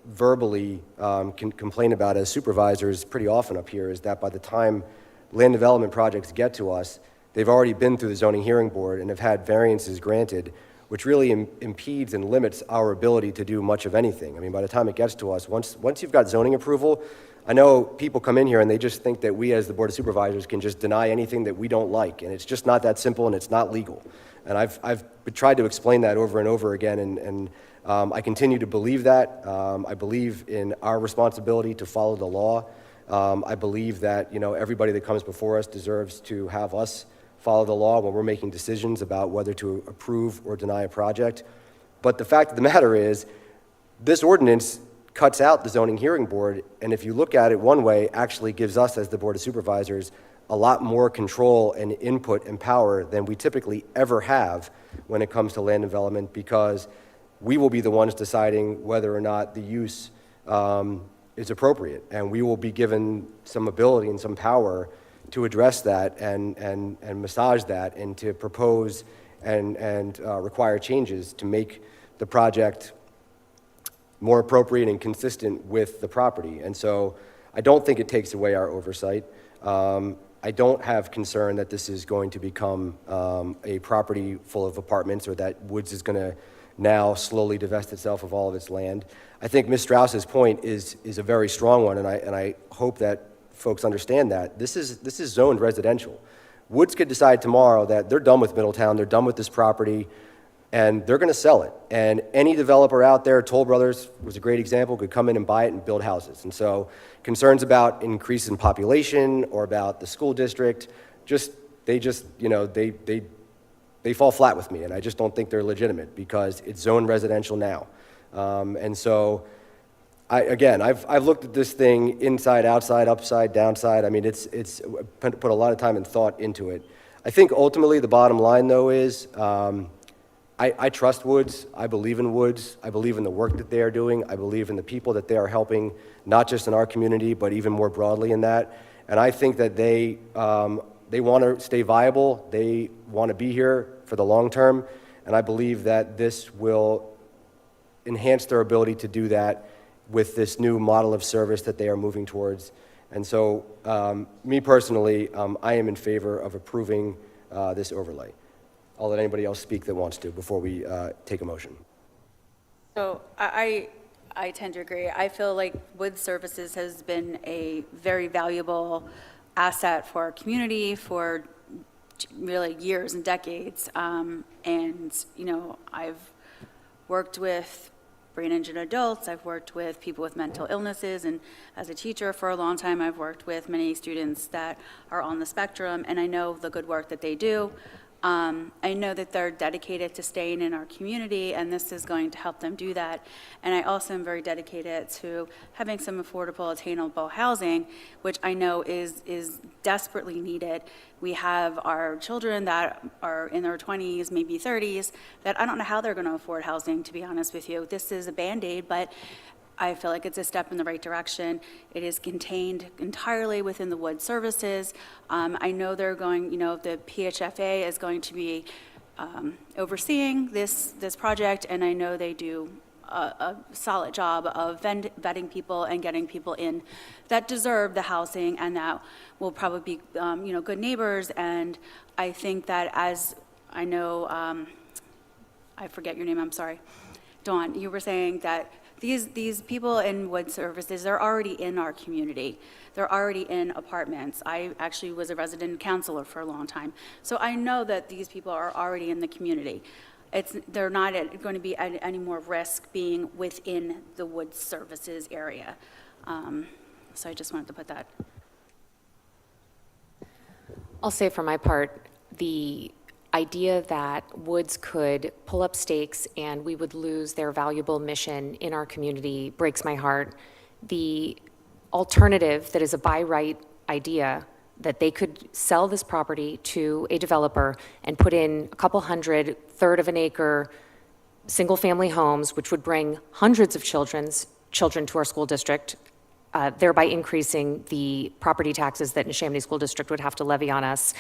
verbally can complain about as supervisors pretty often up here is that by the time land development projects get to us, they've already been through the zoning hearing board and have had variances granted, which really impedes and limits our ability to do much of anything. I mean, by the time it gets to us, once you've got zoning approval, I know people come in here and they just think that we as the Board of Supervisors can just deny anything that we don't like, and it's just not that simple and it's not legal. And I've tried to explain that over and over again, and I continue to believe that. I believe in our responsibility to follow the law. I believe that, everybody that comes before us deserves to have us follow the law when we're making decisions about whether to approve or deny a project. But the fact of the matter is, this ordinance cuts out the zoning hearing board, and if you look at it one way, actually gives us as the Board of Supervisors a lot more control and input and power than we typically ever have when it comes to land development, because we will be the ones deciding whether or not the use is appropriate, and we will be given some ability and some power to address that and massage that and to propose and require changes to make the project more appropriate and consistent with the property. And so I don't think it takes away our oversight. I don't have concern that this is going to become a property full of apartments, or that Woods is going to now slowly divest itself of all of its land. I think Ms. Strauss's point is a very strong one, and I hope that folks understand that. This is zoned residential. Woods could decide tomorrow that they're done with Middletown, they're done with this property, and they're going to sell it. And any developer out there, Toll Brothers was a great example, could come in and buy it and build houses. And so concerns about increase in population or about the school district, they fall flat with me, and I just don't think they're legitimate because it's zoned residential now. And so, I've looked at this thing inside, outside, upside, downside. I mean, it's put a lot of time and thought into it. I think ultimately the bottom line, though, is I trust Woods. I believe in Woods. I believe in the work that they are doing. I believe in the people that they are helping, not just in our community, but even more broadly in that. And I think that they want to stay viable. They want to be here for the long term. And I believe that this will enhance their ability to do that with this new model of service that they are moving towards. And so, me personally, I am in favor of approving this overlay. I'll let anybody else speak that wants to before we take a motion.
So I tend to agree. I feel like Wood Services has been a very valuable asset for our community for really years and decades. And, I've worked with brain injured adults, I've worked with people with mental illnesses, and as a teacher for a long time, I've worked with many students that are on the spectrum, and I know the good work that they do. I know that they're dedicated to staying in our community, and this is going to help them do that. And I also am very dedicated to having some affordable, attainable housing, which I know is desperately needed. We have our children that are in their 20s, maybe 30s, that I don't know how they're going to afford housing, to be honest with you. This is a Band-Aid, but I feel like it's a step in the right direction. It is contained entirely within the Wood Services. I know they're going, the PHFA is going to be overseeing this project, and I know they do a solid job of vetting people and getting people in that deserve the housing and that will probably be, good neighbors. And I think that, as I know, I forget your name, I'm sorry. Dawn, you were saying that these people in Wood Services, they're already in our community. They're already in apartments. I actually was a resident counselor for a long time. So I know that these people are already in the community. They're not going to be at any more risk being within the Wood Services area. So I just wanted to put that.
I'll say for my part, the idea that Woods could pull up stakes and we would lose their valuable mission in our community breaks my heart. The alternative that is a by right idea, that they could sell this property to a developer and put in a couple hundred, third of an acre, single-family homes, which would bring hundreds of children to our school district, thereby increasing the property taxes that Neshaminy School District would have to levy on us.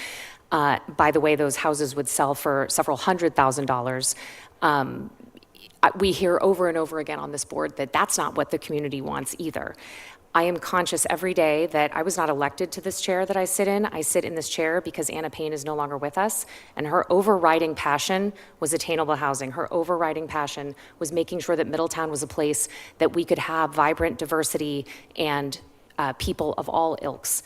By the way, those houses would sell for several $100,000. We hear over and over again on this board that that's not what the community wants either. I am conscious every day that I was not elected to this chair that I sit in. I sit in this chair because Anna Payne is no longer with us, and her overriding passion was attainable housing. Her overriding passion was making sure that Middletown was a place that we could have vibrant diversity and people of all ilks.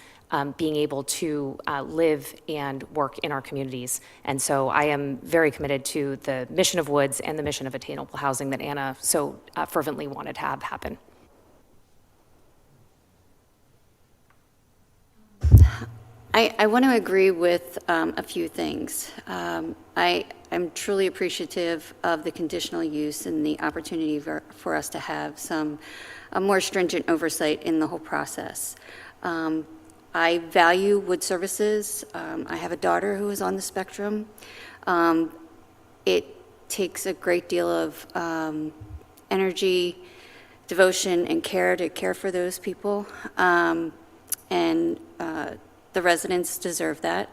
being able to live and work in our communities. And so I am very committed to the mission of Woods and the mission of attainable housing that Anna so fervently wanted to have happen.
I want to agree with a few things. I'm truly appreciative of the conditional use and the opportunity for us to have a more stringent oversight in the whole process. I value Wood Services. I have a daughter who is on the spectrum. It takes a great deal of energy, devotion, and care to care for those people. And the residents deserve that.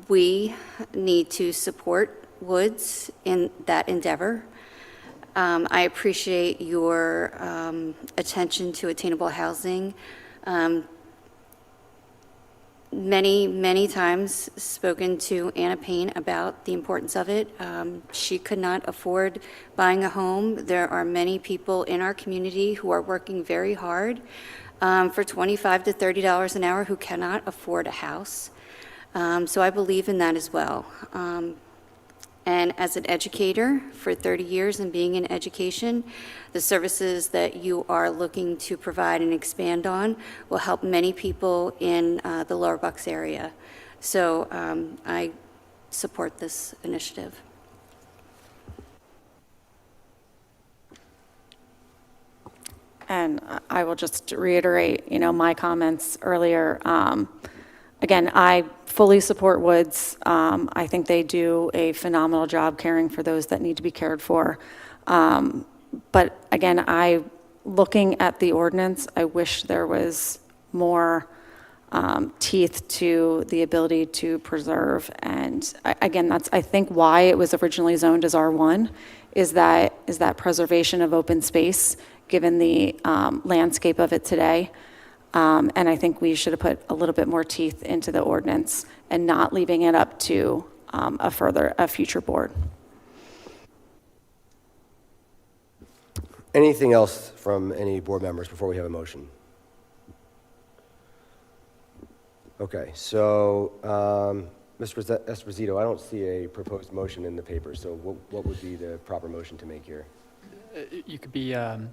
We need to support Woods in that endeavor. I appreciate your attention to attainable housing. Many times spoken to Anna Payne about the importance of it. She could not afford buying a home. There are many people in our community who are working very hard for $25 to $30 an hour who cannot afford a house. So I believe in that as well. And as an educator for 30 years and being in education, the services that you are looking to provide and expand on will help many people in the Lower Bucks area. So I support this initiative.
And I will just reiterate, my comments earlier. Again, I fully support Woods. I think they do a phenomenal job caring for those that need to be cared for. But again, looking at the ordinance, I wish there was more teeth to the ability to preserve. And again, that's, I think, why it was originally zoned as R1, is that preservation of open space, given the landscape of it today. And I think we should have put a little bit more teeth into the ordinance and not leaving it up to a future board.
Anything else from any board members before we have a motion? Okay, so Mr. Esposito, I don't see a proposed motion in the paper, so what would be the proper motion to make here?
You could be a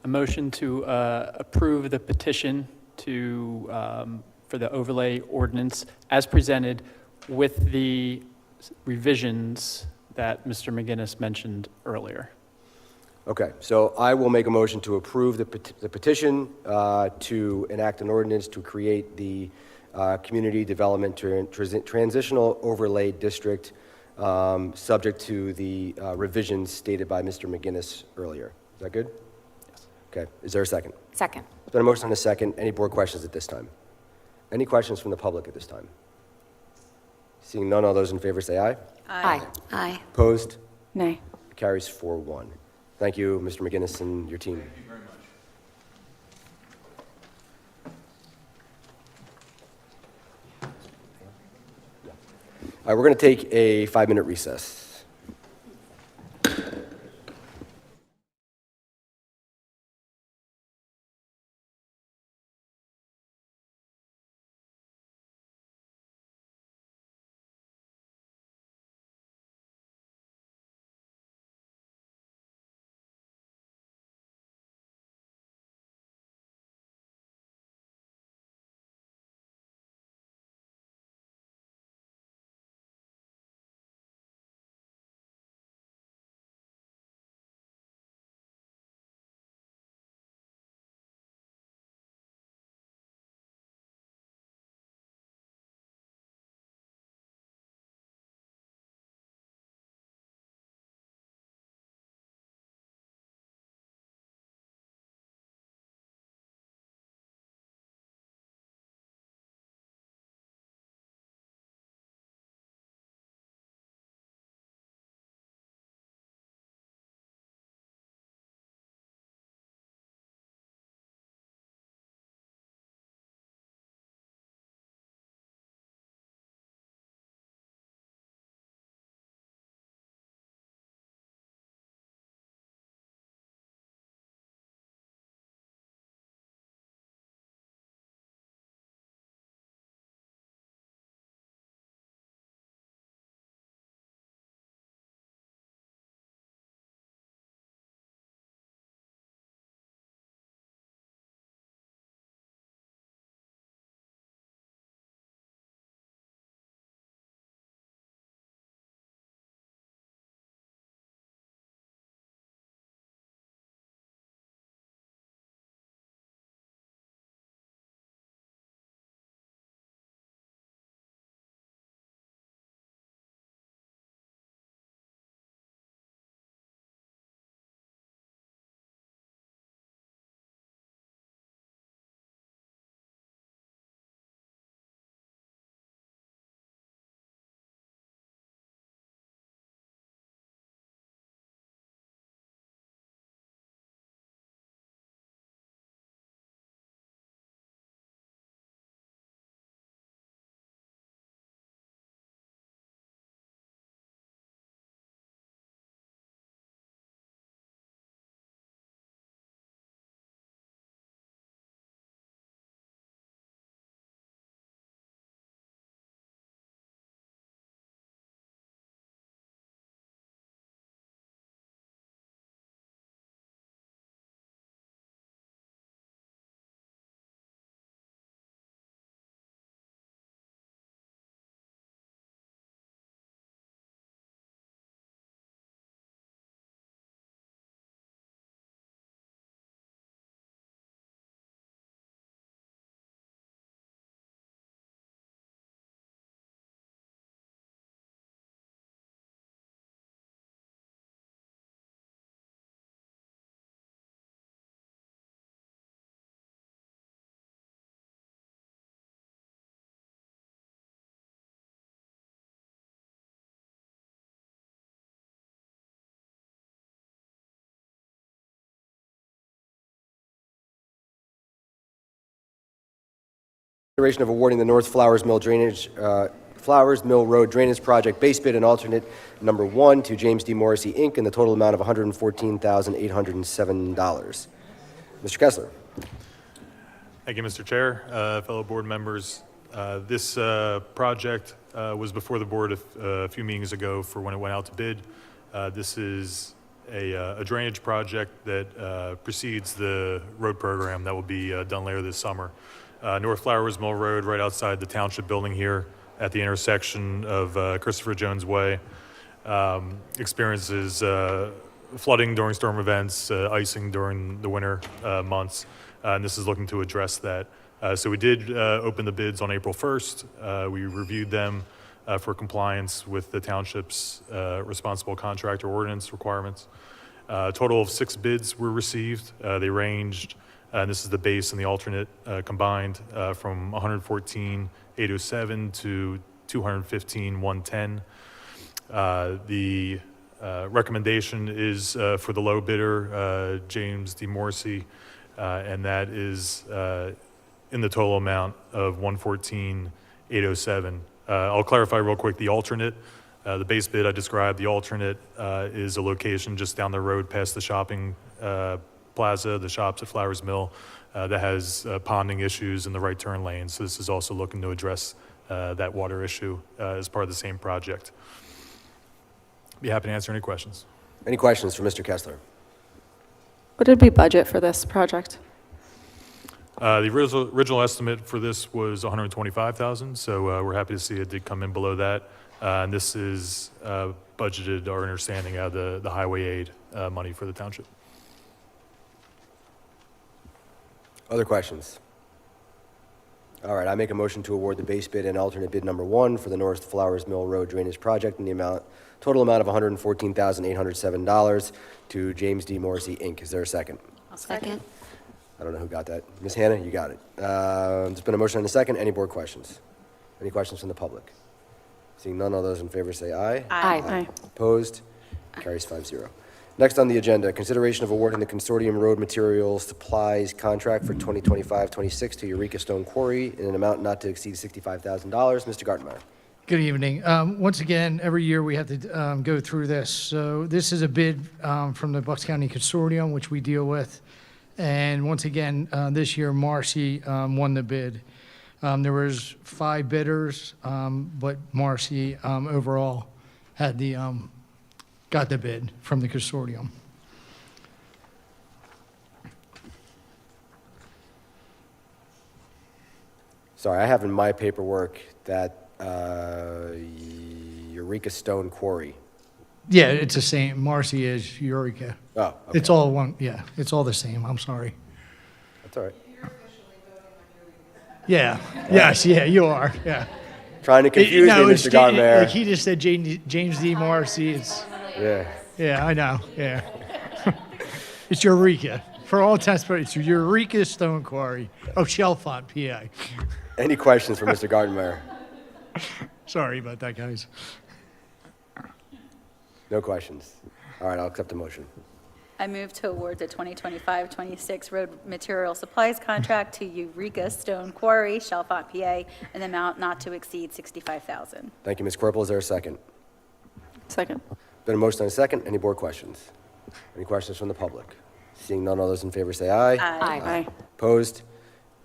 motion to approve the petition for the overlay ordinance as presented with the revisions that Mr. McGinnis mentioned earlier.
Okay, so I will make a motion to approve the petition to enact an ordinance to create the Community Development Transitional Overlay District, subject to the revisions stated by Mr. McGinnis earlier. Is that good?
Yes.
Okay, is there a second?
Second.
There's been a motion and a second. Any board questions at this time? Any questions from the public at this time? Seeing none, all those in favor say aye.
Aye.
Aye.
Opposed?
Nay.
It carries 4-1. Thank you, Mr. McGinnis and your team.
Thank you very much.
All right, we're going to take a 5-minute recess. Consideration of awarding the North Flowers Mill Road Drainage Project base bid and alternate number 1 to James D. Morrissey, Inc. in the total amount of $114,807. Mr. Kessler.
Thank you, Mr. Chair, fellow board members. This project was before the board a few meetings ago for when it went out to bid. This is a drainage project that precedes the road program that will be done later this summer. North Flowers Mill Road, right outside the township building here at the intersection of Christopher Jones Way, experiences flooding during storm events, icing during the winter months, and this is looking to address that. So we did open the bids on April 1st. We reviewed them for compliance with the township's responsible contractor ordinance requirements. A total of 6 bids were received. They ranged, and this is the base and the alternate combined, from $114,807 to $215,110. The recommendation is for the low bidder, James D. Morrissey, and that is in the total amount of $114,807. I'll clarify real quick the alternate. The base bid I described, the alternate is a location just down the road past the shopping plaza, the shops at Flowers Mill, that has ponding issues in the right turn lane. So this is also looking to address that water issue as part of the same project. Be happy to answer any questions.
Any questions for Mr. Kessler?
What did we budget for this project?
The original estimate for this was $125,000, so we're happy to see it did come in below that. And this is budgeted, our understanding, out of the highway aid money for the township.
Other questions? All right, I make a motion to award the base bid and alternate bid number 1 for the North Flowers Mill Road Drainage Project in the total amount of $114,807 to James D. Morrissey, Inc. Is there a second?
I'll second.
I don't know who got that. Ms. Hannah, you got it. There's been a motion and a second. Any board questions? Any questions from the public? Seeing none, all those in favor say aye.
Aye.
Opposed? Carries 5-0. Next on the agenda, consideration of awarding the Consortium Road Materials Supplies contract for 2025-26 to Eureka Stone Quarry in an amount not to exceed $65,000. Mr. Gartenmeyer.
Good evening. Once again, every year we have to go through this. So this is a bid from the Bucks County Consortium, which we deal with. And once again, this year, Marcy won the bid. There was 5 bidders, but Marcy overall had got the bid from the consortium.
Sorry, I have in my paperwork that Eureka Stone Quarry.
Yeah, it's the same. Marcy is Eureka.
Oh, okay.
It's all one. Yeah, it's all the same. I'm sorry.
That's all right.
Yeah. Yes. Yeah, you are. Yeah.
Trying to confuse me, Mr. Gartenmeyer.
Like he just said James D. Marcy. It's.
Yeah.
Yeah, I know. Yeah. It's Eureka. For all intents and purposes, it's Eureka Stone Quarry of Chalfont, PA.
Any questions for Mr. Gartenmeyer?
Sorry about that, guys.
No questions. All right, I'll accept the motion.
I move to award the 2025-26 road material supplies contract to Eureka Stone Quarry, Chalfont, PA, in the amount not to exceed $65,000.
Thank you, Ms. Corporal. Is there a second?
Second.
Been a motion and a second. Any board questions? Any questions from the public? Seeing none, all those in favor say aye.
Aye.
Opposed?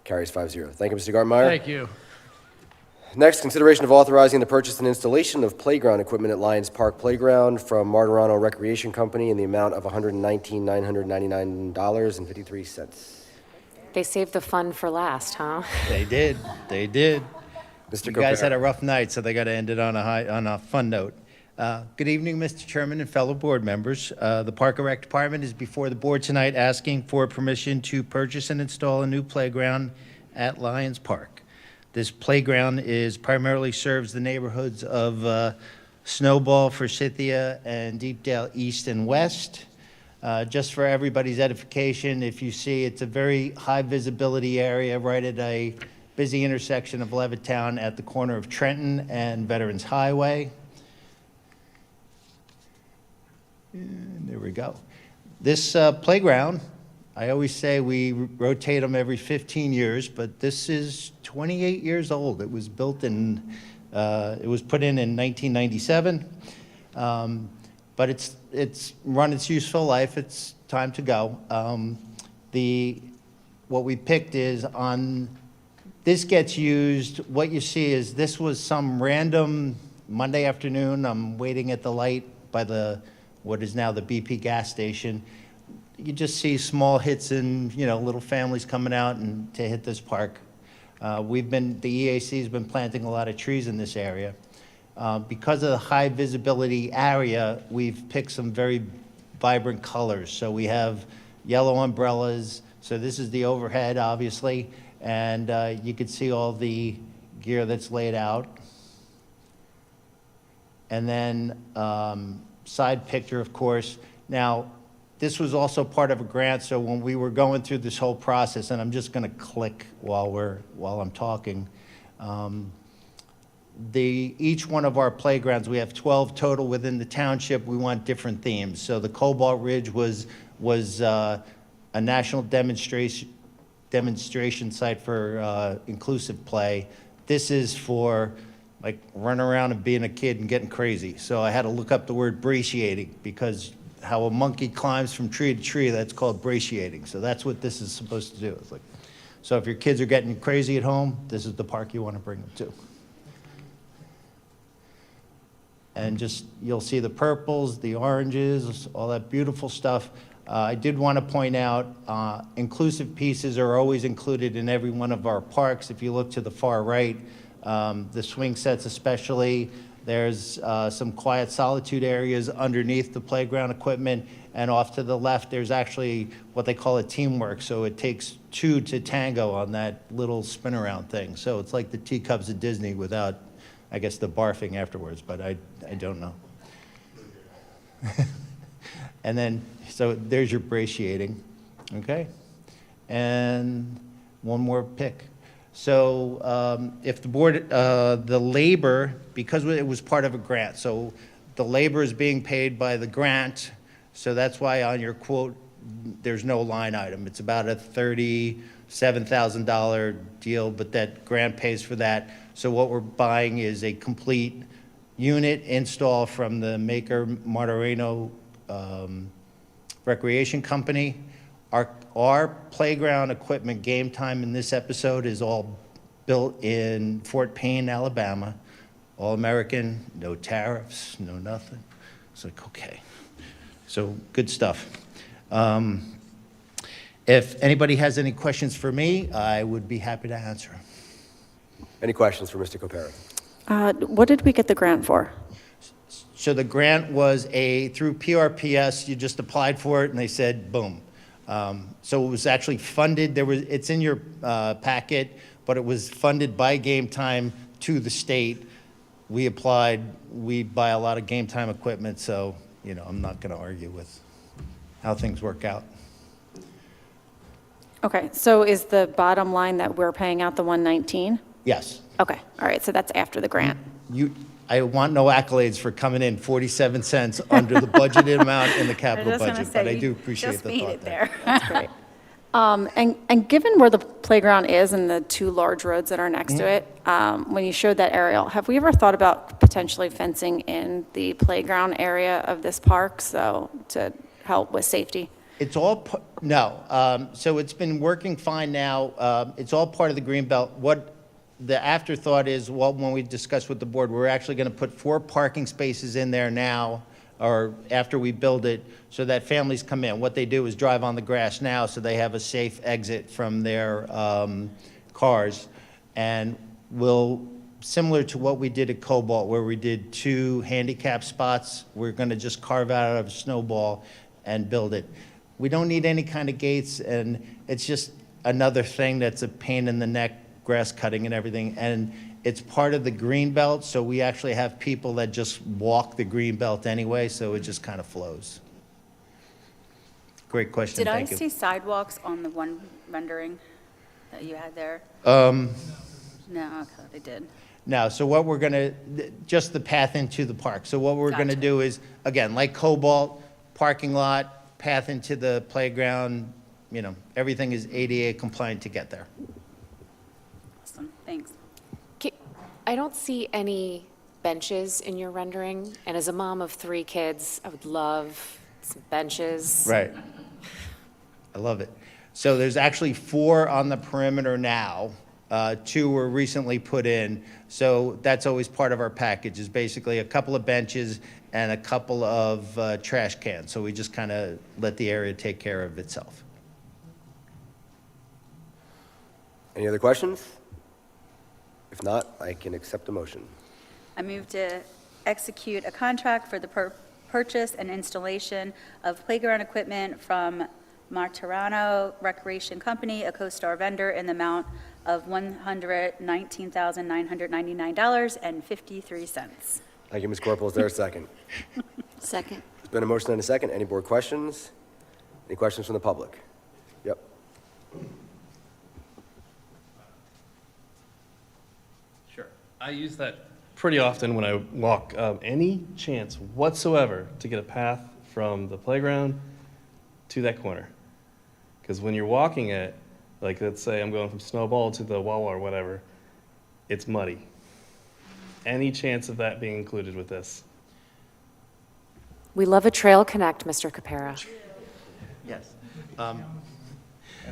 Carries 5-0. Thank you, Mr. Gartenmeyer.
Thank you.
Next, consideration of authorizing the purchase and installation of playground equipment at Lions Park Playground from Martirano Recreation Company in the amount of $119,999.53.
They saved the fun for last, huh?
They did. They did.
Mr.
You guys
Copera.
had a rough night, so they got to end it on a fun note. Good evening, Mr. Chairman and fellow board members. The Park and Rec Department is before the board tonight asking for permission to purchase and install a new playground at Lions Park. This playground primarily serves the neighborhoods of Snowball, Forsythia, and Deepdale East and West. Just for everybody's edification, if you see, it's a very high visibility area right at a busy intersection of Levittown at the corner of Trenton and Veterans Highway. And there we go. This playground I always say we rotate them every 15 years, but this is 28 years old. It was built it was put in 1997. But it's run its useful life. It's time to go. What we picked is this gets used, what you see is this was some random Monday afternoon. I'm waiting at the light by what is now the BP gas station. You just see small hits and, little families coming out to hit this park. The EAC has been planting a lot of trees in this area. Because of the high visibility area, we've picked some very vibrant colors. So we have yellow umbrellas. So this is the overhead, obviously, and you can see all the gear that's laid out. And then side picture, of course. Now, this was also part of a grant, so when we were going through this whole process, and I'm just going to click while I'm talking, each one of our playgrounds, we have 12 total within the township. We want different themes. So the Cobalt Ridge was a national demonstration site for inclusive play. This is for like running around and being a kid and getting crazy. So I had to look up the word brachiating, because how a monkey climbs from tree to tree, that's called brachiating. So that's what this is supposed to do. It's like, so if your kids are getting crazy at home, this is the park you want to bring them to. And you'll see the purples, the oranges, all that beautiful stuff. I did want to point out, inclusive pieces are always included in every one of our parks. If you look to the far right, the swing sets especially, there's some quiet solitude areas underneath the playground equipment, and off to the left, there's actually what they call a teamwork. So it takes two to tango on that little spin around thing. So it's like the teacups at Disney without, I guess, the barfing afterwards, but I don't know. And then, so there's your brachiating, okay? And one more pick. So if the board, the labor, because it was part of a grant, so the labor is being paid by the grant, so that's why on your quote, there's no line item. It's about a $37,000 deal, but that grant pays for that. So what we're buying is a complete unit install from the maker Martorino Recreation Company. Our playground equipment game time in this episode is all built in Fort Payne, Alabama. All American, no tariffs, no nothing. It's like, okay. So good stuff. If anybody has any questions for me, I would be happy to answer them.
Any questions for Mr. Copera?
What did we get the grant for?
So the grant was through PRPS. You just applied for it, and they said, boom. So it was actually funded. It's in your packet, but it was funded by Game Time to the state. We applied. We buy a lot of Game Time equipment, so I'm not going to argue with how things work out.
Okay, so is the bottom line that we're paying out the 119?
Yes.
Okay, all right, so that's after the grant.
I want no accolades for coming in 47 cents under the budgeted amount in the capital budget, but I do appreciate the thought there.
That's great. And given where the playground is and the two large roads that are next to it, when you showed that aerial, have we ever thought about potentially fencing in the playground area of this park so to help with safety?
It's all, no. So it's been working fine now. It's all part of the Greenbelt. What the afterthought is, when we discussed with the board, we're actually going to put 4 parking spaces in there now, or after we build it, so that families come in. What they do is drive on the grass now, so they have a safe exit from their cars. And similar to what we did at Cobalt, where we did 2 handicap spots, we're going to just carve out of a snowball and build it. We don't need any kind of gates, and it's just another thing that's a pain in the neck, grass cutting and everything. And it's part of the green belt, so we actually have people that just walk the green belt anyway, so it just kind of flows. Great question, thank you.
Did I see sidewalks on the one rendering that you had there?
No,
No, I thought they did.
so what we're gonna, just the path into the park. So what we're gonna do is, again, like Cobalt, parking lot, path into the playground, everything is ADA compliant to get there.
Awesome, thanks.
I don't see any benches in your rendering, and as a mom of 3 kids, I would love some benches.
Right. I love it. So there's actually 4 on the perimeter now. 2 were recently put in. So that's always part of our package, is basically a couple of benches and a couple of trash cans. So we just kind of let the area take care of itself.
Any other questions? If not, I can accept a motion.
I move to execute a contract for the purchase and installation of playground equipment from Martirano Recreation Company, a CoStar vendor, in the amount of $119,999.53.
Thank you, Ms. Corporal. Is there a second?
Second.
There's been a motion and a second. Any board questions? Any questions from the public? Yep.
Sure. I use that pretty often when I walk. Any chance whatsoever to get a path from the playground to that corner? Because when you're walking it, like let's say I'm going from Snowball to the Wawa or whatever, it's muddy. Any chance of that being included with this?
We love a trail connect, Mr. Capera.
Yes.
And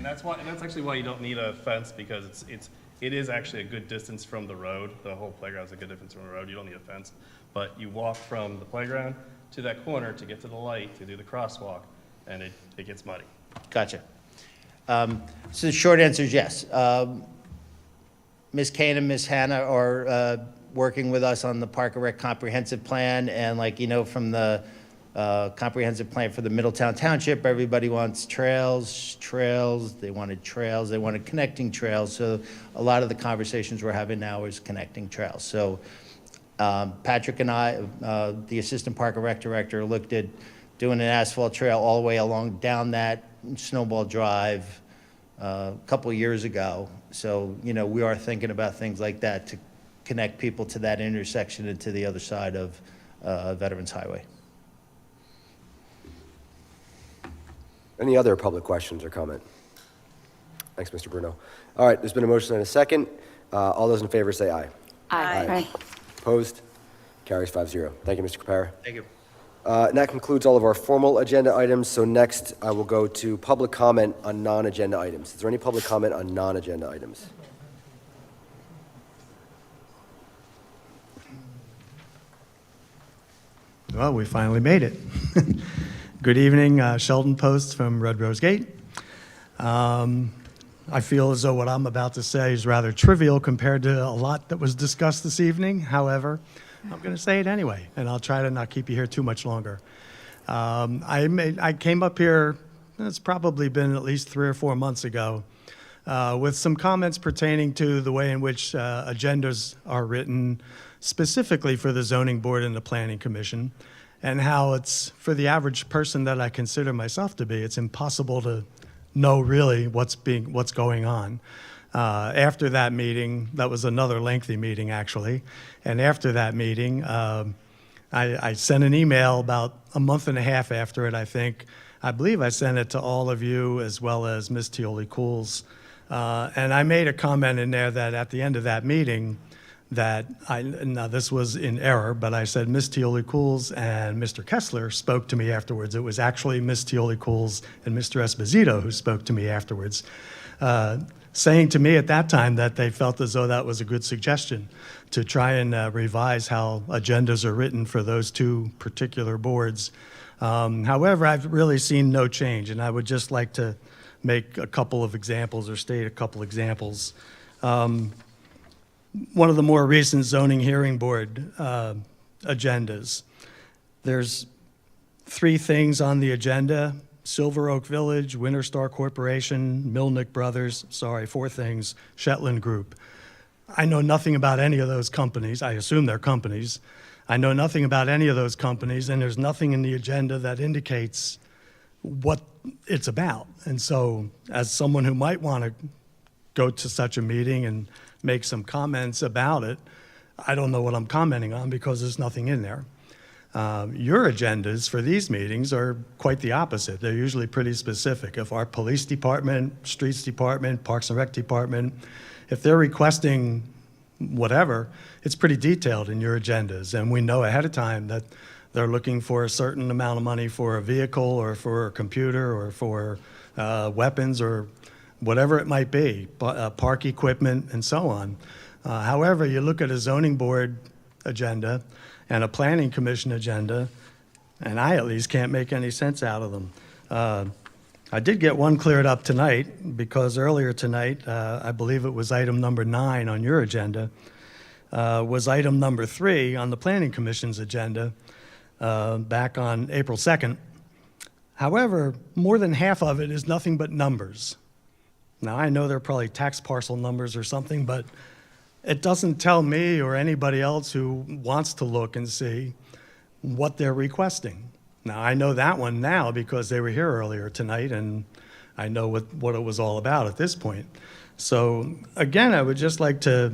that's actually why you don't need a fence, because it is actually a good distance from the road. The whole playground is a good distance from the road. You don't need a fence, but you walk from the playground to that corner to get to the light to do the crosswalk, and it gets muddy.
Gotcha. So the short answer is yes. Ms. Kane and Ms. Hannah are working with us on the Park and Rec comprehensive plan, and from the comprehensive plan for the Middletown Township, everybody wants trails, they wanted connecting trails, so a lot of the conversations we're having now is connecting trails. So Patrick and I, the Assistant Park and Rec Director, looked at doing an asphalt trail all the way down that Snowball Drive a couple of years ago. So, we are thinking about things like that to connect people to that intersection and to the other side of Veterans Highway.
Any other public questions or comment? Thanks, Mr. Bruno. All right, there's been a motion and a second. All those in favor say aye.
Aye.
Opposed? Carries 5-0. Thank you, Mr. Capera.
Thank you.
And that concludes all of our formal agenda items. So next, I will go to public comment on non-agenda items. Is there any public comment on non-agenda items?
Well, we finally made it. Good evening, Sheldon Post from Red Rose Gate. I feel as though what I'm about to say is rather trivial compared to a lot that was discussed this evening. However, I'm going to say it anyway, and I'll try to not keep you here too much longer. I came up here, it's probably been at least 3 or 4 months ago, with some comments pertaining to the way in which agendas are written, specifically for the Zoning Board and the Planning Commission, and how it's, for the average person that I consider myself to be, it's impossible to know really what's going on. After that meeting, that was another lengthy meeting actually, and after that meeting, I sent an email about a month and a half after it, I believe I sent it to all of you as well as Ms. Teoli-Cools, and I made a comment in there that at the end of that meeting, now this was in error, but I said Ms. Teoli-Cools and Mr. Kessler spoke to me afterwards. It was actually Ms. Teoli-Cools and Mr. Esposito who spoke to me afterwards, saying to me at that time that they felt as though that was a good suggestion to try and revise how agendas are written for those 2 particular boards. However, I've really seen no change, and I would just like to make a couple of examples or state a couple examples. One of the more recent zoning hearing board agendas, there's 3 things on the agenda: Silver Oak Village, Winter Star Corporation, Milnick Brothers, 4 things, Shetland Group. I know nothing about any of those companies. I assume they're companies. I know nothing about any of those companies, and there's nothing in the agenda that indicates what it's about. And so, as someone who might want to go to such a meeting and make some comments about it, I don't know what I'm commenting on because there's nothing in there. Your agendas for these meetings are quite the opposite. They're usually pretty specific. If our police department, streets department, parks and rec department, if they're requesting whatever, it's pretty detailed in your agendas. And we know ahead of time that they're looking for a certain amount of money for a vehicle or for a computer or for weapons or whatever it might be, park equipment and so on. However, you look at a zoning board agenda and a planning commission agenda, and I at least can't make any sense out of them. I did get one cleared up tonight because earlier tonight, I believe it was item number 9 on your agenda, was item number 3 on the planning commission's agenda back on April 2nd. However, more than half of it is nothing but numbers. Now, I know they're probably tax parcel numbers or something, but it doesn't tell me or anybody else who wants to look and see what they're requesting. Now, I know that one now because they were here earlier tonight, and I know what it was all about at this point. So, again, I would just like to,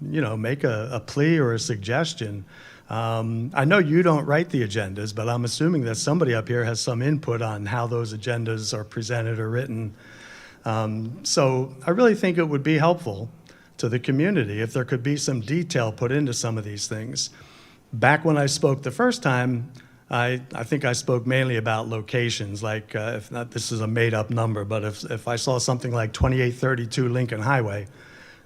make a plea or a suggestion. I know you don't write the agendas, but I'm assuming that somebody up here has some input on how those agendas are presented or written. So I really think it would be helpful to the community if there could be some detail put into some of these things. Back when I spoke the first time, I think I spoke mainly about locations, like if not, this is a made-up number, but if I saw something like 2832 Lincoln Highway,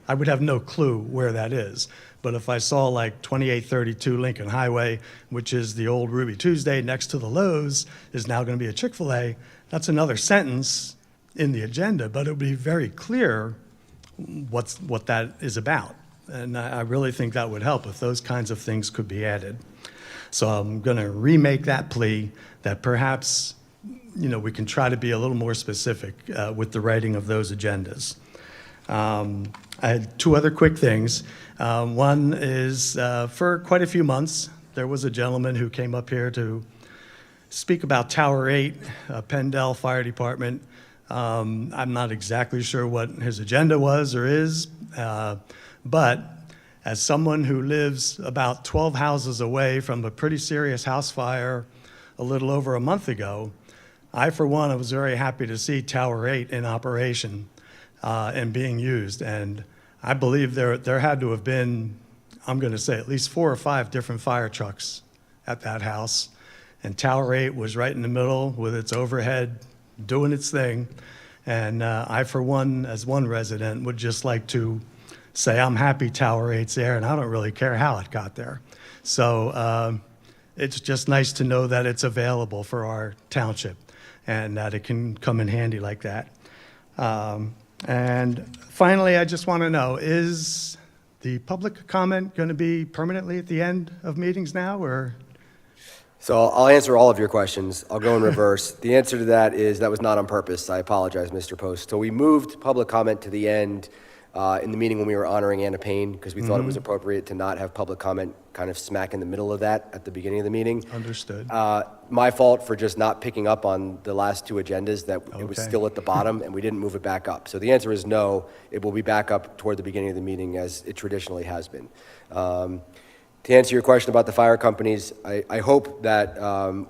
I would have no clue where that is. But if I saw like 2832 Lincoln Highway, which is the old Ruby Tuesday next to the Lowe's, is now going to be a Chick-fil-A, that's another sentence in the agenda, but it would be very clear what that is about. And I really think that would help if those kinds of things could be added. So I'm going to remake that plea that perhaps, we can try to be a little more specific with the writing of those agendas. I had 2 other quick things. One is for quite a few months, there was a gentleman who came up here to speak about Tower 8, Pendle Fire Department. I'm not exactly sure what his agenda was or is, but as someone who lives about 12 houses away from a pretty serious house fire a little over a month ago, I, for one, was very happy to see Tower 8 in operation and being used. And I believe there had to have been, I'm going to say, at least 4 or 5 different fire trucks at that house. And Tower 8 was right in the middle with its overhead doing its thing. And I, for one, as one resident, would just like to say I'm happy Tower 8's there, and I don't really care how it got there. So it's just nice to know that it's available for our township and that it can come in handy like that. And finally, I just want to know, is the public comment going to be permanently at the end of meetings now, or?
So I'll answer all of your questions. I'll go in reverse. The answer to that is that was not on purpose. I apologize, Mr. Post. So we moved public comment to the end in the meeting when we were honoring Anna Payne because we thought it was appropriate to not have public comment kind of smack in the middle of that at the beginning of the meeting.
Understood.
My fault for just not picking up on the last 2 agendas that it was still at the bottom and we didn't move it back up. So the answer is no, it will be back up toward the beginning of the meeting as it traditionally has been. To answer your question about the fire companies, I hope that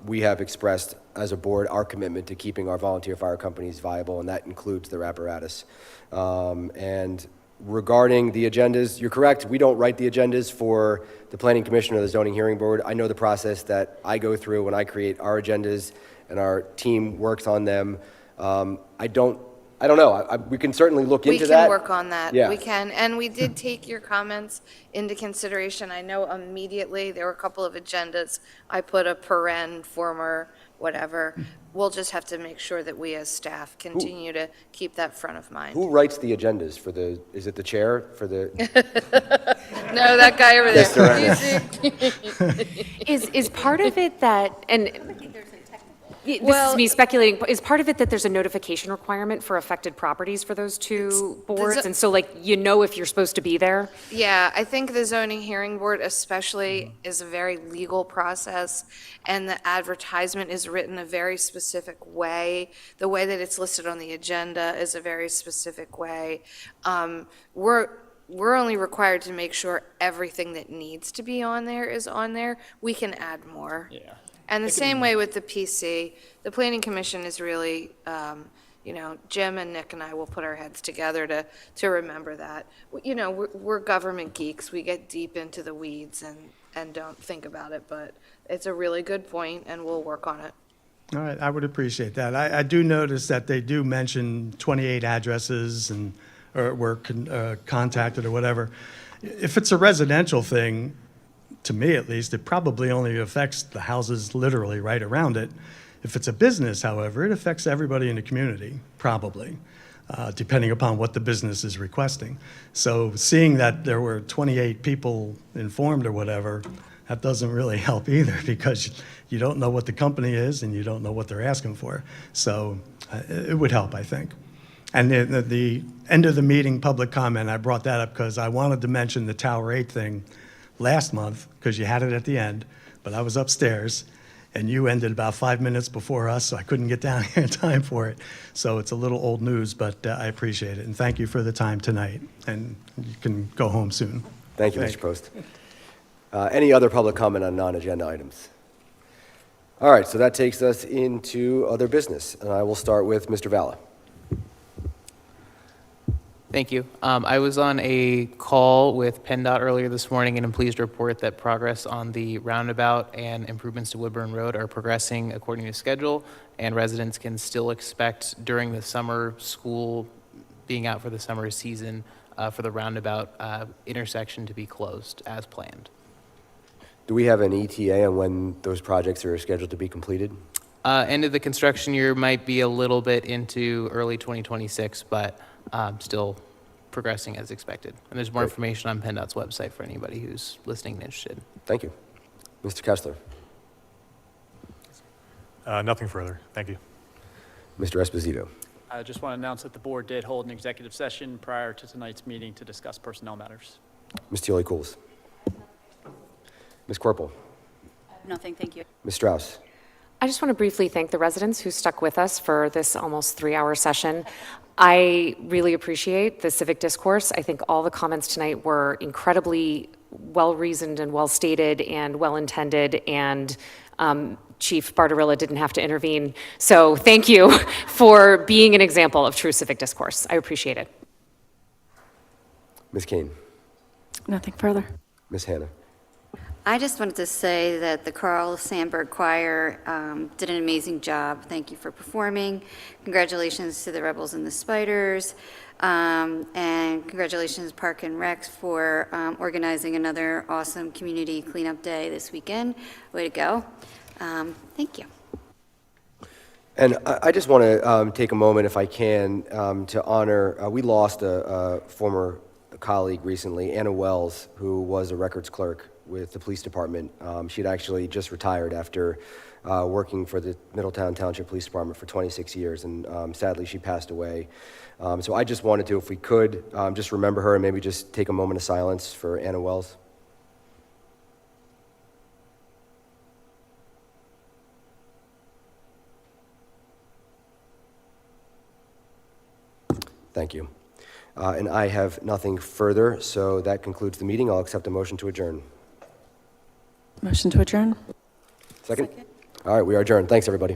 we have expressed as a board our commitment to keeping our volunteer fire companies viable, and that includes their apparatus. And regarding the agendas, you're correct, we don't write the agendas for the Planning Commission or the Zoning Hearing Board. I know the process that I go through when I create our agendas and our team works on them. I don't know. We can certainly look into that.
We can work on that.
Yeah.
We can. And we did take your comments into consideration. I know immediately there were a couple of agendas. I put a paren, former, whatever. We'll just have to make sure that we as staff continue to keep that front of mind.
Who writes the agendas for is it the chair for the?
No, that guy over there.
Is part of it that, and this
Well-
is me speculating, is part of it that there's a notification requirement for affected properties for those 2 boards? And so if you're supposed to be there?
Yeah, I think the zoning hearing board especially is a very legal process, and the advertisement is written a very specific way. The way that it's listed on the agenda is a very specific way. we're only required to make sure everything that needs to be on there is on there. We can add more.
Yeah.
And the same way with the PC, the Planning Commission is really, Jim and Nick and I will put our heads together to remember that. We're government geeks. We get deep into the weeds and don't think about it, but it's a really good point, and we'll work on it.
All right, I would appreciate that. I do notice that they do mention 28 addresses and or were contacted or whatever. If it's a residential thing, to me at least, it probably only affects the houses literally right around it. If it's a business, however, it affects everybody in the community, probably, depending upon what the business is requesting. So seeing that there were 28 people informed or whatever, that doesn't really help either, because you don't know what the company is and you don't know what they're asking for. So it would help, I think. And the end of the meeting public comment, I brought that up because I wanted to mention the Tower 8 thing last month, because you had it at the end, but I was upstairs, and you ended about 5 minutes before us, so I couldn't get down here in time for it. So it's a little old news, but I appreciate it. And thank you for the time tonight, and you can go home soon.
Thank you, Mr. Post. Any other public comment on non-agenda items? All right, so that takes us into other business, and I will start with Mr. Valla.
Thank you. I was on a call with PennDOT earlier this morning, and I'm pleased to report that progress on the roundabout and improvements to Woodburn Road are progressing according to schedule, and residents can still expect during the summer school being out for the summer season for the roundabout intersection to be closed as planned.
Do we have an ETA on when those projects are scheduled to be completed?
End of the construction year might be a little bit into early 2026, but still progressing as expected. And there's more information on PennDOT's website for anybody who's listening and interested.
Thank you. Mr. Kessler.
Nothing further. Thank you.
Mr. Esposito.
I just want to announce that the board did hold an executive session prior to tonight's meeting to discuss personnel matters.
Ms. Tealy-Cools. Ms. Corporal.
Nothing, thank you.
Ms. Strauss.
I just want to briefly thank the residents who stuck with us for this almost 3-hour session. I really appreciate the civic discourse. I think all the comments tonight were incredibly well-reasoned and well-stated and well-intended, and Chief Barbarella didn't have to intervene. So thank you for being an example of true civic discourse. I appreciate it.
Ms. Kane.
Nothing further.
Ms. Hannah.
I just wanted to say that the Carl Sandburg Choir did an amazing job. Thank you for performing. Congratulations to the Rebels and the Spiders. And congratulations, Park and Rec, for organizing another awesome community cleanup day this weekend. Way to go. Thank you.
And I just want to take a moment, if I can, to honor, we lost a former colleague recently, Anna Wells, who was a records clerk with the police department. She'd actually just retired after working for the Middletown Township Police Department for 26 years, and sadly she passed away. So I just wanted to, if we could, just remember her and maybe just take a moment of silence for Anna Wells. Thank you. And I have nothing further, so that concludes the meeting. I'll accept a motion to adjourn.
Motion to adjourn.
Second? All right, we are adjourned. Thanks, everybody.